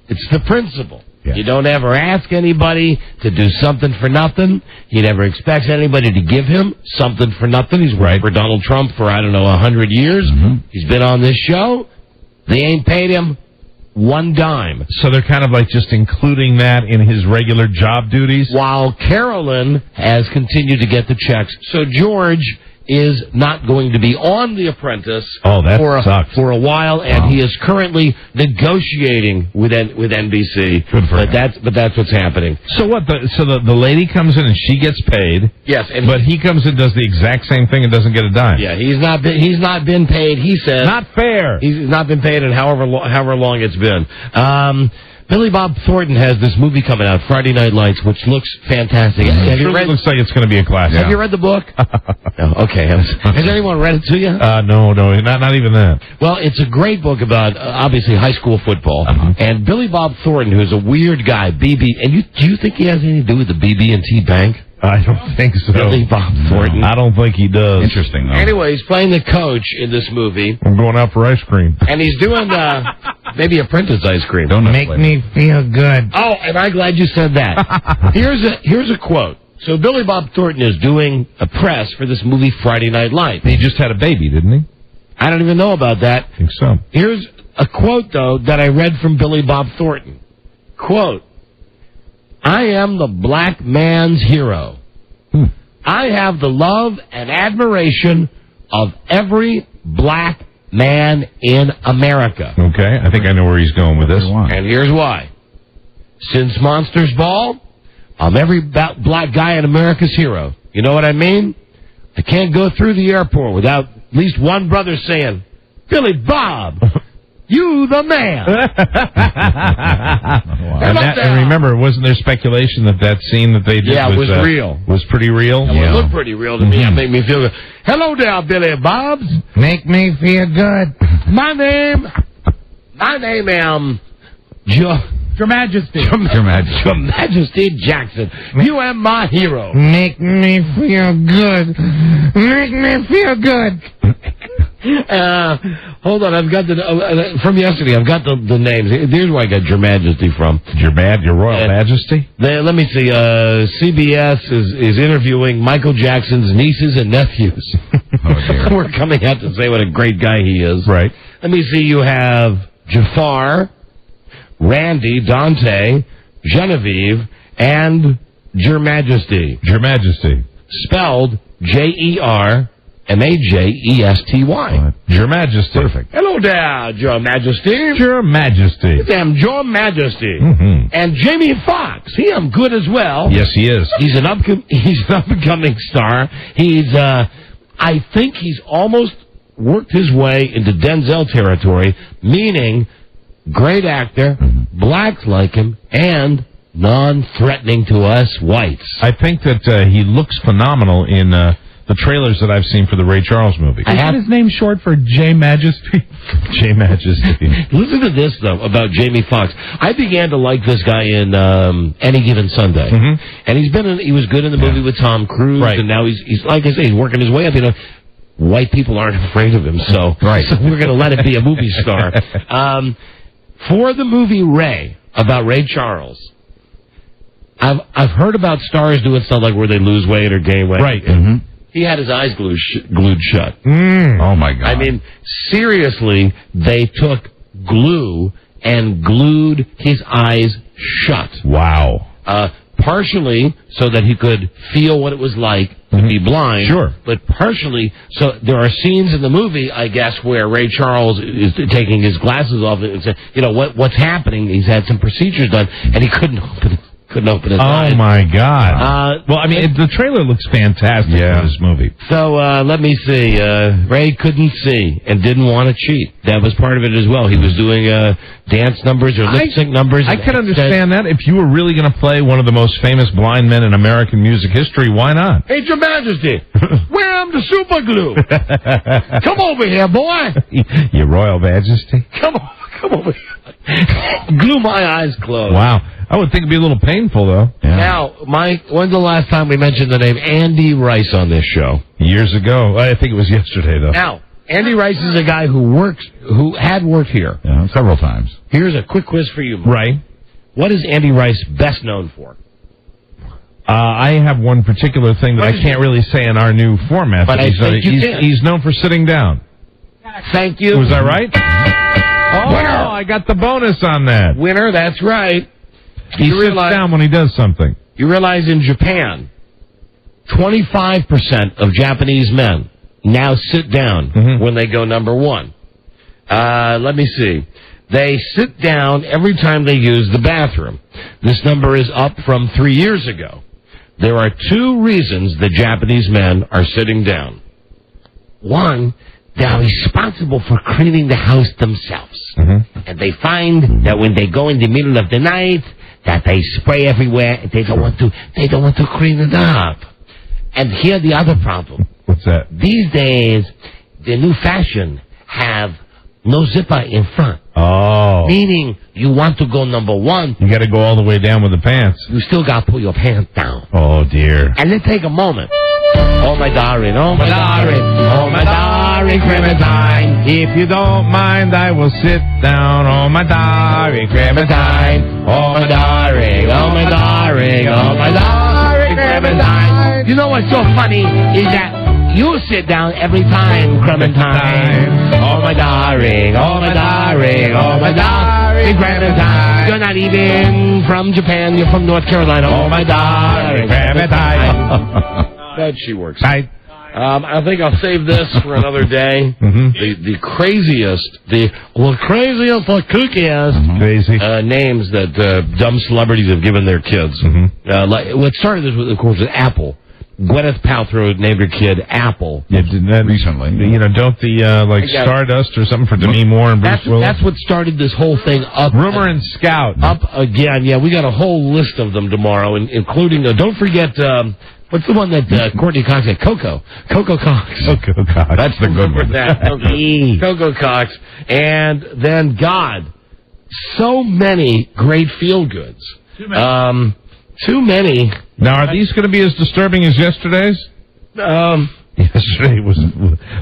It's the principle. Yeah. You don't ever ask anybody to do something for nothing. He never expects anybody to give him something for nothing. He's worked for Donald Trump for, 100 years. He's been on this show. They ain't paid him one dime.
So they're kind of like just including that in his regular job duties?
While Carolyn has continued to get the checks. So George is not going to be on The Apprentice for a while, and he is currently negotiating with NBC.
Good for him.
But that's what's happening.
So what? The lady comes in and she gets paid.
Yes,
but he comes in and does the exact same thing and doesn't get a dime.
Yeah, he's not been paid. He says
not fair.
He's not been paid in however long it's been. Billy Bob Thornton has this movie coming out, Friday Night Lights, which looks fantastic.
It looks like it's going to be a classic.
Have you read the book? No. Okay. Has anyone read it to you?
No, not even that.
Well, it's a great book about, obviously, high school football. And Billy Bob Thornton, who's a weird guy, BB, and do you think he has anything to do with the BB&T Bank?
I don't think so.
Billy Bob Thornton.
I don't think he does.
Interesting, though.
Anyway, he's playing the coach in this movie.
I'm going out for ice cream.
And he's doing maybe Apprentice ice cream.
Don't
make me feel good.
Oh, and I'm glad you said that. Here's a quote. So Billy Bob Thornton is doing a press for this movie Friday Night Lights.
He just had a baby, didn't he?
I don't even know about that.
I think so.
Here's a quote, though, that I read from Billy Bob Thornton. Quote, I am the black man's hero. I have the love and admiration of every black man in America.
Okay, I think I know where he's going with this.
And here's why. Since Monsters Ball, I'm every black guy in America's hero. You know what I mean? I can't go through the airport without at least one brother saying, Billy Bob, you the man.
And remember, wasn't there speculation that scene that they did
was real?
Was pretty real?
It looked pretty real to me. It made me feel good. Hello there, Billy Bobs.
Make me feel good.
My name Your Majesty. Your Majesty Jackson. You are my hero.
Make me feel good. Make me feel good.
Hold on, I've got from yesterday. I've got the names. Here's where I got Your Majesty from.
Your Royal Majesty.
Let me see. CBS is interviewing Michael Jackson's nieces and nephews.
Oh dear.
We're coming out to say what a great guy he is.
Right.
Let me see. You have Jafar, Randy, Dante, Genevieve, and Your Majesty.
Your Majesty.
Spelled JerMajesty.
Your Majesty.
Perfect. Hello there, Your Majesty.
Your Majesty.
I'm Your Majesty.
Mm-hmm.
And Jamie Foxx. He am good as well.
Yes, he is.
He's an up-and-coming star. I think he's almost worked his way into Denzel territory, meaning great actor, blacks like him, and non-threatening to us whites.
I think that he looks phenomenal in the trailers that I've seen for the Ray Charles movie.
Isn't his name short for J Majesty?
J Majesty.
Listen to this, though, about Jamie Foxx. I began to like this guy in Any Given Sunday.
Mm-hmm.
And he was good in the movie with Tom Cruise, and now he's like I say, he's working his way up. White people aren't afraid of him, so we're going to let him be a movie star. For the movie Ray, about Ray Charles, I've heard about stars doing stuff like where they lose weight or gain weight.
Right.
Mm-hmm. He had his eyes glued shut.
Oh, my God.
I mean, seriously, they took glue and glued his eyes shut.
Wow.
Partially so that he could feel what it was like to be blind.
Sure.
But partially, so there are scenes in the movie, I guess, where Ray Charles is taking his glasses off and saying, what's happening? He's had some procedures done, and he couldn't open his eyes.
Oh, my God. Well, I mean, the trailer looks fantastic for this movie.
So, let me see. Ray couldn't see and didn't want to cheat. That was part of it as well. He was doing dance numbers or lip-sync numbers.
I can understand that. If you were really going to play one of the most famous blind men in American music history, why not?
Hey, Your Majesty, where am the super glue? Come over here, boy.
Your Royal Majesty.
Come over here. Glue my eyes closed.
Wow. I would think it'd be a little painful, though. Yeah.
Now, Mike, when's the last time we mentioned the name Andy Rice on this show?
Years ago. I think it was yesterday, though.
Now, Andy Rice is a guy who had worked here.
Yeah, several times.
Here's a quick quiz for you, Mike.
Right.
What is Andy Rice best known for?
I have one particular thing that I can't really say in our new format.
But
he's known for sitting down.
Thank you.
Was that right? Oh,
Winner.
I got the bonus on that.
Winner, that's right.
He sits down when he does something.
You realize in Japan, 25% of Japanese men now sit down when they go number one. Let me see. They sit down every time they use the bathroom. This number is up from 3 years ago. There are two reasons that Japanese men are sitting down. One, they are responsible for cleaning the house themselves. And they find that when they go in the middle of the night, that they spray everywhere, and they don't want to clean it up. And here's the other problem.
What's that?
These days, the new fashion have no zipper in front.
Oh.
Meaning, you want to go number one.
You got to go all the way down with the pants.
You still got to pull your pants down.
Oh, dear.
And then take a moment. Oh, my darling, oh, my darling, oh, my darling Clementine.
If you don't mind, I will sit down. Oh, my darling Clementine.
Oh, my darling, oh, my darling, oh, my darling Clementine. You know what's so funny is that you sit down every time, Clementine. Oh, my darling, oh, my darling, oh, my darling Clementine. You're not even from Japan, you're from North Carolina. Oh, my darling Clementine. That she works. I think I'll save this for another day. The craziest, the kookiest
crazy
names that dumb celebrities have given their kids. What started this, of course, with Apple. Gwyneth Paltrow named her kid Apple.
Yeah, recently. Don't Stardust or something for Demi Moore and Bruce Willis?
That's what started this whole thing up.
Rumor and Scout.
Up again. Yeah, we got a whole list of them tomorrow, including, don't forget, what's the one that Courtney Cox had? Coco Cox.
Coco Cox.
That's the good one. Coco Cox. And then, God, so many great feel-goods. Too many.
Now, are these going to be as disturbing as yesterday's? Yesterday was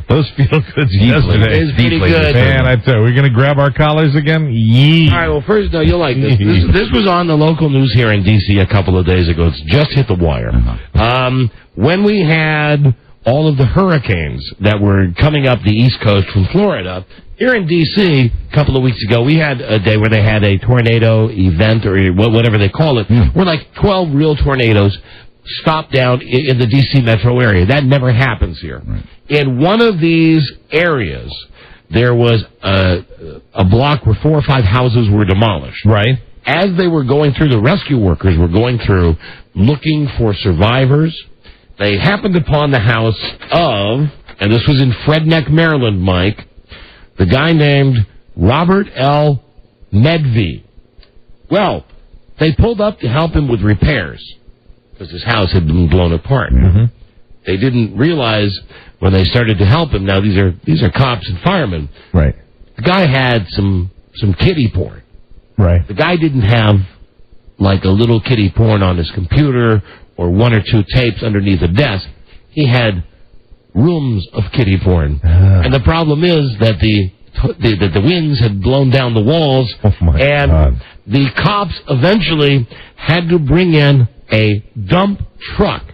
those feel goods. Yesterday
is pretty good.
Man, I tell you, we're going to grab our collars again. Yee.
All right. Well, first, no, you'll like this. This was on the local news here in D.C. a couple of days ago. It's just hit the wire. When we had all of the hurricanes that were coming up the East Coast from Florida, here in D.C. a couple of weeks ago, we had a day where they had a tornado event or whatever they call it, where like 12 real tornadoes stopped down in the D.C. metro area. That never happens here. Right. In one of these areas, there was a block where 4 or 5 houses were demolished.
Right.
As they were going through, the rescue workers were going through looking for survivors. They happened upon the house of, and this was in Fredneck, Maryland, Mike, the guy named Robert L. Medvey. Well, they pulled up to help him with repairs because his house had been blown apart.
Mm-hmm.
They didn't realize when they started to help him. Now these are cops and firemen.
Right.
The guy had some kiddie porn.
Right.
The guy didn't have like a little kiddie porn on his computer or 1 or 2 tapes underneath a desk. He had rooms of kiddie porn. And the problem is that the winds had blown down the walls.
Oh my God.
The cops eventually had to bring in a dump truck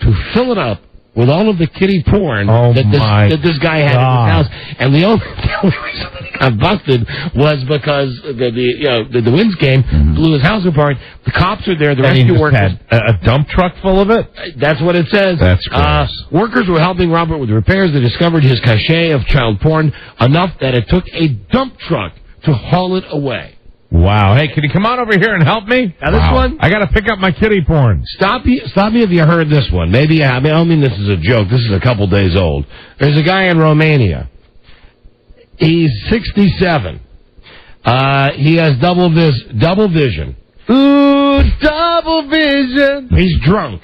to fill it up with all of the kiddie porn that this guy had in his house. And the only reason he got busted was because the winds came, blew his house apart. The cops are there, the rescue workers.
Had a dump truck full of it?
That's what it says.
That's gross.
Workers were helping Robert with repairs. They discovered his cachet of child porn enough that it took a dump truck to haul it away.
Wow. Hey, can you come on over here and help me?
Now, this one?
I got to pick up my kiddie porn.
Stop me if you heard this one. Maybe, I don't mean this is a joke. This is a couple days old. There's a guy in Romania. He's 67. He has double vision. Ooh, double vision. He's drunk.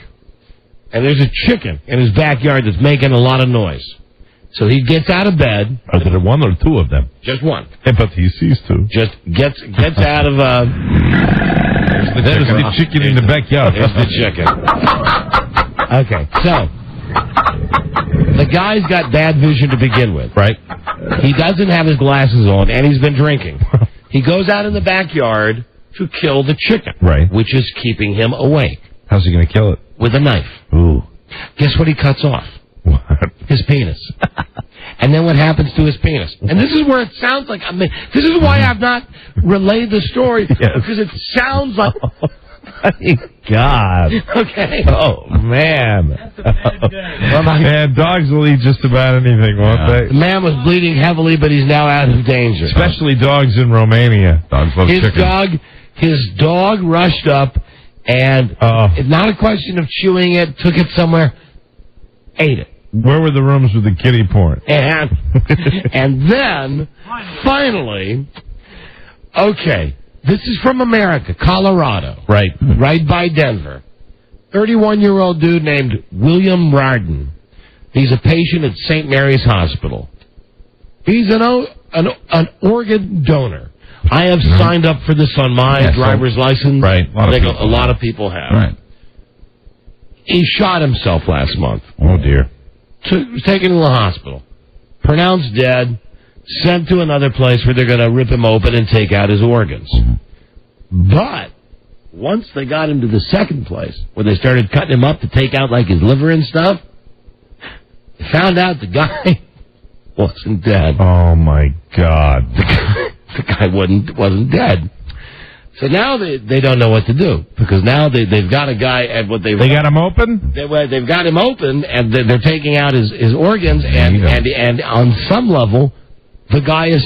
And there's a chicken in his backyard that's making a lot of noise. So he gets out of bed.
Are there 1 or 2 of them?
Just 1.
Hey, but he sees 2.
Just gets out of
There's the chicken in the backyard.
There's the chicken. Okay, so the guy's got bad vision to begin with.
Right.
He doesn't have his glasses on, and he's been drinking. He goes out in the backyard to kill the chicken.
Right.
Which is keeping him awake.
How's he going to kill it?
With a knife.
Ooh.
Guess what he cuts off?
What?
His penis. And then what happens to his penis? And this is where it sounds like, this is why I've not relayed the story, because it sounds like...
God.
Okay.
Oh, man. Man, dogs will eat just about anything, won't they?
The man was bleeding heavily, but he's now out of danger.
Especially dogs in Romania. Dogs love chicken.
His dog rushed up, and it's not a question of chewing it, took it somewhere, ate it.
Where were the rooms with the kiddie porn?
And then, finally, okay, this is from America, Colorado.
Right.
Right by Denver. 31-year-old dude named William Rodney. He's a patient at St. Mary's Hospital. He's an organ donor. I have signed up for this on my driver's license.
Right.
A lot of people have.
Right.
He shot himself last month.
Oh, dear.
Was taken to the hospital. Pronounced dead. Sent to another place where they're going to rip him open and take out his organs. But once they got him to the second place, where they started cutting him up to take out like his liver and stuff, they found out the guy wasn't dead.
Oh, my God.
The guy wasn't dead. So now they don't know what to do, because now they've got a guy at what they
got him open.
They've got him open, and they're taking out his organs, and on some level, the guy is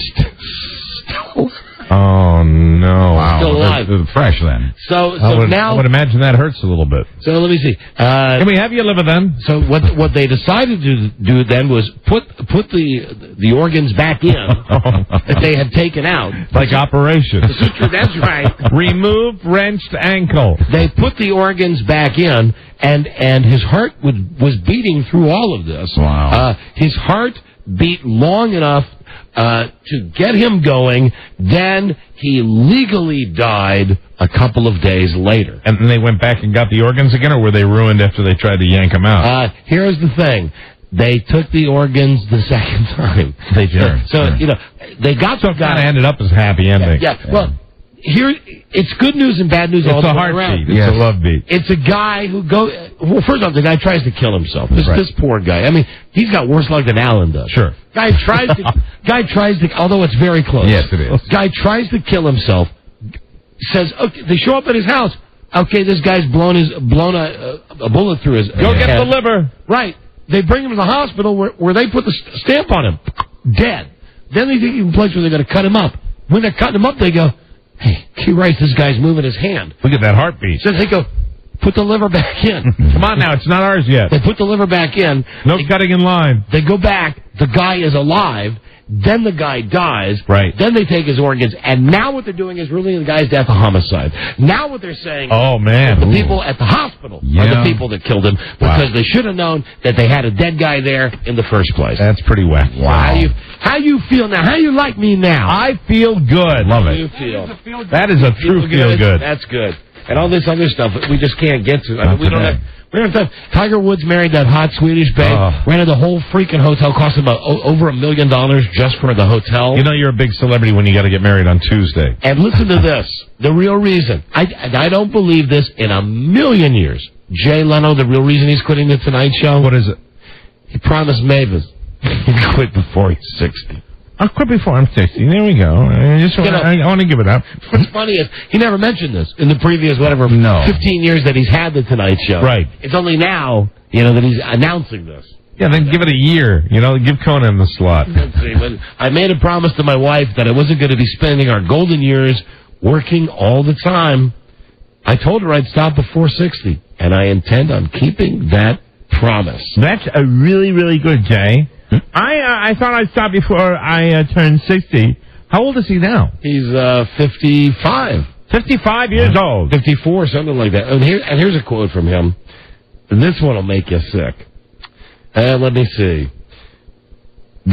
still.
Oh no!
Wow,
still alive.
They're fresh then.
So now
I would imagine that hurts a little bit.
So let me see.
Can we have your liver then?
So what they decided to do then was put the organs back in that they had taken out,
like operation.
That's right.
Remove wrenched ankle.
They put the organs back in, and his heart was beating through all of this.
Wow.
His heart beat long enough to get him going. Then he legally died a couple of days later.
And then they went back and got the organs again, or were they ruined after they tried to yank them out?
Here's the thing. They took the organs the second time.
They did.
So, they got the guy.
Kind of ended up as a happy ending.
Yeah. Well, here, it's good news and bad news all the way around.
It's a heartbeat. It's a love beat.
It's a guy who well, first off, the guy tries to kill himself. This poor guy. I mean, he's got worse luck than Alan does.
Sure.
Guy tries to, although it's very close.
Yes, it is.
Guy tries to kill himself, says, okay, they show up at his house. Okay, this guy's blown a bullet through his
Go get the liver.
Right. They bring him to the hospital where they put the stamp on him. Dead. Then they take him to a place where they're going to cut him up. When they're cutting him up, they go, hey, he writes this guy's moving his hand.
Look at that heartbeat.
So they go, put the liver back in.
Come on now, it's not ours yet.
They put the liver back in.
No cutting in line.
They go back. The guy is alive. Then the guy dies.
Right.
Then they take his organs. And now what they're doing is ruling the guy's death a homicide. Now what they're saying the people at the hospital are the people that killed him because they should have known that they had a dead guy there in the first place.
That's pretty whack.
Wow. How you feel now? How you like me now?
I feel good. Love it.
You feel?
That is a true feel good.
That's good. And all this other stuff we just can't get to. I mean, we don't have time. Tiger Woods married that hot Swedish babe. Rented the whole freaking hotel. Cost him over $1 million just for the hotel.
You know you're a big celebrity when you got to get married on Tuesday.
And listen to this. The real reason. I don't believe this in a million years. Jay Leno, the real reason he's quitting the Tonight Show.
What is it?
He promised Mavis he'd quit before he's 60.
I'll quit before I'm 60. There we go. I want to give it up.
What's funny is he never mentioned this in the previous 15 years that he's had the Tonight Show.
Right.
It's only now, that he's announcing this.
Yeah, then give it a year. Give Conan the slot.
Let's see. But I made a promise to my wife that I wasn't going to be spending our golden years working all the time. I told her I'd stop before 60, and I intend on keeping that promise.
That's a really, really good, Jay. I thought I'd stop before I turned 60. How old is he now?
He's 55.
55 years old.
54, something like that. And here's a quote from him. This one will make you sick. Let me see.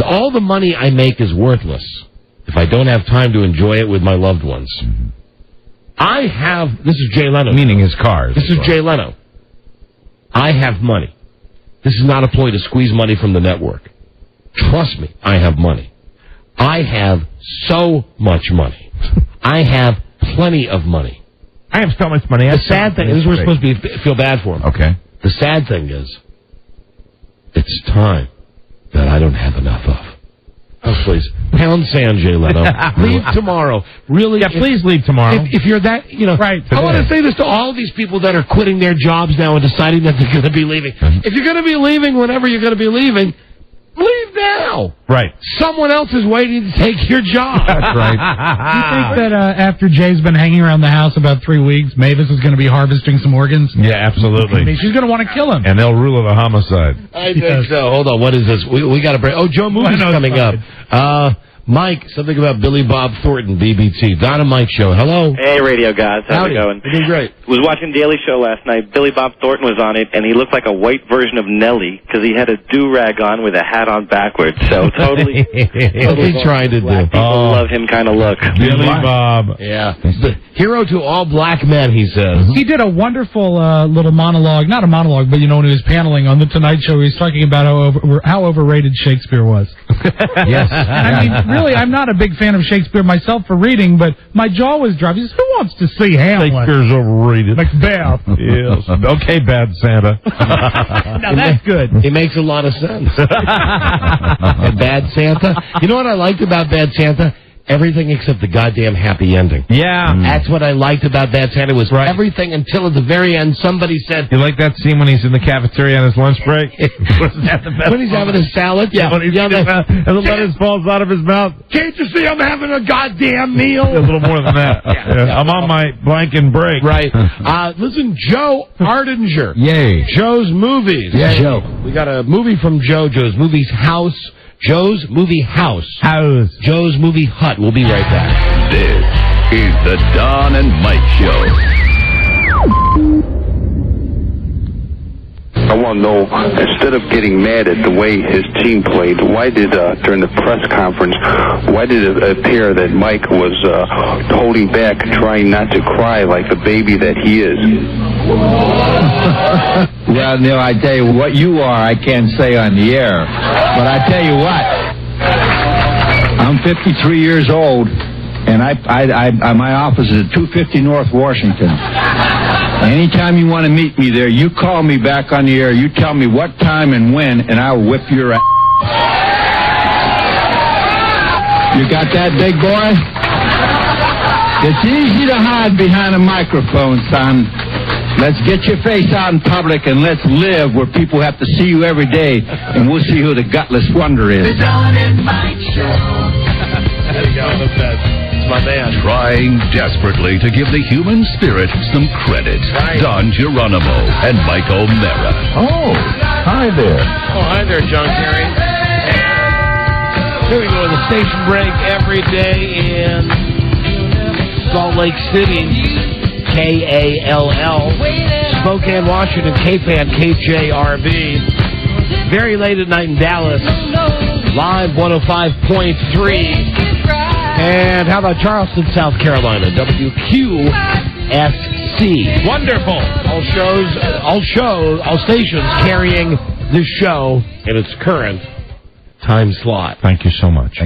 All the money I make is worthless if I don't have time to enjoy it with my loved ones. This is Jay Leno.
Meaning his cars.
This is Jay Leno. I have money. This is not a ploy to squeeze money from the network. Trust me, I have money. I have so much money. I have plenty of money.
I have so much money.
The sad thing, this is we're supposed to feel bad for him.
Okay.
The sad thing is, it's time that I don't have enough of. Oh, please. Pound sand, Jay Leno. Leave tomorrow. Really?
Yeah, please leave tomorrow.
If you're that,
Right.
I want to say this to all of these people that are quitting their jobs now and deciding that they're going to be leaving. If you're going to be leaving whenever you're going to be leaving, leave now.
Right.
Someone else is waiting to take your job.
That's right.
You think that after Jay's been hanging around the house about 3 weeks, Mavis is going to be harvesting some organs?
Yeah, absolutely.
I mean, she's going to want to kill him.
And they'll rule it a homicide.
I think so. Hold on. What is this? We got to break. Oh, Joe Movie's coming up. Mike, something about Billy Bob Thornton, BBT. Don and Mike show. Hello.
Hey, radio guys. How's it going?
You're doing great.
Was watching Daily Show last night. Billy Bob Thornton was on it, and he looked like a white version of Nelly because he had a do-rag on with a hat on backwards. So totally.
What's he trying to do?
People love him kind of look.
Billy Bob.
Yeah. The hero to all black men, he says.
He did a wonderful little monologue. Not a monologue, but when he was paneling on The Tonight Show, he was talking about how overrated Shakespeare was.
Yes.
And I mean, really, I'm not a big fan of Shakespeare myself for reading, but my jaw was dropped. He says, who wants to see Hamlet?
Shakespeare's overrated.
Macbeth.
Yes. Okay, Bad Santa.
Now, that's good.
It makes a lot of sense. And Bad Santa. You know what I liked about Bad Santa? Everything except the goddamn happy ending.
Yeah.
That's what I liked about Bad Santa was everything until at the very end somebody said...
You like that scene when he's in the cafeteria on his lunch break? Wasn't that the best?
When he's having his salad? Yeah.
When he's and the lettuce falls out of his mouth.
Can't you see I'm having a goddamn meal?
A little more than that. Yeah. I'm on my blanket break.
Right. Listen, Joe Ardinger.
Yay.
Joe's Movies.
Yay.
Joe. We got a movie from Joe's Movies House. Joe's Movie House. Joe's Movie Hut. We'll be right back.
This is the Don and Mike Show.
I want to know, instead of getting mad at the way his team played, why did, during the press conference, why did it appear that Mike was holding back, trying not to cry like the baby that he is?
Well, Neil, I tell you, what you are, I can't say on the air. But I tell you what, I'm 53 years old, and my office is at 250 North Washington. Anytime you want to meet me there, you call me back on the air. You tell me what time and when, and I'll whip your ass. You got that, big boy? It's easy to hide behind a microphone, son. Let's get your face out in public and let's live where people have to see you every day, and we'll see who the gutless wonder is.
The Don and Mike Show.
There you go, the best. It's my man.
Trying desperately to give the human spirit some credit.
Right.
Don Geronimo and Mike O'Mara.
Oh, hi there.
Oh, hi there, John Kerry. Here we go, the station break every day in Salt Lake City. KALL, Spokane, Washington, KFAN, KJRB. Very late at night in Dallas, live 105.3. And how about Charleston, South Carolina, WQSC.
Wonderful.
All stations carrying this show in its current time slot.
Thank you so much.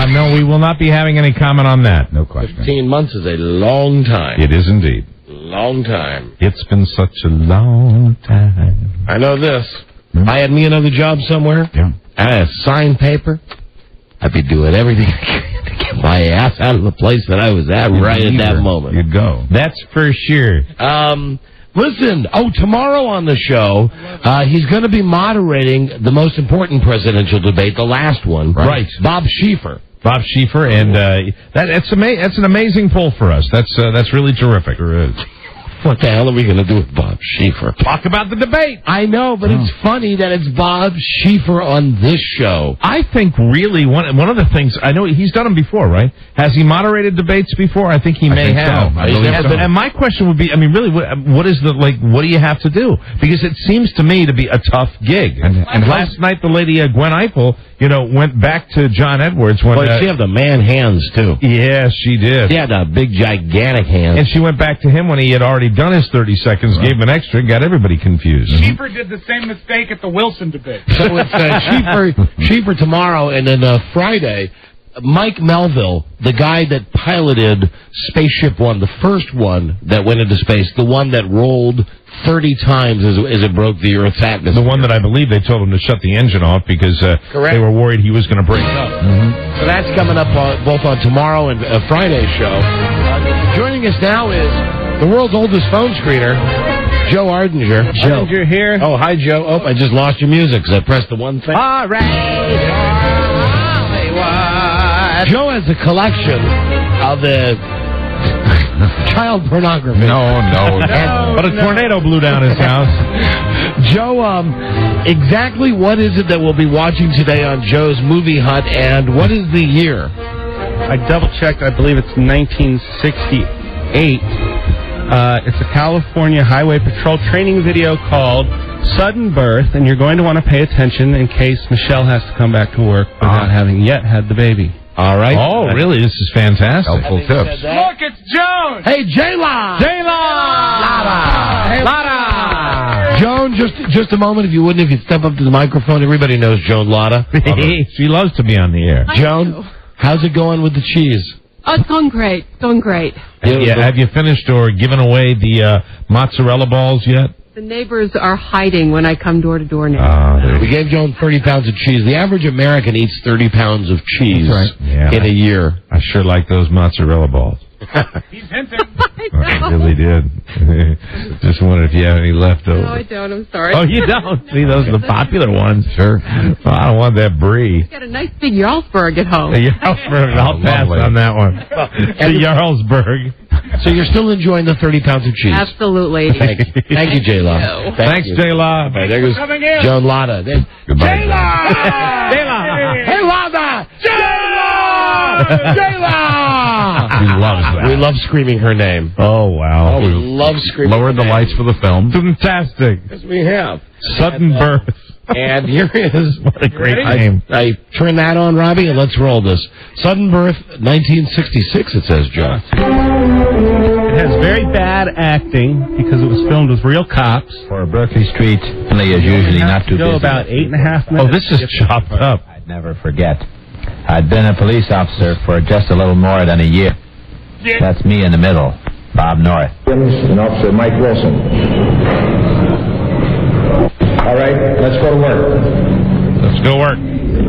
No, we will not be having any comment on that. No question.
15 months is a long time.
It is indeed.
Long time.
It's been such a long time.
I know this. If I had me another job somewhere, I had a signed paper, I'd be doing everything I can to get my ass out of the place that I was at right at that moment.
You'd go. That's for sure.
Listen, tomorrow on the show, he's going to be moderating the most important presidential debate, the last one.
Right.
Bob Schieffer.
Bob Schieffer, and that's an amazing poll for us. That's really terrific. Sure is.
What the hell are we going to do with Bob Schieffer?
Talk about the debate.
I know, but it's funny that it's Bob Schieffer on this show.
I think really one of the things, I know he's done them before, right? Has he moderated debates before? I think he may have.
So.
And my question would be, I mean, really, what do you have to do? Because it seems to me to be a tough gig. And last night, the lady, Gwen Eiffel, went back to John Edwards.
Boy, she had the man hands, too.
Yes, she did.
She had the big, gigantic hands.
And she went back to him when he had already done his 30 seconds, gave him an extra, and got everybody confused.
Schieffer did the same mistake at the Wilson debate.
So it's Schieffer tomorrow, and then Friday, Mike Melville, the guy that piloted Spaceship One, the first one that went into space, the one that rolled 30 times as it broke the Earth's atmosphere.
The one that I believe they told him to shut the engine off because they were worried he was going to break up.
So that's coming up both on tomorrow and Friday's show. Joining us now is the world's oldest phone screener, Joe Ardinger.
Joe, you're here.
Oh, hi, Joe. Oh, I just lost your music because I pressed the one thing.
All right, Hollywood.
Joe has a collection of the child pornography.
No. But a tornado blew down his house.
Joe, exactly what is it that we'll be watching today on Joe's Movie Hut, and what is the year?
I double-checked. I believe it's 1968. It's a California Highway Patrol training video called Sudden Birth, and you're going to want to pay attention in case Michelle has to come back to work without having yet had the baby.
All right.
Oh, really? This is fantastic.
Helpful tips.
Look, it's Joan!
Hey, J-Law! Lotta! Joan, just a moment, if you'd step up to the microphone. Everybody knows Joan Lotta.
She loves to be on the air.
Joan, how's it going with the cheese?
Oh, it's going great.
Have you finished or given away the mozzarella balls yet?
The neighbors are hiding when I come door to door now.
We gave Joan 30 pounds of cheese. The average American eats 30 pounds of cheese in a year.
I sure like those mozzarella balls.
He's hinting.
I really did. Just wondered if you have any left over.
No, I don't. I'm sorry.
Oh, you don't? See, those are the popular ones. Sure. Well, I don't want that brie.
I've got a nice big Jarlsberg at home.
Jarlsberg. I'll pass on that one. The Jarlsberg.
So you're still enjoying the 30 pounds of cheese?
Absolutely.
Thank you, J-Law.
Thanks, J-Law.
Right, there goes Joan Lotta.
Goodbye.
J-Law! Hey, Lotta! J-Law! J-Law!
She loves that.
We love screaming her name.
Oh, wow.
We love screaming
Lowered the lights for the film. Fantastic.
Yes, we have.
Sudden Birth.
And here is...
What a great name.
I turn that on, Robbie, and let's roll this. Sudden Birth, 1966, it says, Joe.
It has very bad acting because it was filmed with real cops.
For Berkeley Street, is usually not too busy.
About 8.5 minutes.
Oh, this is chopped up.
I'd never forget. I'd been a police officer for just a little more than a year. That's me in the middle, Bob North.
And Officer Mike Wilson. All right, let's go to work.
Let's go work.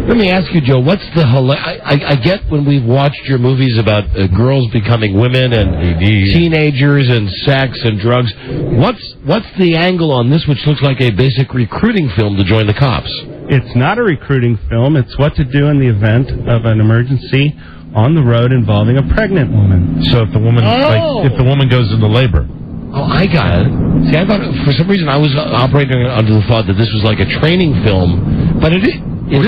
Let me ask you, Joe, what's the I get when we've watched your movies about girls becoming women and teenagers and sex and drugs. What's the angle on this, which looks like a basic recruiting film to join the cops?
It's not a recruiting film. It's what to do in the event of an emergency on the road involving a pregnant woman.
So if the woman, if the woman goes into labor.
Oh, I got it. See, I thought for some reason I was operating under the thought that this was like a training film, but it is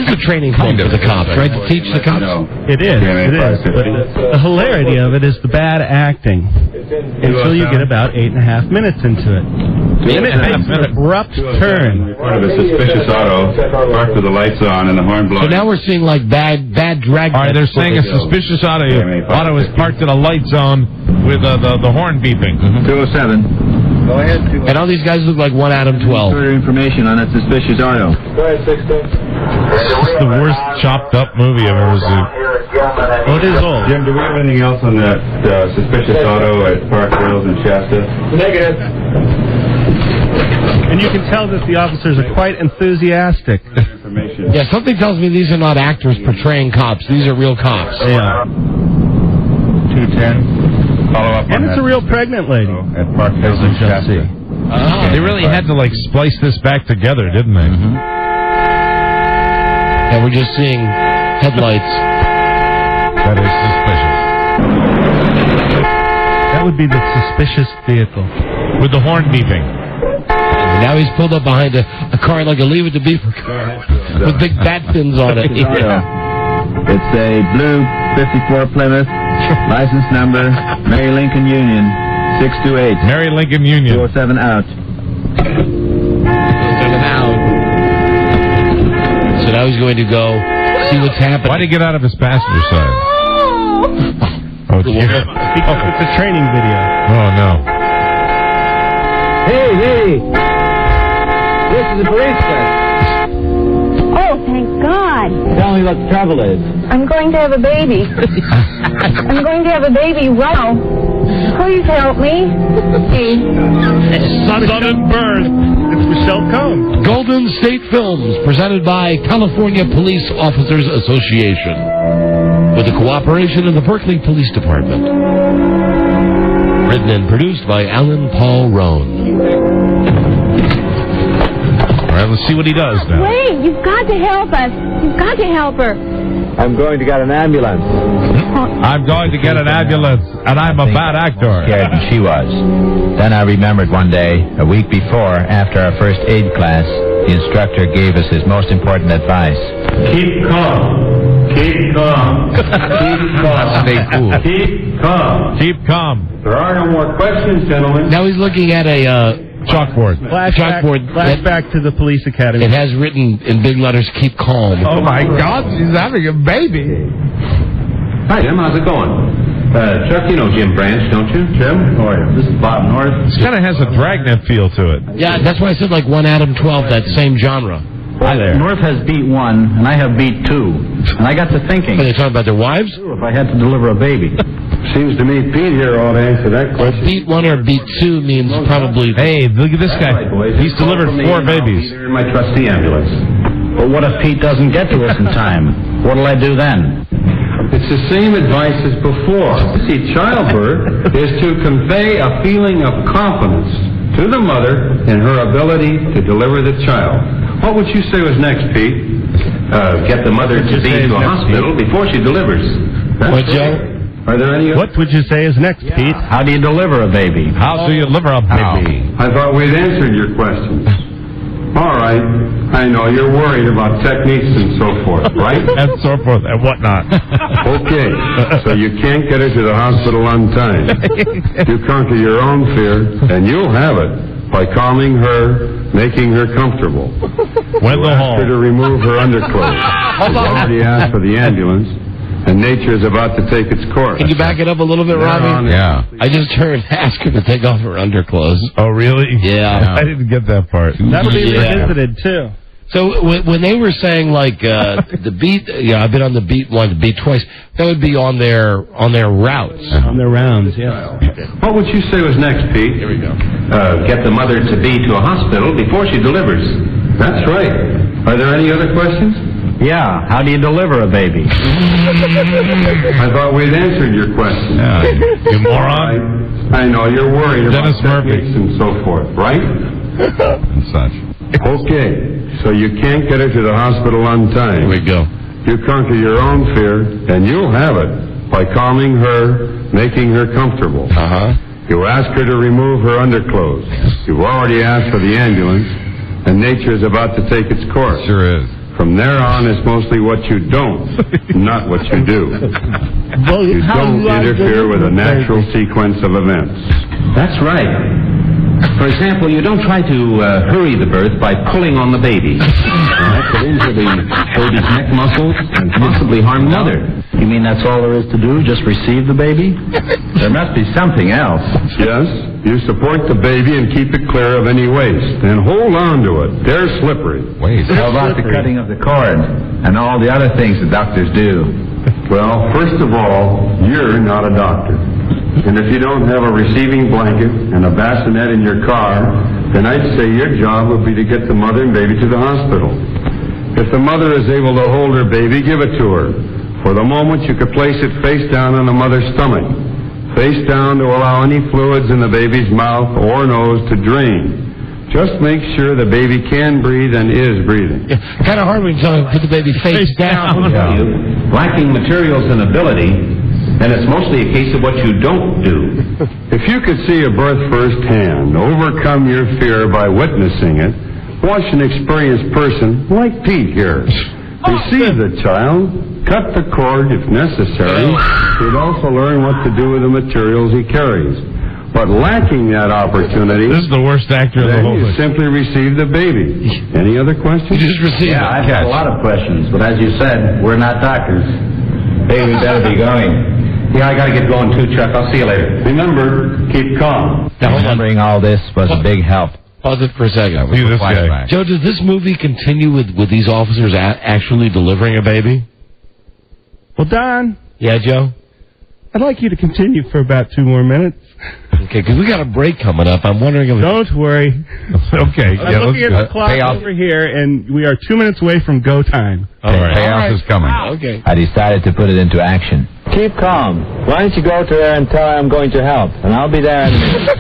a training film for the cops, right? To teach the cops.
It is. But the hilarity of it is the bad acting until you get about 8.5 minutes into it. Then it takes an abrupt turn.
Part of a suspicious auto parked with the lights on and the horn blowing.
So now we're seeing like bad drag.
All right, they're saying a suspicious auto is parked in a light zone with the horn beeping.
207.
Go ahead.
And all these guys look like one Adam 12.
Further information on that suspicious auto.
Go ahead, 16.
This is the worst chopped up movie I've ever seen.
Oh, it is old.
Jim, do we have anything else on that suspicious auto at Park Hills and Shasta?
Negative.
And you can tell that the officers are quite enthusiastic.
Yeah, something tells me these are not actors portraying cops. These are real cops.
Yeah.
210. Follow up on
And it's
that
a real pregnant lady.
at Park Hills and Shasta.
They really had to splice this back together, didn't they?
Yeah, we're just seeing headlights.
That is suspicious.
That would be the suspicious vehicle.
With the horn beeping.
And now he's pulled up behind a car like a Leave It to Beaver car with big bat fins on it.
It's a blue 54 Plymouth, license number, Mary Lincoln Union, 628.
Mary Lincoln Union.
207 out.
So now he's going to go see what's happening.
Why did he get out of his passenger side? Oh, dear.
Because it's a training video.
Oh, no.
Hey! This is the police car.
Oh, thank God.
Tell me what the trouble is.
I'm going to have a baby. I'm going to have a baby right now. Please help me.
Sudden birth.
It's Michelle Combs.
Golden State Films, presented by California Police Officers Association, with the cooperation of the Berkeley Police Department. Written and produced by Alan Paul Roan.
All right, let's see what he does now.
Wait, you've got to help us. You've got to help her.
I'm going to get an ambulance.
I'm going to get an ambulance, and I'm a bad actor.
Scared than she was. Then I remembered one day, a week before, after our first aid class, the instructor gave us his most important advice.
Keep calm. Keep calm. Keep calm.
Stay cool.
Keep calm.
Keep calm.
There are no more questions, gentlemen.
Now he's looking at a
chalkboard.
Flashback to the police academy.
It has written in big letters, "Keep calm."
Oh, my God, she's having a baby.
Hi, Jim. How's it going? Chuck, you know Jim Branch, don't you? Jim? How are you? This is Bob North.
This kind of has a Dragnet feel to it.
Yeah, that's why I said like one Adam 12, that same genre.
Hi there. North has beat one, and I have beat two. And I got to thinking.
Are they talking about their wives?
If I had to deliver a baby. Seems to me Pete here ought to answer that question.
Beat one or beat two means probably...
Hey, look at this guy.
Right, boys.
He's delivered 4 babies.
In my trustee ambulance.
But what if Pete doesn't get to us in time? What'll I do then?
It's the same advice as before. See, childbirth is to convey a feeling of confidence to the mother in her ability to deliver the child. What would you say was next, Pete? Get the mother to be to a hospital before she delivers.
What, Joe?
Are there any...
What would you say is next, Pete?
How do you deliver a baby?
How do you deliver a baby?
I thought we'd answered your questions. All right. I know you're worried about techniques and so forth, right?
And so forth and whatnot.
Okay. So you can't get her to the hospital on time. You conquer your own fear, and you'll have it by calming her, making her comfortable.
Wendell
Ask
Hall.
her to remove her underclothes. She's already asked for the ambulance. and nature is about to take its course.
Can you back it up a little bit, Rodney?
Yeah.
I just heard ask her to take off her underclothes.
Oh, really?
Yeah.
I didn't get that part.
That'll be revisited, too.
So when they were saying, like, the beat, I've been on the beat once, beat twice, that would be on their routes.
On their rounds, yeah.
What would you say was next, Pete?
Here we go.
Get the mother to be to a hospital before she delivers. That's right. Are there any other questions?
Yeah, how do you deliver a baby?
I thought we'd answered your question.
You moron.
I know, you're worried
Dennis
about
Murphy.
techniques and so forth, right?
And such.
Okay, so you can't get her to the hospital on time.
Here we go.
You conquer your own fear, and you'll have it by calming her, making her comfortable. You ask her to remove her underclothes. You've already asked for the ambulance, and nature is about to take its course.
Sure is.
From there on, it's mostly what you don't, not what you do. You don't interfere with a natural sequence of events. That's right. For example, you don't try to hurry the birth by pulling on the baby. That could injure the baby's neck muscles and possibly harm the mother.
You mean that's all there is to do, just receive the baby? There must be something else.
Yes, you support the baby and keep it clear of any waste. And hold on to it. They're slippery.
Waste.
How about the cutting of the cord and all the other things that doctors do?
Well, first of all, you're not a doctor. And if you don't have a receiving blanket and a bassinet in your car, then I'd say your job would be to get the mother and baby to the hospital. If the mother is able to hold her baby, give it to her. For the moment, you could place it face down on the mother's stomach. Face down to allow any fluids in the baby's mouth or nose to drain. Just make sure the baby can breathe and is breathing.
Kind of hard when you tell them to put the baby face down.
Lacking materials and ability, and it's mostly a case of what you don't do. If you could see a birth firsthand, overcome your fear by witnessing it, watch an experienced person like Pete here receive the child, cut the cord if necessary. He'd also learn what to do with the materials he carries. But lacking that opportunity,
this is the worst actor of the whole
you
thing.
simply receive the baby. Any other questions?
You just received
Yeah, I've got a lot of questions, but as you said, we're not doctors. Hey, we better be going.
Yeah, I gotta get going too, Chuck. I'll see you later. Remember, keep calm.
Remembering all this was a big help.
Pause it for a second.
See this guy.
Joe, does this movie continue with these officers actually delivering a baby?
Well, Don.
Yeah, Joe?
I'd like you to continue for about 2 more minutes.
Okay, because we got a break coming up. I'm wondering if...
Don't worry.
Okay.
I'm looking at the clock over here, and we are 2 minutes away from go time.
All right. Payoff is coming.
Okay.
I decided to put it into action. Keep calm. Why don't you go to her and tell her I'm going to help, and I'll be there in a minute.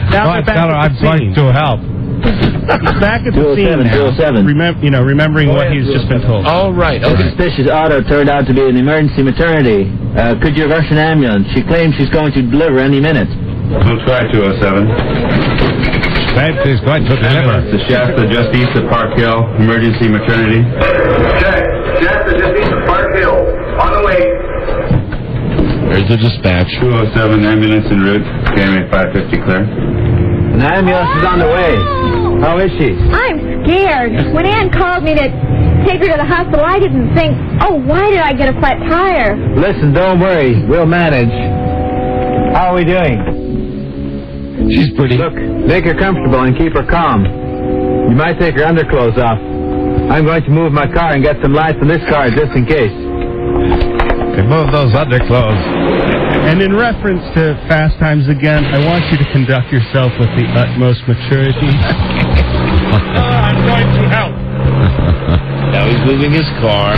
Now we're back at the scene.
to help.
He's back at the scene now.
207.
Remembering what he's just been told.
All right.
The
Okay.
suspicious auto turned out to be an emergency maternity. Could you rush an ambulance? She claims she's going to deliver any minute.
We'll try 207.
Beth is going to deliver.
The Shasta just east of Park Hill, emergency maternity.
Check. Shasta just east of Park Hill. On the way.
There's the dispatch.
207, ambulance en route. KMA 550 clear.
An ambulance is on the way. How is she?
I'm scared. When Ann called me to take her to the hospital, I didn't think, oh, why did I get a flat tire?
Listen, don't worry. We'll manage. How are we doing?
She's pretty.
Look, make her comfortable and keep her calm. You might take her underclothes off. I'm going to move my car and get some lights in this car just in case.
Remove those underclothes.
And in reference to Fast Times Again, I want you to conduct yourself with the utmost maturity. I'm going to help.
Now he's moving his car.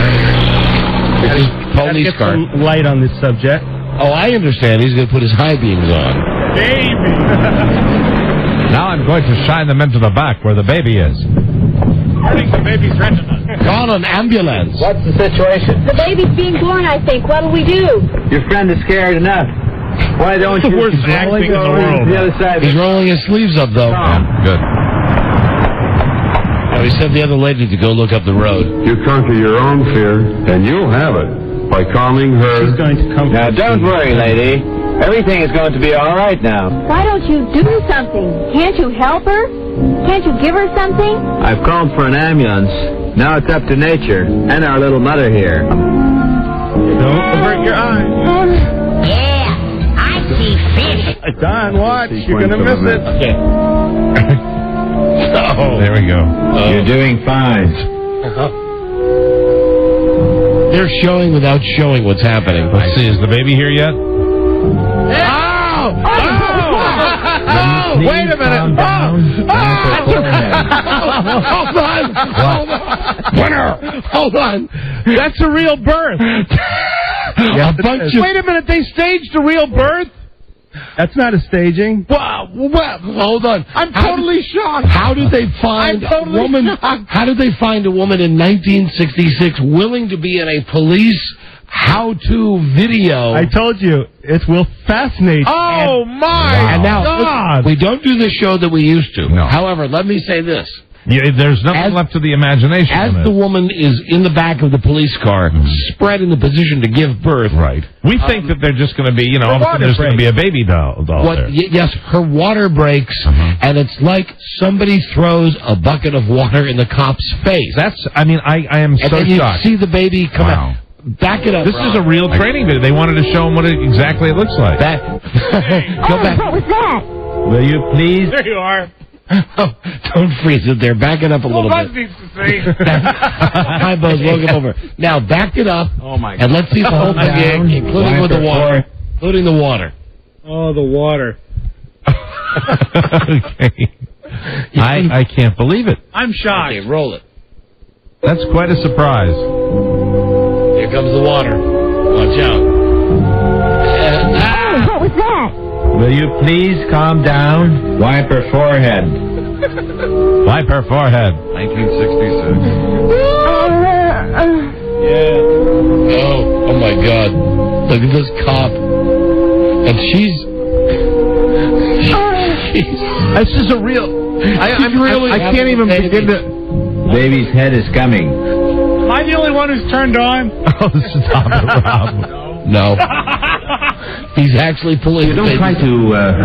His police car.
Some light on this subject.
Oh, I understand. He's going to put his high beams on.
Baby!
Now I'm going to shine them into the back where the baby is.
Hurting the baby's retina.
Call an ambulance.
What's the situation?
The baby's being born, I think. What'll we do?
Your friend is scared enough. Why don't you...
Worst acting in the world.
The other side.
He's rolling his sleeves up, though.
Yeah, good.
Now he sent the other lady to go look up the road.
You conquer your own fear, and you'll have it by calming her.
She's going to come.
Now, don't worry, lady. Everything is going to be all right now.
Why don't you do something? Can't you help her? Can't you give her something?
I've called for an ambulance. Now it's up to nature and our little mother here.
Don't avert your eyes.
Yeah, I see fish.
Don, watch. You're going to miss it.
Okay. Oh.
There we go.
You're doing fine.
They're showing without showing what's happening.
Let's see. Is the baby here yet?
Oh, wait a minute. Hold on.
That's a real birth.
Wait a minute. They staged a real birth?
That's not a staging.
Wow. Hold on.
I'm totally shocked.
How did they find
I'm totally
a woman?
shocked.
How did they find a woman in 1966 willing to be in a police how-to video?
I told you, it will fascinate.
Oh, my
And now,
God.
we don't do the show that we used to.
No.
However, let me say this.
Yeah, there's nothing left to the imagination.
As the woman is in the back of the police car, spread in the position to give birth.
Right. We think that they're just going to be, all of a sudden there's going to be a baby doll there.
Yes, her water breaks, and it's like somebody throws a bucket of water in the cop's face.
I am
and
so
then you
shocked.
see the baby come out. Back it up.
This is a real training video. They wanted to show him what exactly it looks like.
Go back.
What was that?
Will you please?
There you are.
Oh, don't freeze it there. Back it up a little bit.
needs to see.
Hi, Buzz. Welcome over. Now, back it up.
Oh, my God.
And let's see the whole thing, including with the water. Including the water.
Oh, the water.
Okay. I can't believe it.
I'm shocked.
Okay, roll it.
That's quite a surprise.
Here comes the water. Watch out.
What was that?
Will you please calm down? Wipe her forehead.
Wipe her forehead.
1966.
Oh my God. Look at this cop. And she's
This is a real... I can't even begin to...
Baby's head is coming.
Am I the only one who's turned on?
Oh, stop it, Rob.
No. He's actually pulling
You
the
don't
baby.
try to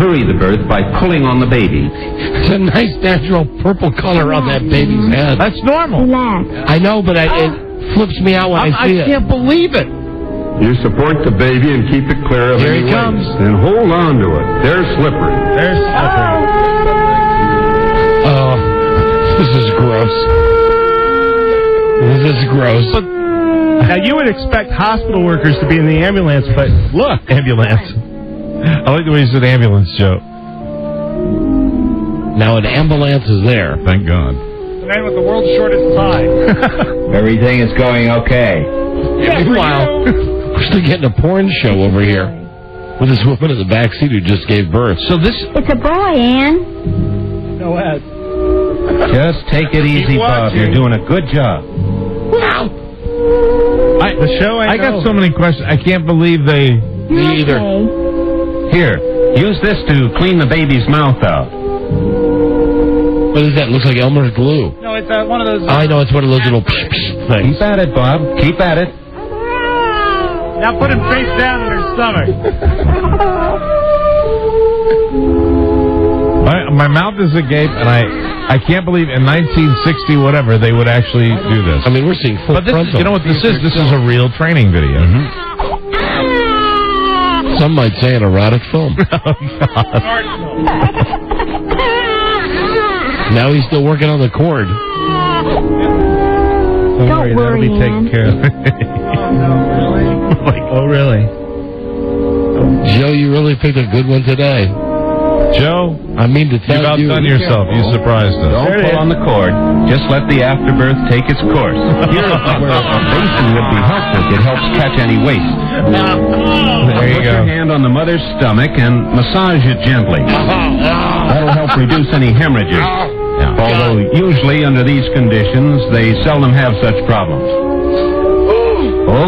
hurry the birth by pulling on the baby.
It's a nice natural purple color on that baby's head.
That's normal.
Relax.
I know, but it flips me out when I see it.
I can't believe it.
You support the baby and keep it clear of
Here
any
he comes.
waves. And hold on to it. They're slippery.
There's slippery.
Oh, this is gross. This is gross.
Now, you would expect hospital workers to be in the ambulance, but look.
Ambulance. I like the way you said ambulance, Joe.
Now an ambulance is there.
Thank God.
The man with the world's shortest tie.
Everything is going okay.
Meanwhile, we're still getting a porn show over here with this woman in the back seat who just gave birth. So this...
It's a boy, Ann.
No ad.
Just take it easy, Bob. You're doing a good job.
Wow.
The show
I got so many questions. I can't believe they...
Me either.
Here, use this to clean the baby's mouth out.
What is that? Looks like Elmer's glue.
No, it's one of those...
I know, it's one of those little things.
Keep at it, Bob. Keep at it.
Now put him face down in her stomach.
My mouth is agape, and I can't believe in 1960 whatever they would actually do this.
I mean, we're seeing full
But this,
frontal.
you know what this is? This is a real training video.
Some might say an erotic film. Now he's still working on the cord.
Don't worry, that'll be taken care of. Oh, really?
Joe, you really picked a good one today.
Joe,
I mean to tell
you've outdone yourself. You surprised us.
Don't pull on the cord. Just let the afterbirth take its course. Here's where a basin would be helpful. It helps catch any waste.
There you
Put
go.
your hand on the mother's stomach and massage it gently. That'll help reduce any hemorrhages. Although usually under these conditions, they seldom have such problems.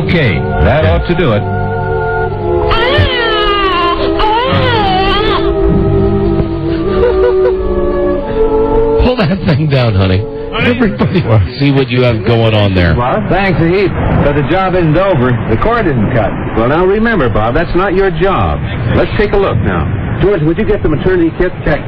Okay, that ought to do it.
Pull that thing down, honey. Everybody see what you have going on there.
Well, thanks a heap. But the job isn't over. The cord isn't cut. Well, now remember, Bob, that's not your job. Let's take a look now. George, would you get the maternity kit checked?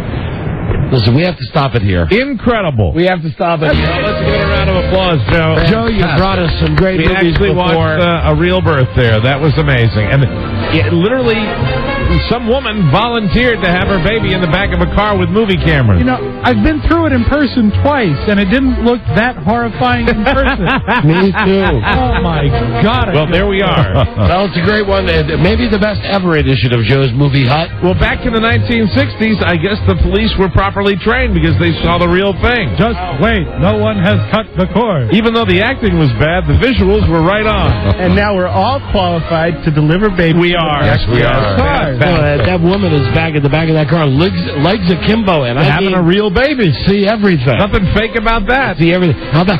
Listen, we have to stop it here.
Incredible.
We have to stop it here.
Let's give it a round of applause, Joe.
Joe, you brought us some great movies
actually
before.
watched A Real Birth there. That was amazing. And literally, some woman volunteered to have her baby in the back of a car with movie cameras.
You know, I've been through it in person twice, and it didn't look that horrifying in person.
Me too.
Oh, my God.
Well, there we are.
Well, it's a great one. Maybe the best ever edition of Joe's Movie Hut.
Well, back in the 1960s, I guess the police were properly trained because they saw the real thing.
Just wait. No one has cut the cord.
Even though the acting was bad, the visuals were right on.
And now we're all qualified to deliver babies.
We are. Yes, we are.
That woman is back in the back of that car, legs akimbo, and
having a real baby.
See everything.
Nothing fake about that.
See everything. How about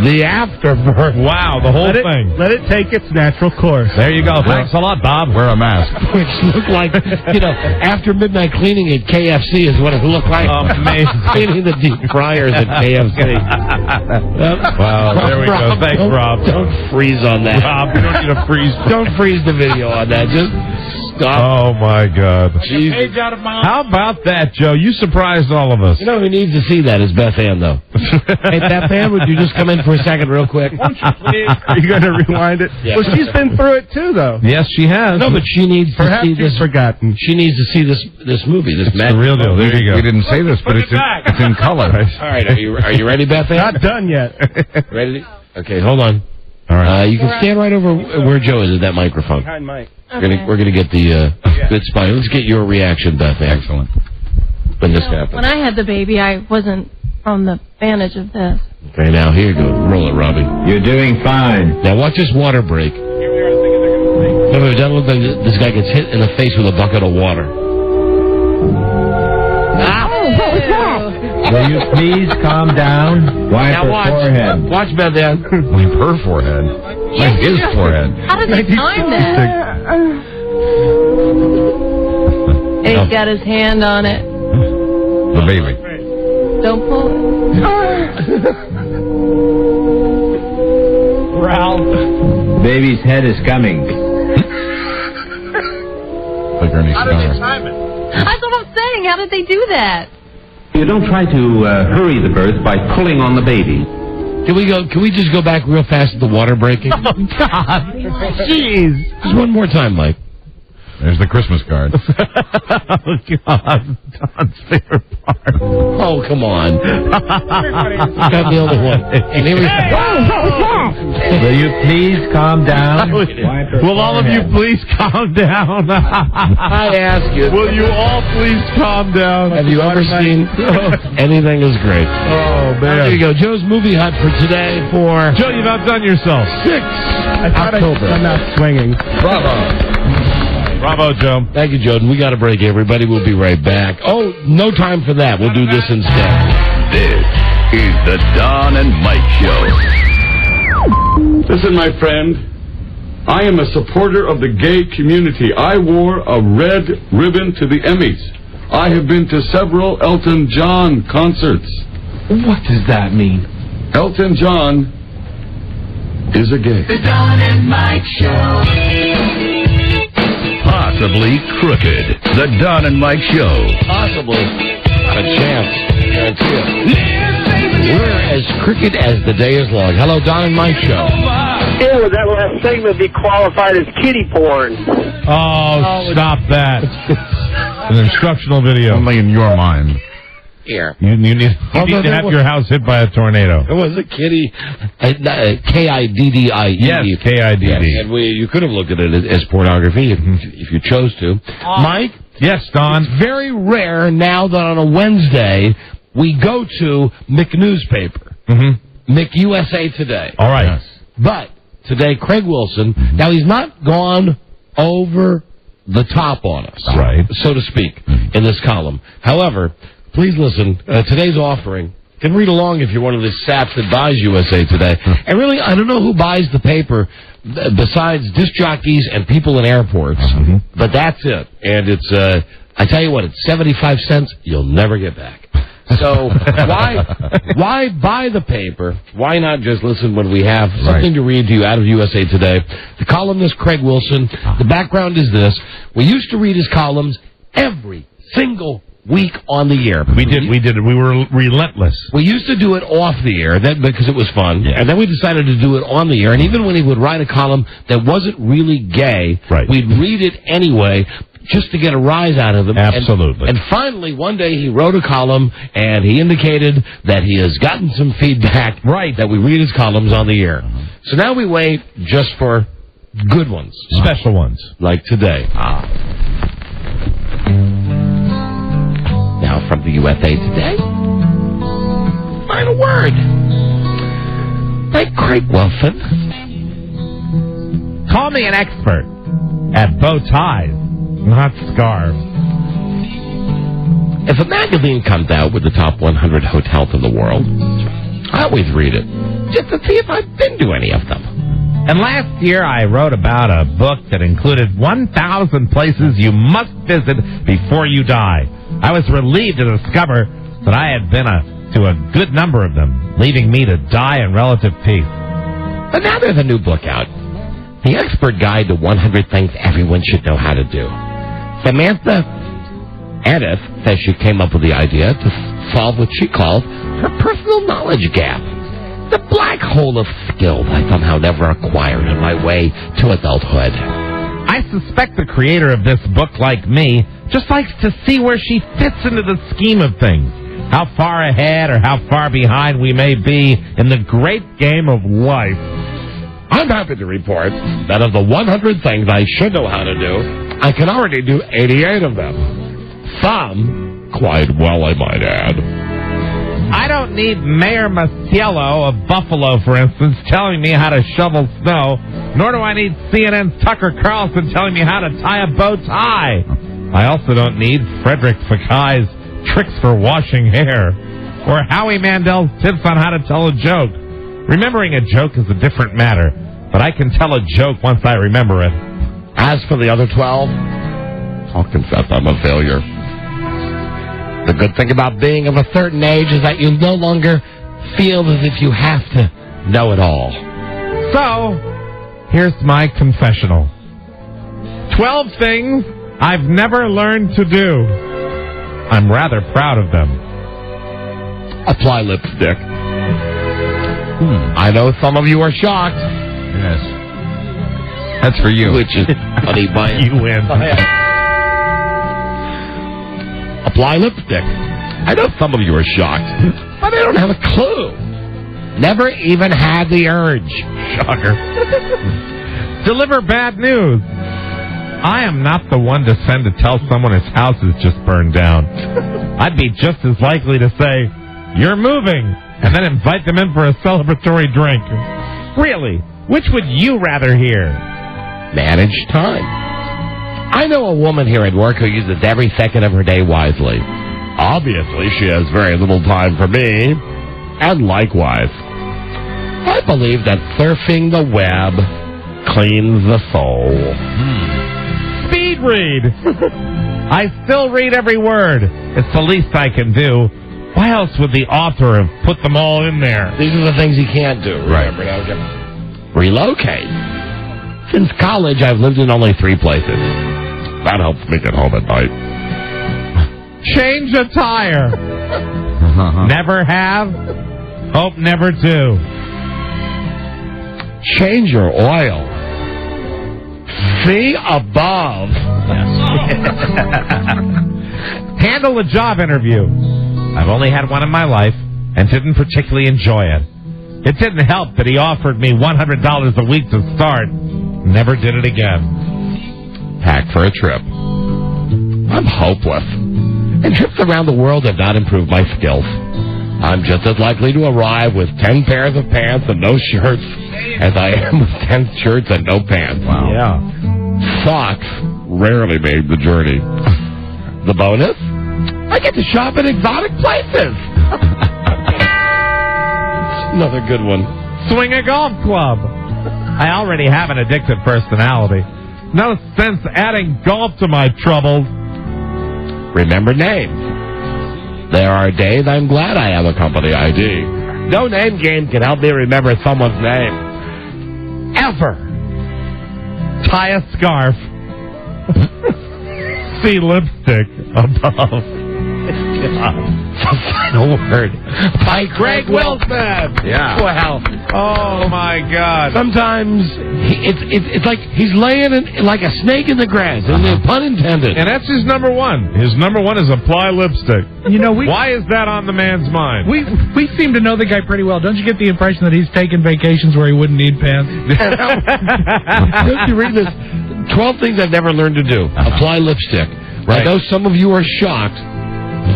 the afterbirth?
Wow, the whole thing.
Let it take its natural course.
There you go. Thanks a lot, Bob.
Wear a mask.
Which looked like, after midnight cleaning at KFC is what it looked like.
Amazing.
Cleaning the deep fryers at KFC.
Wow, there we go. Thanks, Rob.
Don't freeze on that.
Rob, you don't need to freeze.
Don't freeze the video on that. Just stop.
Oh, my God.
Page out of my
How about that, Joe? You surprised all of us.
You know who needs to see that is Beth Ann, though. Hey, Beth Ann, would you just come in for a second real quick?
Are you going to rewind it?
Yeah.
Well, she's been through it, too, though.
Yes, she has.
No, but she needs to see this.
Forgotten.
She needs to see this movie. This
the real deal. There you go.
We didn't say this, but it's in color.
All right, are you ready, Beth Ann?
Not done yet.
Ready? Okay, hold on.
All right.
You can stand right over where Joe is at that microphone.
Behind Mike.
We're gonna get the good spy. Let's get your reaction, Beth Ann.
Excellent.
When this happens.
When I had the baby, I wasn't from the advantage of this.
Okay, now here you go. Roll it, Robbie.
You're doing fine.
Now watch this water break. Remember, it doesn't look like this guy gets hit in the face with a bucket of water.
What was that?
Will you please calm down? Wipe
Now
her
watch.
forehead.
Watch, Beth Ann.
Wipe her forehead. Wipe his forehead.
How did he time that? And he's got his hand on it.
The baby.
Don't pull it.
Ralph.
Baby's head is coming.
Like Ernie
How did they
Star.
time it?
That's what I'm saying. How did they do that?
You don't try to hurry the birth by pulling on the baby.
Can we just go back real fast to the water breaking?
Oh, God.
Jeez. Just one more time, Mike.
There's the Christmas card.
Oh, God. Don's favorite part.
Oh, come on. Got the other one. And here we go.
What was that?
Will you please calm down?
Will all of you please calm down?
I ask you.
Will you all please calm down?
Have you ever seen Anything is Great?
Oh,
There you
man.
go. Joe's Movie Hut for today for
Joe, you've outdone yourself.
I thought
October.
I'm not swinging.
Bravo.
Bravo, Joe.
Thank you, Jordan. We got to break, everybody. We'll be right back. Oh, no time for that. We'll do this instead.
This is the Don and Mike Show.
Listen, my friend, I am a supporter of the gay community. I wore a red ribbon to the Emmys. I have been to several Elton John concerts.
What does that mean?
Elton John is a gay.
The Don and Mike Show.
Possibly crooked. The Don and Mike Show.
Possibly. Not a chance. Guarantee it. We're as crooked as the day is long. Hello, Don and Mike Show.
Yeah, would that last segment be qualified as kiddie porn?
Oh, stop that. An instructional video.
Only in your mind.
Here.
You need to have your house hit by a tornado.
It was a kitty. Kiddie.
Yes, KIDD.
Yes, and you could have looked at it as pornography if you chose to. Mike?
Yes, Don.
It's very rare now that on a Wednesday we go to McNewspaper.
Mm-hmm.
McUSA Today.
All right. Yes.
But today, Craig Wilson, now he's not gone over the top on us,
right,
so to speak, in this column. However, please listen. Today's offering. You can read along if you're one of the saps that buys USA Today. And really, I don't know who buys the paper besides disc jockeys and people in airports. But that's it. And it's, I tell you what, it's 75 cents. You'll never get back. So why buy the paper? Why not just listen when we have something to read to you out of USA Today? The columnist, Craig Wilson. The background is this. We used to read his columns every single week on the air.
We did. We were relentless.
We used to do it off the air because it was fun, and then we decided to do it on the air. And even when he would write a column that wasn't really gay, we'd read it anyway, just to get a rise out of him.
Absolutely.
And finally, one day he wrote a column, and he indicated that he has gotten some feedback that we read his columns on the air. So now we wait just for good ones.
Special ones.
Like today. Now from the USA Today, final word by Craig Wilson.
Call me an expert at bow ties, not scarves.
If a magazine comes out with the top 100 hotels in the world, I always read it, just to see if I've been to any of them.
And last year I wrote about a book that included 1,000 places you must visit before you die. I was relieved to discover that I had been to a good number of them, leaving me to die in relative peace.
But now there's a new book out, The Expert Guide to 100 Things Everyone Should Know How to Do. Samantha Edith says she came up with the idea to solve what she calls her personal knowledge gap. The black hole of skills I somehow never acquired on my way to adulthood.
I suspect the creator of this book, like me, just likes to see where she fits into the scheme of things. How far ahead or how far behind we may be in the great game of life.
I'm happy to report that of the 100 things I should know how to do, I can already do 88 of them. Some quite well, I might add.
I don't need Mayor Masiello of Buffalo, for instance, telling me how to shovel snow, nor do I need CNN's Tucker Carlson telling me how to tie a bow tie. I also don't need Frederick Fakai's tricks for washing hair, or Howie Mandel's tips on how to tell a joke. Remembering a joke is a different matter, but I can tell a joke once I remember it.
As for the other 12, I'll confess I'm a failure. The good thing about being of a certain age is that you no longer feel as if you have to know it all.
So, here's my confessional. 12 things I've never learned to do. I'm rather proud of them.
Apply lipstick. I know some of you are shocked.
Yes. That's for you.
Which is funny by
you win.
Apply lipstick. I know some of you are shocked, but I don't have a clue. Never even had the urge.
Shocker. Deliver bad news. I am not the one to send to tell someone his house is just burned down. I'd be just as likely to say, "You're moving," and then invite them in for a celebratory drink. Really, which would you rather hear?
Manage time. I know a woman here at work who uses every second of her day wisely. Obviously, she has very little time for me, and likewise. I believe that surfing the web cleans the soul.
Speed read. I still read every word. It's the least I can do. Why else would the author have put them all in there?
These are the things you can't do. Remember, relocate. Since college, I've lived in only 3 places. That helps me get home at night.
Change a tire. Never have. Hope never do.
Change your oil. See above.
Handle a job interview. I've only had one in my life and didn't particularly enjoy it. It didn't help that he offered me $100 a week to start. Never did it again.
Pack for a trip. I'm hopeless. And trips around the world have not improved my skills. I'm just as likely to arrive with 10 pairs of pants and no shirts as I am with 10 shirts and no pants.
Wow. Yeah.
Socks rarely made the journey. The bonus? I get to shop at exotic places. Another good one.
Swing a golf club. I already have an addictive personality. No sense adding golf to my troubles.
Remember names. There are days I'm glad I have a company ID. No name game can help me remember someone's name. Ever.
Tie a scarf. See lipstick above.
The Final Word by Craig Wilson.
Yeah.
Wow.
Oh, my God.
Sometimes it's like he's laying like a snake in the grass, pun intended.
And that's his number one. His number one is apply lipstick.
You know,
why is that on the man's mind?
We seem to know the guy pretty well. Don't you get the impression that he's taking vacations where he wouldn't need pants?
Don't you read this? 12 things I've never learned to do. Apply lipstick.
Right.
I know some of you are shocked,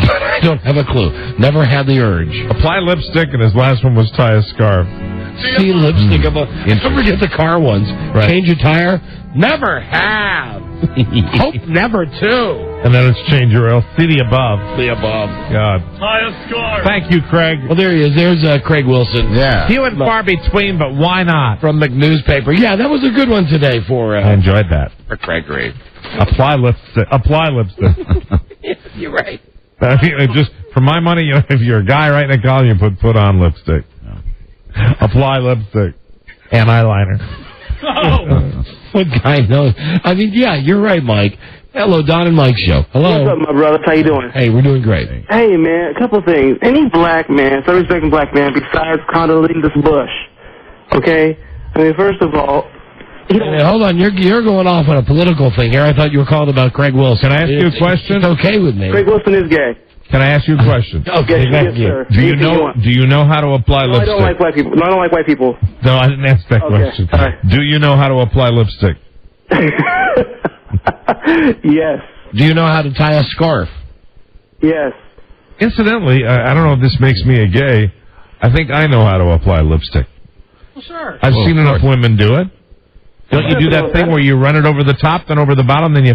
but I don't have a clue. Never had the urge.
Apply lipstick, and his last one was tie a scarf.
See lipstick above. Don't forget the car ones. Right. Change a tire. Never have. Hope never to.
And then it's change your oil. See the above.
The above.
God.
Tie a scarf.
Thank you, Craig.
Well, there he is. There's Craig Wilson.
Yeah. Few and far between, but why not?
From McNewspaper. Yeah, that was a good one today for...
I enjoyed that.
For Craig Reed.
Apply lipstick. Apply lipstick.
You're right.
I mean, just for my money, you know, if you're a guy writing a column, you put on lipstick. Apply lipstick and eyeliner.
What guy knows? I mean, yeah, you're right, Mike. Hello, Don and Mike show. Hello.
What's up, my brother? How you doing?
Hey, we're doing great.
Hey, man, a couple things. Any black man, self-respecting black man, besides Condoleezza Bush, okay? I mean, first of all...
Hey, hold on, you're going off on a political thing here. I thought you were calling about Craig Wilson.
Can I ask you a question?
It's okay with me.
Craig Wilson is gay.
Can I ask you a question?
Okay, yes, sir.
Do you know how to apply lipstick?
I don't like white people. No, I don't like white people.
No, I didn't ask that question.
All right.
Do you know how to apply lipstick?
Yes.
Do you know how to tie a scarf?
Yes.
Incidentally, I don't know if this makes me a gay. I think I know how to apply lipstick.
Well, sure.
I've seen enough women do it. Don't you do that thing where you run it over the top, then over the bottom, then you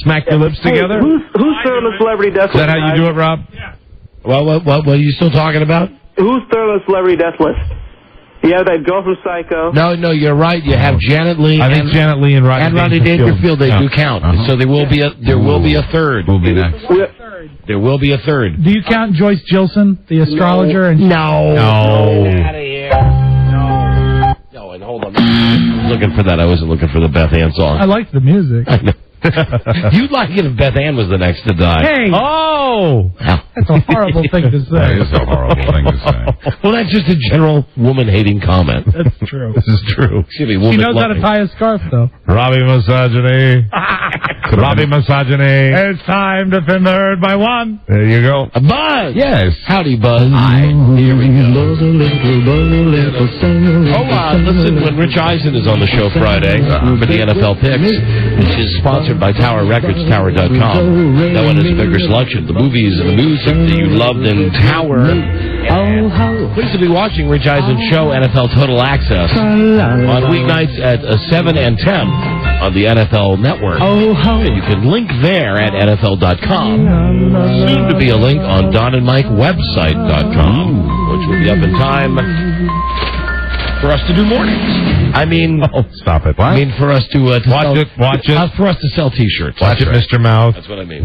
smack your lips together?
Who's throwing the celebrity death list?
Is that how you do it, Rob?
Yeah.
Well, what are you still talking about?
Who's throwing the celebrity death list? You have that girl from Psycho.
No, you're right. You have Janet Leigh.
I think Janet Leigh and Rodney
Dangerfield. They do count. So there will be a third.
Will be next.
There will be a third.
Do you count Joyce Jilson, the astrologer?
No.
Get
out of here. No, and hold on. I was looking for that. I wasn't looking for the Beth Ann song.
I liked the music.
I know. You'd like it if Beth Ann was the next to die.
Hey!
Oh!
That's a horrible thing to say.
That is a horrible thing to say.
Well, that's just a general woman-hating comment.
That's true.
This is true.
Excuse me,
She knows how to tie a scarf, though.
Robbie misogyny. Robbie misogyny.
It's time to thin the herd by one.
There you go.
Buzz!
Yes.
Howdy, Buzz. Hi. Here we go. Listen, when Rich Eisen is on the show Friday for the NFL picks, which is sponsored by Tower Records, Tower.com. That one is a bigger selection. The movies and the music that you loved in Tower. And pleased to be watching Rich Eisen's show, NFL Total Access, on weeknights at 7 and 10 on the NFL Network. And you can link there at NFL.com. Soon to be a link on DonandMikeWebsite.com, which will be up in time for us to do mornings. I mean,
stop it. What?
I mean, for us to
watch it.
For us to sell T-shirts.
Watch it, Mr. Mouth.
That's what I mean.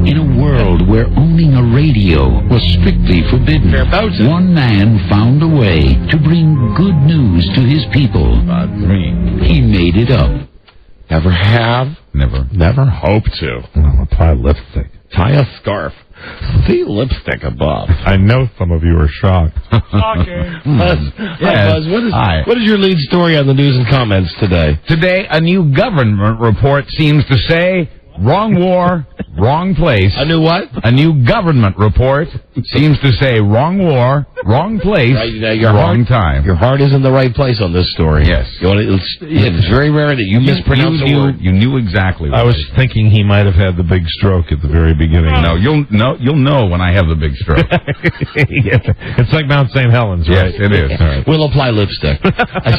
In a world where owning a radio was strictly forbidden, one man found a way to bring good news to his people. He made it up.
Never have. Never hope to.
Apply lipstick.
Tie a scarf. See lipstick above.
I know some of you are shocked.
Buzz, Buzz, what is your lead story on the news and comments today?
Today, a new government report seems to say, wrong war, wrong place.
A new what?
A new government report seems to say, wrong war, wrong place, wrong time.
Your heart is in the right place on this story.
Yes.
It's very rare that you mispronounce a word.
You knew exactly what
I was thinking he might have had the big stroke at the very beginning.
No, you'll know when I have the big stroke.
It's like Mount St. Helens, right?
Yes, it is.
All right. We'll apply lipstick.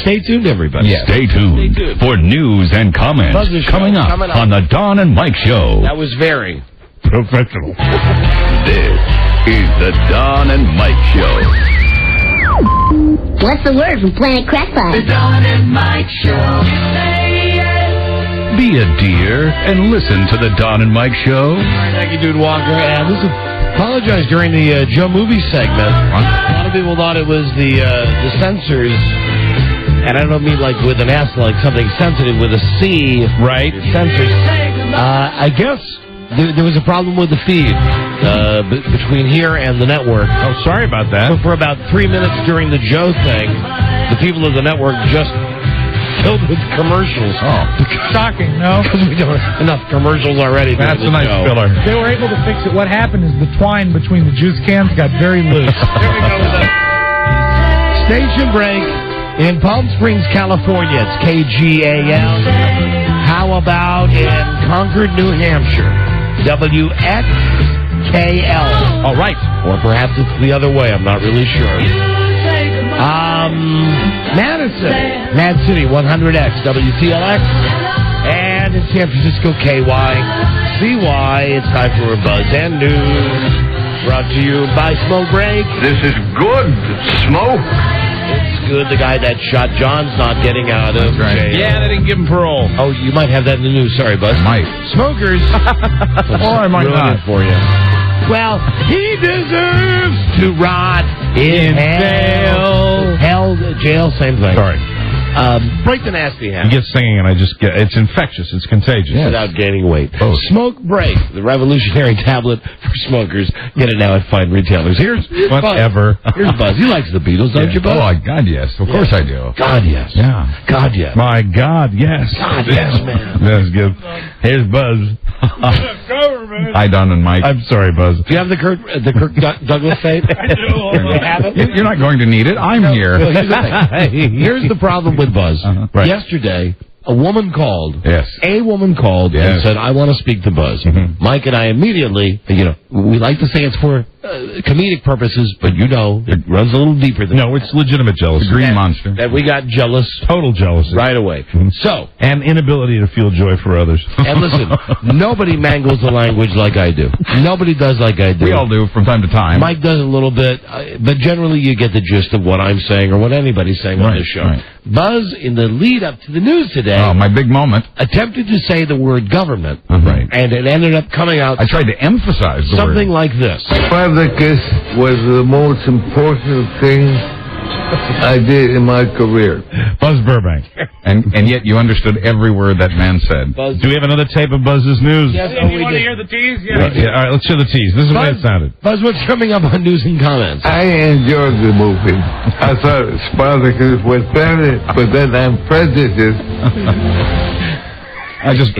Stay tuned, everybody.
Yes.
Stay tuned for news and comments coming up on the Don and Mike Show.
That was very
professional.
This is the Don and Mike Show.
What's the word from Planet Crackpot?
The Don and Mike Show.
Be a dear and listen to the Don and Mike Show.
Thank you, Dude Walker. And listen, apologize during the Joe Movie segment. A lot of people thought it was the censors. And I don't mean like with an S, like something sensitive with a C.
Right.
Censors. I guess There was a problem with the feed between here and the network.
Oh, sorry about that.
So for about 3 minutes during the Joe thing, the people of the network just filled with commercials.
Oh.
Shocking, no?
Because we don't have enough commercials already.
That's a nice filler.
They were able to fix it. What happened is the twine between the juice cans got very loose.
There we go with that. Station break in Palm Springs, California. It's KGAL. How about in Concord, New Hampshire? WXKL.
All right.
Or perhaps it's the other way. I'm not really sure. Madison, Mad City, 100X, WCLX. And in San Francisco, KYCY. It's time for a Buzz and News. Brought to you by Smoke Break.
This is good. Smoke.
It's good. The guy that shot John's not getting out of jail.
Yeah, they didn't give him parole.
Oh, you might have that in the news. Sorry, Buzz.
Might.
Smokers.
Or I might not.
For you. Well, he deserves to rot in hell. Hell, jail, same thing.
Sorry.
Break the nasty
You
habit.
get singing and it's infectious. It's contagious.
Without gaining weight.
Oh.
Smoke Break, the revolutionary tablet for smokers. Get it now at fine retailers. Here's
Whatever.
Buzz. Here's Buzz. He likes the Beatles, don't you, Buzz?
Oh, God, yes. Of course I do.
God, yes.
Yeah.
God, yes.
My God, yes.
God, yes, man.
That's good. Here's Buzz. Hi, Don and Mike. I'm sorry, Buzz.
Do you have the Kirk Douglas tape? I do. You have it?
You're not going to need it. I'm here.
Well, here's the thing. Here's the problem with Buzz.
Right.
Yesterday, a woman called.
Yes.
A woman called and said, I want to speak to Buzz. Mike and I immediately, we like to say it's for comedic purposes, but it runs a little deeper than that.
No, it's legitimate jealousy.
The green monster.
That we got jealous.
Total jealousy.
Right away. So.
And inability to feel joy for others.
And listen, nobody mangles the language like I do. Nobody does like I do.
We all do from time to time.
Mike does a little bit, but generally you get the gist of what I'm saying or what anybody's saying on this show.
Right.
Buzz, in the lead up to the news today,
my big moment,
attempted to say the word government,
right,
and it ended up coming out.
I tried to emphasize the
something
word.
like this.
Spartacus was the most important thing I did in my career.
Buzz Burbank.
And yet you understood every word that man said.
Buzz.
Do we have another tape of Buzz's news?
Yes,
you want to hear the tease? Yeah.
All right, let's hear the tease. This is the way it sounded.
Buzz, what's coming up on news and comments?
I enjoyed the movie. I thought Spartacus was better, but then I'm prejudiced.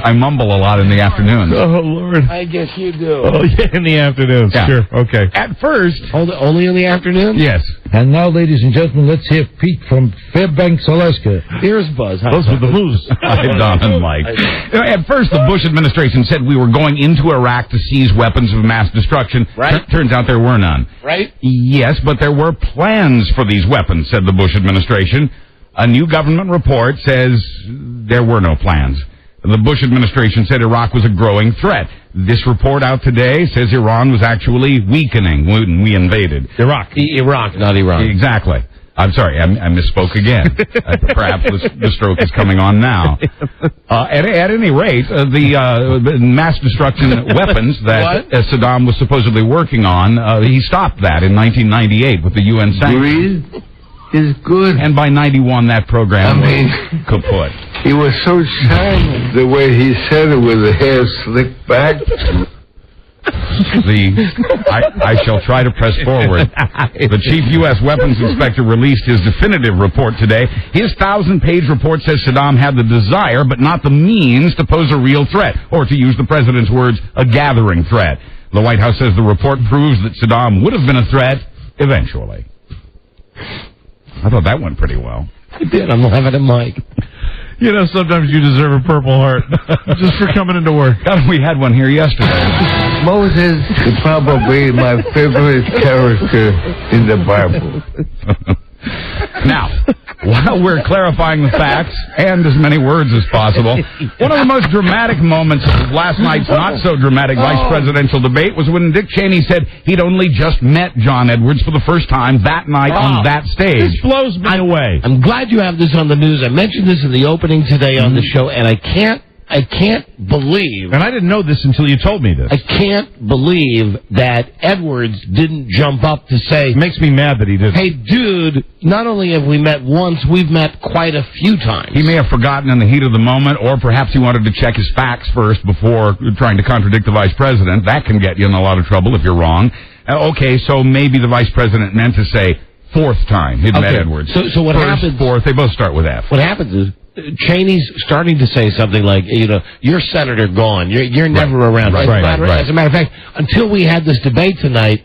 I mumble a lot in the afternoons.
Oh, Lord.
I guess you do.
Oh, yeah, in the afternoons.
Yeah.
Sure, okay.
At first. Only in the afternoon?
Yes.
And now, ladies and gentlemen, let's hear Pete from Fairbanks, Alaska.
Here's Buzz.
Those were the moves.
Hi, Don and Mike. At first, the Bush administration said we were going into Iraq to seize weapons of mass destruction.
Right.
Turns out there were none.
Right?
Yes, but there were plans for these weapons, said the Bush administration. A new government report says there were no plans. The Bush administration said Iraq was a growing threat. This report out today says Iran was actually weakening when we invaded.
Iraq,
not Iran.
Exactly. I'm sorry, I misspoke again. Perhaps the stroke is coming on now. At any rate, the mass destruction weapons that Saddam was supposedly working on, he stopped that in 1998 with the UN sanctions.
Breathe is good.
And by 91, that program was kaput.
He was so charming the way he said it with the hair slicked back.
I shall try to press forward. The chief U.S. weapons inspector released his definitive report today. His 1,000-page report says Saddam had the desire, but not the means to pose a real threat, or to use the president's words, a gathering threat. The White House says the report proves that Saddam would have been a threat eventually. I thought that went pretty well.
It did. I'm laughing at Mike.
You know, sometimes you deserve a Purple Heart just for coming into work.
God, we had one here yesterday.
Moses is probably my favorite character in the Bible.
Now, while we're clarifying the facts and as many words as possible, one of the most dramatic moments of last night's not-so-dramatic vice presidential debate was when Dick Cheney said he'd only just met John Edwards for the first time that night on that stage.
This blows me away.
I'm glad you have this on the news. I mentioned this in the opening today on the show, and I can't I can't believe...
And I didn't know this until you told me this.
I can't believe that Edwards didn't jump up to say...
It makes me mad that he didn't.
Hey, dude, not only have we met once, we've met quite a few times.
He may have forgotten in the heat of the moment, or perhaps he wanted to check his facts first before trying to contradict the vice president. That can get you in a lot of trouble if you're wrong. Okay, so maybe the vice president meant to say fourth time he'd met Edwards.
So what happens...
Fourth, they both start with F.
What happens is Cheney's starting to say something like, you're Senator gone. You're never around.
Right.
As a matter of fact, until we had this debate tonight,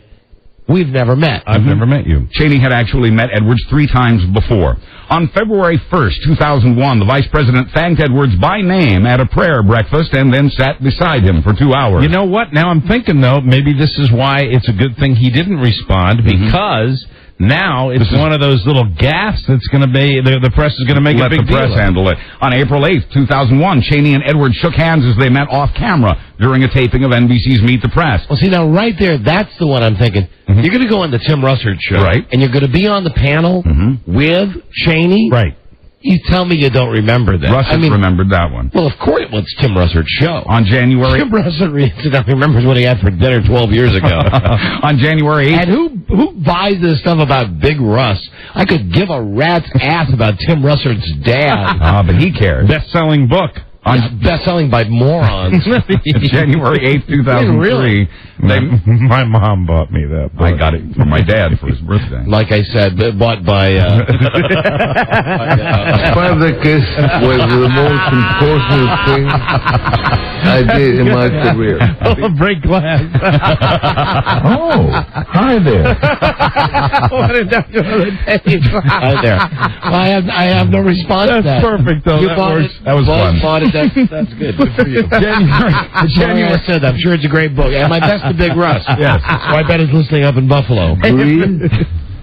we've never met.
I've never met you.
Cheney had actually met Edwards 3 times before. On February 1st, 2001, the vice president thanked Edwards by name at a prayer breakfast and then sat beside him for 2 hours.
You know what? Now I'm thinking, though, maybe this is why it's a good thing he didn't respond, because now it's one of those little gaffes that's going to be, the press is going to make a big deal.
Let the press handle it. On April 8th, 2001, Cheney and Edwards shook hands as they met off camera during a taping of NBC's Meet the Press.
Well, see, now right there, that's the one I'm thinking. You're going to go on the Tim Russert show.
Right.
And you're going to be on the panel with Cheney.
Right.
You tell me you don't remember that.
Russert remembered that one.
Well, of course, it's Tim Russert's show.
On January...
Tim Russert remembers what he had for dinner 12 years ago.
On January 8th...
And who buys this stuff about Big Russ? I could give a rat's ass about Tim Russert's dad.
But he cares.
Best-selling book.
Best-selling by morons.
January 8th, 2003.
Really?
My mom bought me that book.
I got it from my dad for his birthday.
Like I said, bought by...
Spartacus was the most important thing I did in my career.
Break glass.
Oh, hi there.
Hi there. Well, I have no response to that.
That's perfect, though. That was fun.
Bought it. That's good. Good for you. January. I said, I'm sure it's a great book. And my best to Big Russ.
Yes.
So I bet he's listening up in Buffalo.
Green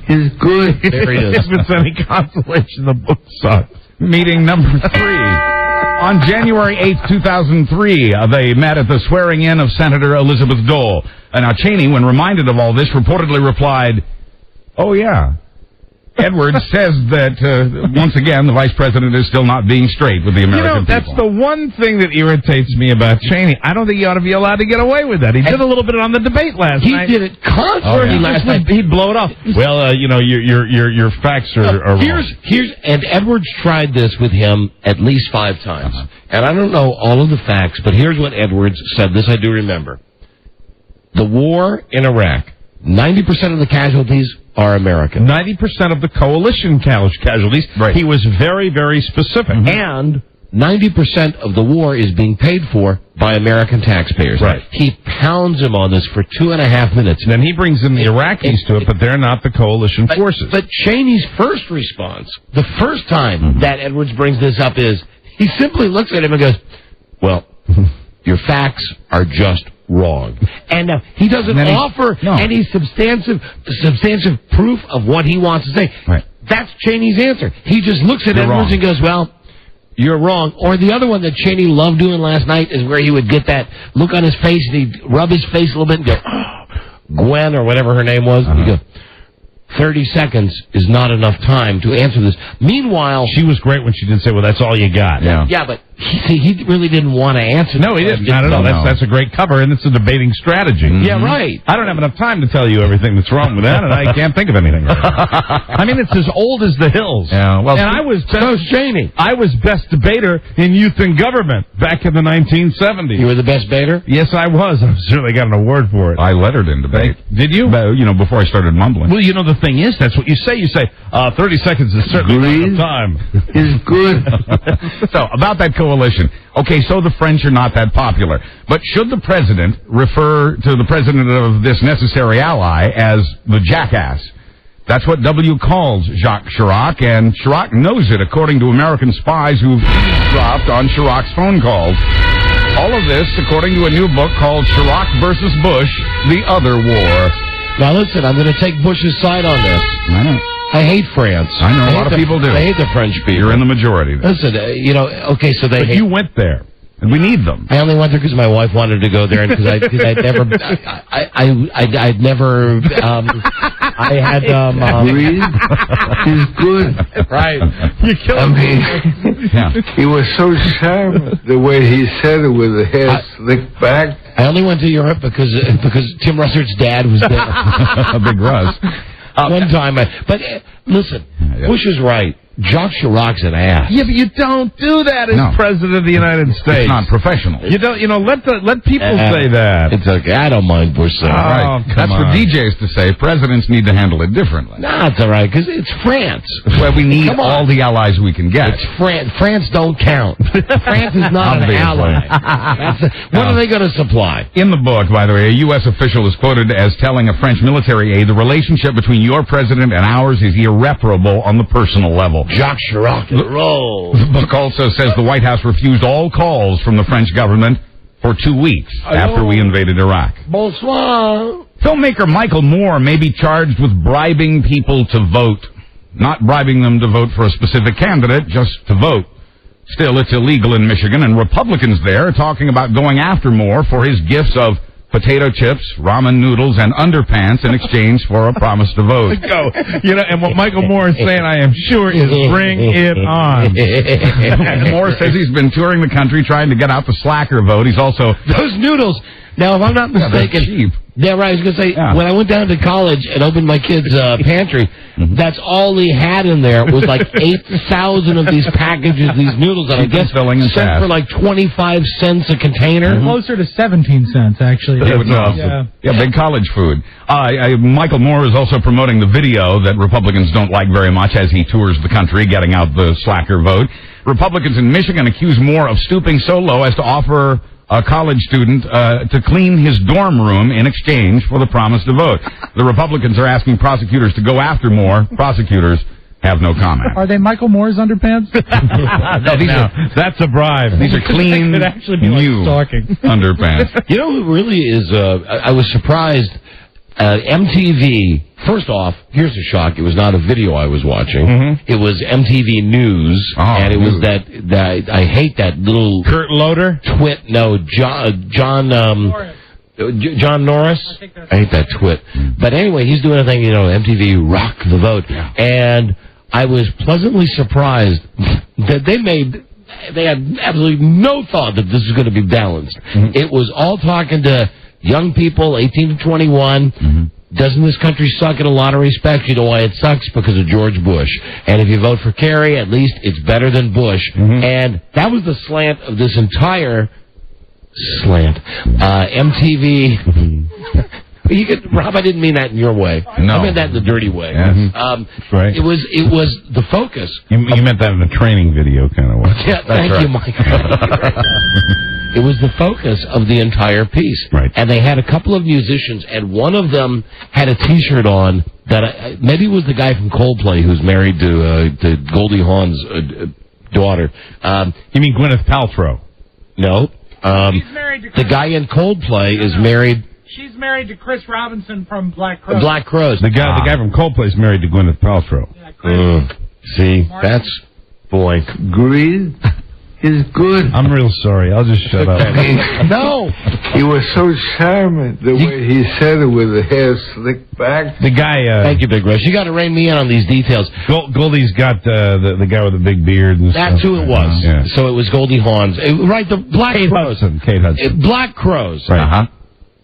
is good.
There he is.
If it's any consolation, the book sucks.
Meeting number 3. On January 8th, 2003, they met at the swearing-in of Senator Elizabeth Dole. Now, Cheney, when reminded of all this, reportedly replied, "Oh, yeah." Edwards says that, once again, the vice president is still not being straight with the American people.
That's the one thing that irritates me about Cheney. I don't think he ought to be allowed to get away with that. He did a little bit on the debate last night.
He did it constantly last night.
He'd blow it off. Well, your facts are wrong.
And Edwards tried this with him at least 5 times. And I don't know all of the facts, but here's what Edwards said. This I do remember. The war in Iraq, 90% of the casualties are American.
90% of the coalition casualties.
Right.
He was very, very specific.
And 90% of the war is being paid for by American taxpayers.
Right.
He pounds him on this for 2.5 minutes.
And then he brings in the Iraqis to it, but they're not the coalition forces.
But Cheney's first response, the first time that Edwards brings this up, is he simply looks at him and goes, well, your facts are just wrong. And he doesn't offer any substantive proof of what he wants to say.
Right.
That's Cheney's answer. He just looks at Edwards and goes, well, you're wrong. Or the other one that Cheney loved doing last night is where he would get that look on his face and he'd rub his face a little bit and go, oh, Gwen or whatever her name was. And he'd go, 30 seconds is not enough time to answer this. Meanwhile...
She was great when she did say, well, that's all you got.
Yeah, but he really didn't want to answer.
No, he didn't. Not at all. That's a great cover, and it's a debating strategy.
Yeah, right.
I don't have enough time to tell you everything that's wrong with that, and I can't think of anything. I mean, it's as old as the hills.
Yeah, well,
and I was best debater in youth and government back in the 1970s.
You were the best debater?
Yes, I was. I certainly got an award for it.
I lettered in debate.
Did you?
Before I started mumbling.
Well, the thing is, that's what you say. You say, 30 seconds is certainly not enough time.
Is good.
So, about that coalition. Okay, so the French are not that popular. But should the president refer to the president of this necessary ally as the jackass? That's what W calls Jacques Chirac, and Chirac knows it, according to American spies who've eavesdropped on Chirac's phone calls. All of this, according to a new book called Chirac versus Bush, The Other War.
Now listen, I'm going to take Bush's side on this.
I know.
I hate France.
I know, a lot of people do.
I hate the French people.
You're in the majority.
Listen, okay, so they...
But you went there.
And we need them.
I only went there because my wife wanted to go there, and because I
Breathe is good.
Right.
You're killing me.
Yeah.
He was so charming the way he said it with the hair slicked back.
I only went to Europe because Tim Russard's dad was there.
Big Russ.
One time, listen, Bush is right. Jacques Chirac's an ass.
Yeah, but you don't do that as president of the United States.
It's not professional.
You don't. Let people say that.
It's okay. I don't mind Bush saying that.
Right. That's what DJs to say. Presidents need to handle it differently.
Nah, it's all right because it's France.
That's why we need all the allies we can get.
It's France. France don't count. France is not an ally. What are they going to supply?
In the book, by the way, a U.S. official is quoted as telling a French military aide, the relationship between your president and ours is irreparable on the personal level.
Jacques Chirac, roll.
The book also says the White House refused all calls from the French government for 2 weeks after we invaded Iraq.
Bonsoir.
Filmmaker Michael Moore may be charged with bribing people to vote. Not bribing them to vote for a specific candidate, just to vote. Still, it's illegal in Michigan, and Republicans there are talking about going after Moore for his gifts of potato chips, ramen noodles, and underpants in exchange for a promise to vote.
And what Michael Moore is saying, I am sure, is bring it on.
Moore says he's been touring the country trying to get out the slacker vote. He's also...
Those noodles. Now, if I'm not mistaken...
cheap.
Yeah, right. I was going to say, when I went down to college and opened my kid's pantry, that's all he had in there was like 8,000 of these packages, these noodles, that I guess sent for like 25 cents a container.
Closer to 17 cents, actually.
Big college food. Michael Moore is also promoting the video that Republicans don't like very much as he tours the country, getting out the slacker vote. Republicans in Michigan accuse Moore of stooping so low as to offer a college student to clean his dorm room in exchange for the promise to vote. The Republicans are asking prosecutors to go after Moore. Prosecutors have no comment.
Are they Michael Moore's underpants?
That's a bribe.
These are clean,
could actually be
new
stalking.
underpants.
You know who really is... I was surprised. MTV, first off, here's a shock. It was not a video I was watching. It was MTV News, and it was that I hate that little...
Kurt Loder?
Twit, no, John Norris. I hate that twit. But anyway, he's doing a thing, MTV Rock the Vote. Yeah. And I was pleasantly surprised that they had absolutely no thought that this was going to be balanced. It was all talking to young people, 18 to 21. Doesn't this country suck in a lot of respects? You know why it sucks? Because of George Bush. And if you vote for Kerry, at least it's better than Bush. And that was the slant of this entire MTV. Rob, I didn't mean that in your way.
No.
I meant that in the dirty way.
Right.
It was the focus.
You meant that in a training video kind of way.
Yeah, thank you, Mike. It was the focus of the entire piece.
Right.
And they had a couple of musicians, and one of them had a T-shirt on that maybe it was the guy from Coldplay who's married to Goldie Hawn's daughter.
You mean Gwyneth Paltrow?
No.
She's married to
the guy in Coldplay is married...
She's married to Chris Robinson from Black Crowes.
Black Crowes.
The guy from Coldplay is married to Gwyneth Paltrow.
Yeah,
see, that's... Boy.
Greed is good.
I'm real sorry. I'll just shut up.
No.
He was so charming the way he said it with the hair slicked back.
The guy...
Thank you, Big Rush. You got to rein me in on these details.
Goldie's got the guy with the big beard and
That's
stuff.
who it was.
Yeah.
So it was Goldie Hawn's. Right, the Black Crowes.
Kate Hudson.
Black Crowes.
Right.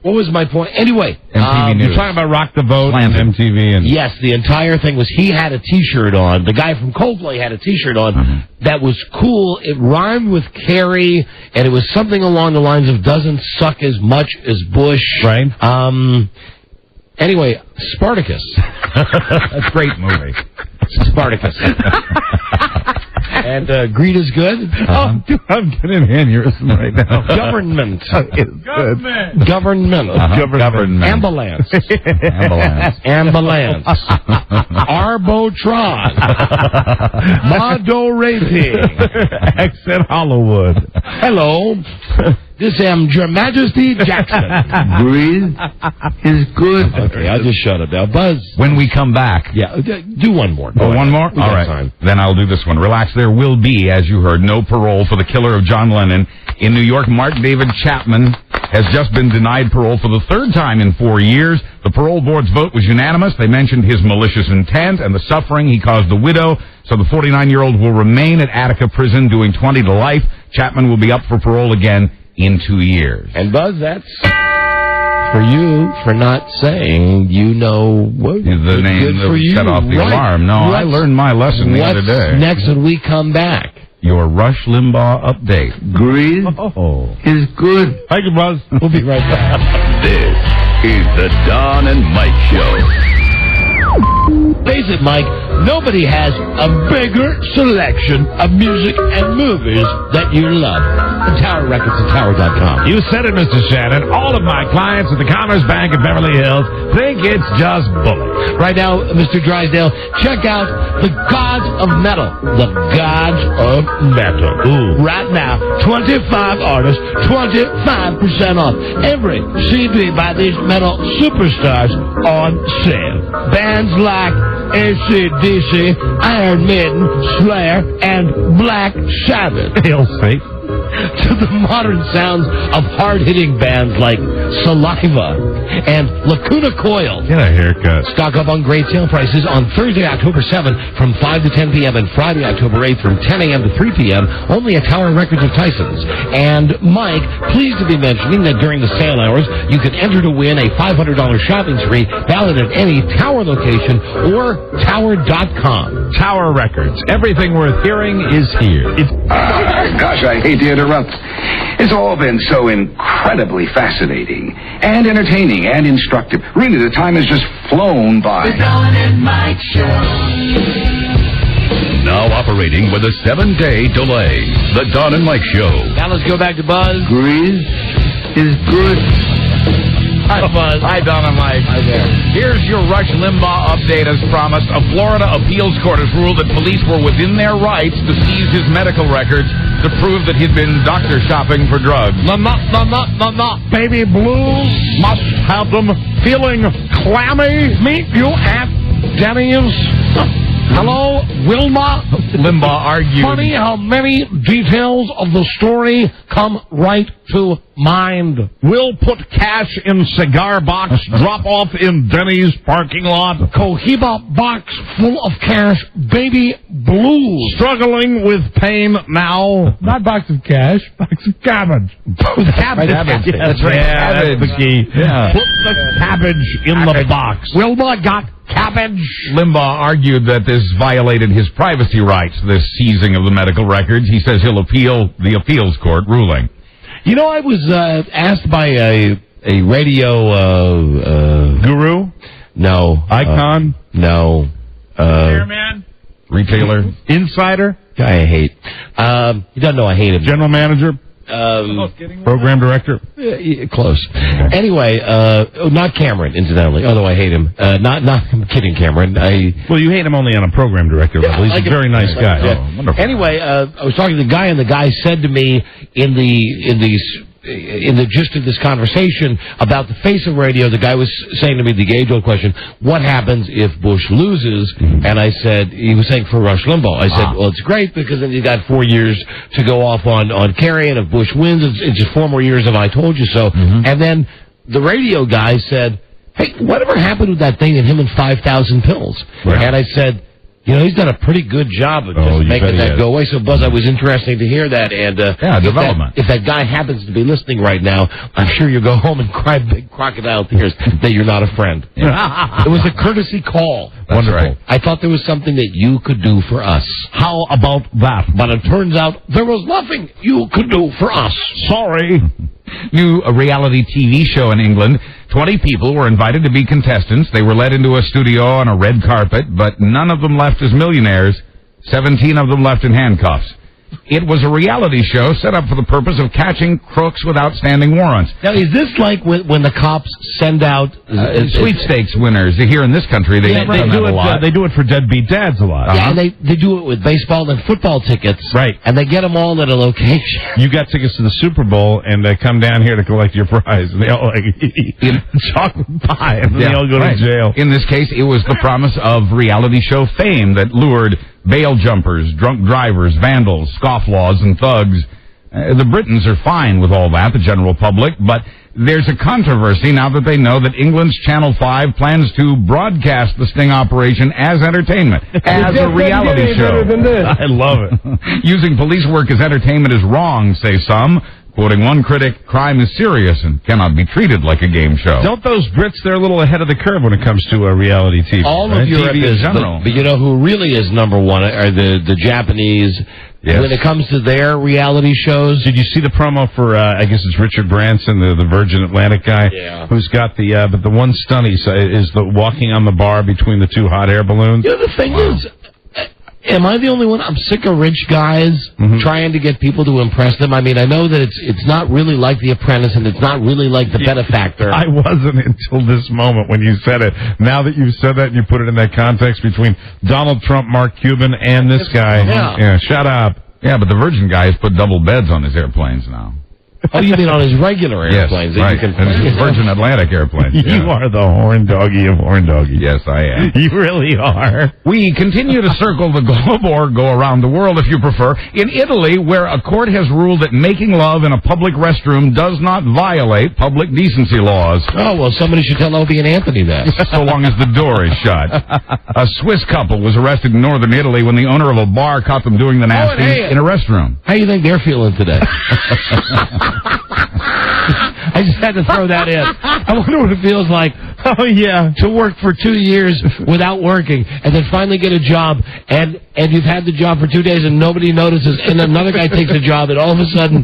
What was my point? Anyway,
MTV News. You're talking about Rock the Vote and MTV. And
yes, the entire thing was he had a T-shirt on. The guy from Coldplay had a T-shirt on that was cool. It rhymed with Kerry, and it was something along the lines of doesn't suck as much as Bush.
Right.
Anyway, Spartacus.
That's a great movie.
Spartacus. And greed is good.
I'm getting an aneurysm right now.
Government.
Government.
Government.
Government.
Ambulance.
Ambulance.
Ambulance. Arbotron. Mado rating.
Exit Hollywood.
Hello. This am Your Majesty Jackson.
Breathe is good.
Okay, I'll just shut up now. Buzz.
When we come back.
Yeah, do one more.
One more? All right.
Time.
Then I'll do this one. Relax. There will be, as you heard, no parole for the killer of John Lennon. In New York, Mark David Chapman has just been denied parole for the third time in 4 years. The parole board's vote was unanimous. They mentioned his malicious intent and the suffering he caused the widow. So the 49-year-old will remain at Attica Prison doing 20 to life. Chapman will be up for parole again in 2 years.
And Buzz, that's for you for not saying you know what
the name that set off the alarm. No, I learned my lesson the other day.
What's next when we come back?
Your Rush Limbaugh update.
Breathe is good.
Thank you, Buzz.
We'll be right back.
This is the Don and Mike Show.
Face it, Mike, nobody has a bigger selection of music and movies that you love. The Tower Records at Tower.com.
You said it, Mr. Shannon. All of my clients at the Commerce Bank in Beverly Hills think it's just bullet.
Right now, Mr. Drysdale, check out the Gods of Metal. The Gods of Metal.
Ooh.
Right now, 25 artists, 25% off. Every CD by these metal superstars on sale. Bands like AC/DC, Iron Maiden, Slayer, and Black Sabbath.
Hail Saint.
To the modern sounds of hard-hitting bands like Saliva and Lacuna Coil.
Get a haircut.
Stock up on great sale prices on Thursday, October 7th from 5 to 10 p.m. and Friday, October 8th from 10 a.m. to 3 p.m. only at Tower Records of Tyson's. And Mike, pleased to be mentioning that during the sale hours, you can enter to win a $500 shopping spree valid at any Tower location or Tower.com.
Tower Records. Everything worth hearing is here.
Gosh, I hate to interrupt. It's all been so incredibly fascinating and entertaining and instructive. Really, the time has just flown by.
The Don and Mike Show.
Now operating with a 7-day delay. The Don and Mike Show.
Now let's go back to Buzz.
Breathe is good.
Hi, Buzz.
Hi, Don and Mike.
Hi there.
Here's your Rush Limbaugh update. As promised, a Florida appeals court has ruled that police were within their rights to seize his medical records to prove that he'd been doctor shopping for drugs.
Baby blues must have them feeling clammy. Meet you at Denny's. Hello, Wilma.
Limbaugh argued.
Funny how many details of the story come right to mind.
We'll put cash in cigar box, drop off in Denny's parking lot.
Cohiba box full of cash, baby blues.
Struggling with pain now.
Not box of cash, box of cabbage.
Cabbage.
That's right.
Yeah,
that's the key.
Yeah.
Put the cabbage in the box.
Wilma got cabbage.
Limbaugh argued that this violated his privacy rights, this seizing of the medical records. He says he'll appeal the appeals court ruling.
You know, I was asked by a radio
Guru?
No.
Icon?
No.
Chairman?
Retailer?
Insider?
Guy I hate. He doesn't know I hate him.
General manager? Program director?
Close. Anyway, not Cameron, incidentally, although I hate him. I'm kidding, Cameron.
Well, you hate him only on a program director level. He's a very nice guy.
Yeah.
Oh, wonderful.
Anyway, I was talking to the guy, and the guy said to me in the gist of this conversation about the face of radio, the guy was saying to me the age-old question, what happens if Bush loses? And I said, he was saying for Rush Limbaugh. I said, well, it's great because then you got 4 years to go off on Kerry, and if Bush wins, it's just 4 more years of I told you so. And then the radio guy said, hey, whatever happened with that thing and him and 5,000 pills?
Right.
And I said, you know, he's done a pretty good job of just making that go away. So, Buzz, it was interesting to hear that. And
development.
If that guy happens to be listening right now, I'm sure you'll go home and cry big crocodile tears that you're not a friend. It was a courtesy call.
That's right.
I thought there was something that you could do for us.
How about that?
But it turns out there was nothing you could do for us.
Sorry.
New reality TV show in England. 20 people were invited to be contestants. They were led into a studio on a red carpet, but none of them left as millionaires. 17 of them left in handcuffs. It was a reality show set up for the purpose of catching crooks with outstanding warrants.
Now, is this like when the cops send out
sweepstakes winners here in this country? They do it a lot.
They do it for deadbeat dads a lot.
Yeah, and they do it with baseball and football tickets.
Right.
And they get them all at a location.
You got tickets to the Super Bowl, and they come down here to collect your prize. And they all eat chocolate pie, and they all go to jail.
In this case, it was the promise of reality show fame that lured bail jumpers, drunk drivers, vandals, scofflaws, and thugs. The Britons are fine with all that, the general public, but there's a controversy now that they know that England's Channel 5 plans to broadcast the sting operation as entertainment, as a reality show.
I love it.
Using police work as entertainment is wrong, say some. Quoting one critic, crime is serious and cannot be treated like a game show.
Don't those Brits, they're a little ahead of the curve when it comes to reality TV.
All of Europe
TV in general.
But you know who really is number one are the Japanese.
Yes.
When it comes to their reality shows.
Did you see the promo for, I guess it's Richard Branson, the Virgin Atlantic guy?
Yeah.
Who's got but the one stunt is the walking on the bar between the two hot air balloons.
You know, the thing is, am I the only one? I'm sick of rich guys trying to get people to impress them. I mean, I know that it's not really like The Apprentice, and it's not really like The Benefactor.
I wasn't until this moment when you said it. Now that you've said that and you put it in that context between Donald Trump, Mark Cuban, and this guy. Yeah, shut up.
Yeah, but the Virgin guy has put double beds on his airplanes now.
Oh, you mean on his regular airplanes?
Yes, right. And his Virgin Atlantic airplanes.
You are the horn doggy of horn doggy.
Yes, I am.
You really are.
We continue to circle the globe, or go around the world if you prefer, in Italy, where a court has ruled that making love in a public restroom does not violate public decency laws.
Oh, well, somebody should tell Opie and Anthony that.
So long as the door is shut. A Swiss couple was arrested in northern Italy when the owner of a bar caught them doing the nasty in a restroom.
How do you think they're feeling today? I just had to throw that in. I wonder what it feels like.
Oh, yeah.
To work for 2 years without working, and then finally get a job, and you've had the job for 2 days, and nobody notices, and another guy takes a job, and all of a sudden,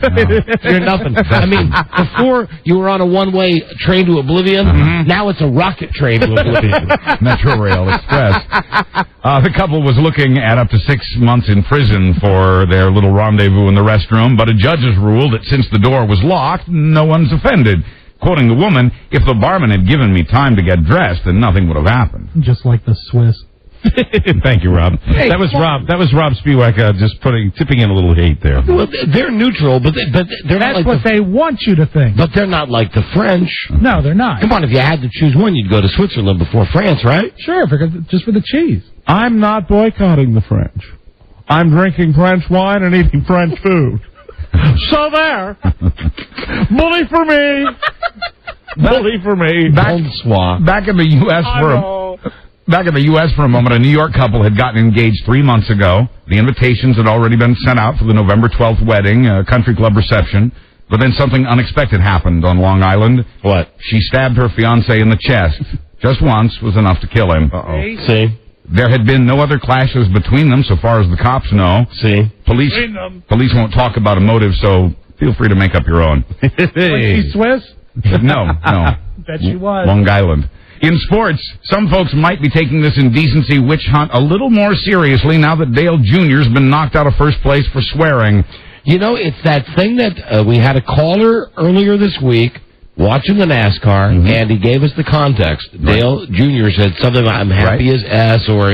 you're nothing. I mean, before you were on a one-way train to oblivion, now it's a rocket train to oblivion.
Metro Rail Express. The couple was looking at up to 6 months in prison for their little rendezvous in the restroom, but a judge has ruled that since the door was locked, no one's offended. Quoting the woman, if the barman had given me time to get dressed, then nothing would have happened.
Just like the Swiss.
Thank you, Rob.
Hey,
that was Rob Spiewak just tipping in a little hate there.
Well, they're neutral, but they're not like
what they want you to think.
But they're not like the French.
No, they're not.
Come on, if you had to choose one, you'd go to Switzerland before France, right?
Sure, just for the cheese.
I'm not boycotting the French. I'm drinking French wine and eating French food. So there. Bully for me. Bully for me.
Back in the U.S. for a moment, a New York couple had gotten engaged 3 months ago. The invitations had already been sent out for the November 12th wedding, a country club reception. But then something unexpected happened on Long Island.
What?
She stabbed her fiancé in the chest. Just once was enough to kill him.
Uh-oh. See?
There had been no other clashes between them, so far as the cops know.
See?
Police won't talk about a motive, so feel free to make up your own.
Was she Swiss?
No.
Bet she was.
Long Island. In sports, some folks might be taking this indecency witch hunt a little more seriously now that Dale Jr.'s been knocked out of first place for swearing.
You know, it's that thing that we had a caller earlier this week watching the NASCAR, and he gave us the context.
Right.
Dale Jr. said something about, I'm happy as S, or,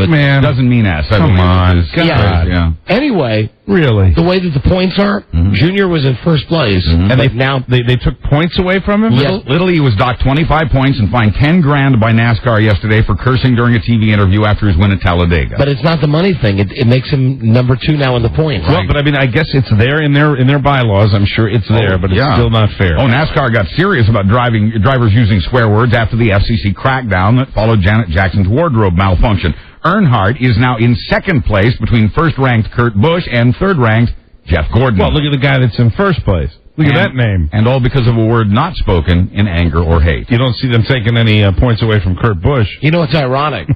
Man, doesn't mean S.
Come on.
God.
Yeah.
Anyway,
really,
the way that the points are, Junior was in first place,
and
they took points away from him.
Little E was docked 25 points and fined $10,000 by NASCAR yesterday for cursing during a TV interview after his win at Talladega.
But it's not the money thing; it makes him number 2 now in the points.
Well, but I mean, I guess it's there in their bylaws. I'm sure it's there, but it's still not fair.
Oh, NASCAR got serious about drivers using swear words after the FCC crackdown that followed Janet Jackson's wardrobe malfunction. Earnhardt is now in second place between first-ranked Kurt Busch and third-ranked Jeff Gordon.
Well, look at the guy that's in first place. Look at that name.
And all because of a word not spoken in anger or hate.
You don't see them taking any points away from Kurt Busch.
You know what's ironic?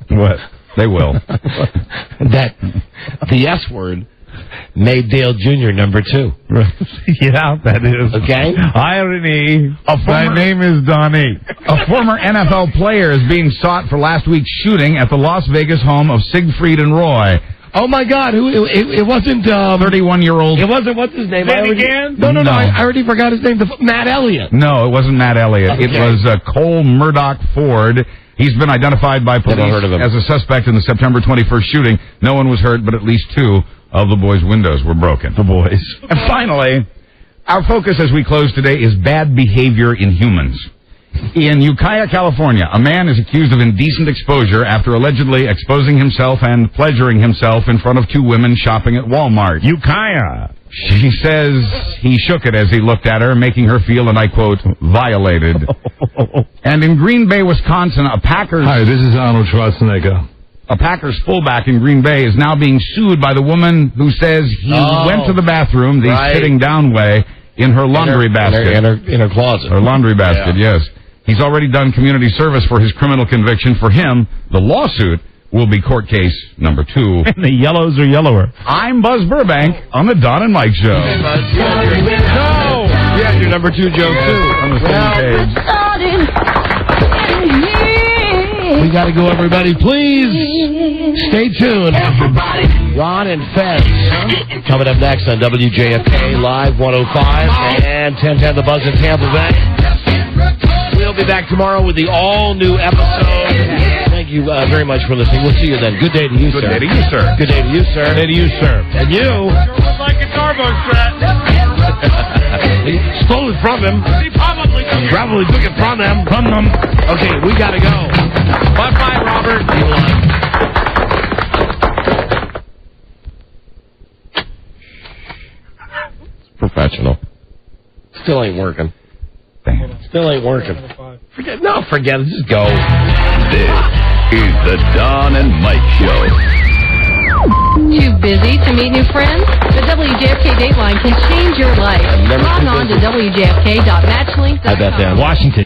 What? They will.
That the S word made Dale Jr. number 2.
Yeah, that is.
Okay?
Irony. My name is Donnie.
A former NFL player is being sought for last week's shooting at the Las Vegas home of Siegfried and Roy.
Oh my God! It wasn't
31-year-old.
It wasn't. What's his name? No.
No.
I already forgot his name. Matt Elliott.
No, it wasn't Matt Elliott.
Okay.
It was Cole Murdoch Ford. He's been identified by police as a suspect in the September 21st shooting. No one was hurt, but at least 2 of the boys' windows were broken.
The boys.
And finally, our focus as we close today is bad behavior in humans. In Ukiah, California, a man is accused of indecent exposure after allegedly exposing himself and pleasuring himself in front of 2 women shopping at Walmart.
Ukiah.
She says he shook it as he looked at her, making her feel, and I quote, violated. And in Green Bay, Wisconsin, a Packers...
Hi, this is Arnold Schwarzenegger.
A Packers fullback in Green Bay is now being sued by the woman who says he went to the bathroom, the sitting down way, in her laundry basket.
In her closet.
Her laundry basket, yes. He's already done community service for his criminal conviction. For him, the lawsuit will be court case number 2.
And the yellows are yellower.
I'm Buzz Burbank on the Don and Mike Show.
Hey, Buzz. No! You had your number 2 joke, too.
On the same page.
We got to go, everybody. Please stay tuned. Ron and Fez coming up next on WJFK Live 105 and 1010 The Buzz in Tampa Bay. We'll be back tomorrow with the all-new episode. Thank you very much for listening. We'll see you then. Good day to you, sir.
Good day to you, sir.
Good day to you, sir.
Good day to you, sir.
And you.
Like a turbo set.
He stole it from him.
He
Probably took it from them. Okay, we gotta go. Bye-bye, Robert. Professional. Still ain't working. Still ain't working. Forget it. Just go.
This is the Don and Mike Show.
Too busy to meet new friends? The WJFK Dateline can change your life. Log on to WJFK.matchlink.com.
I bet that Washington.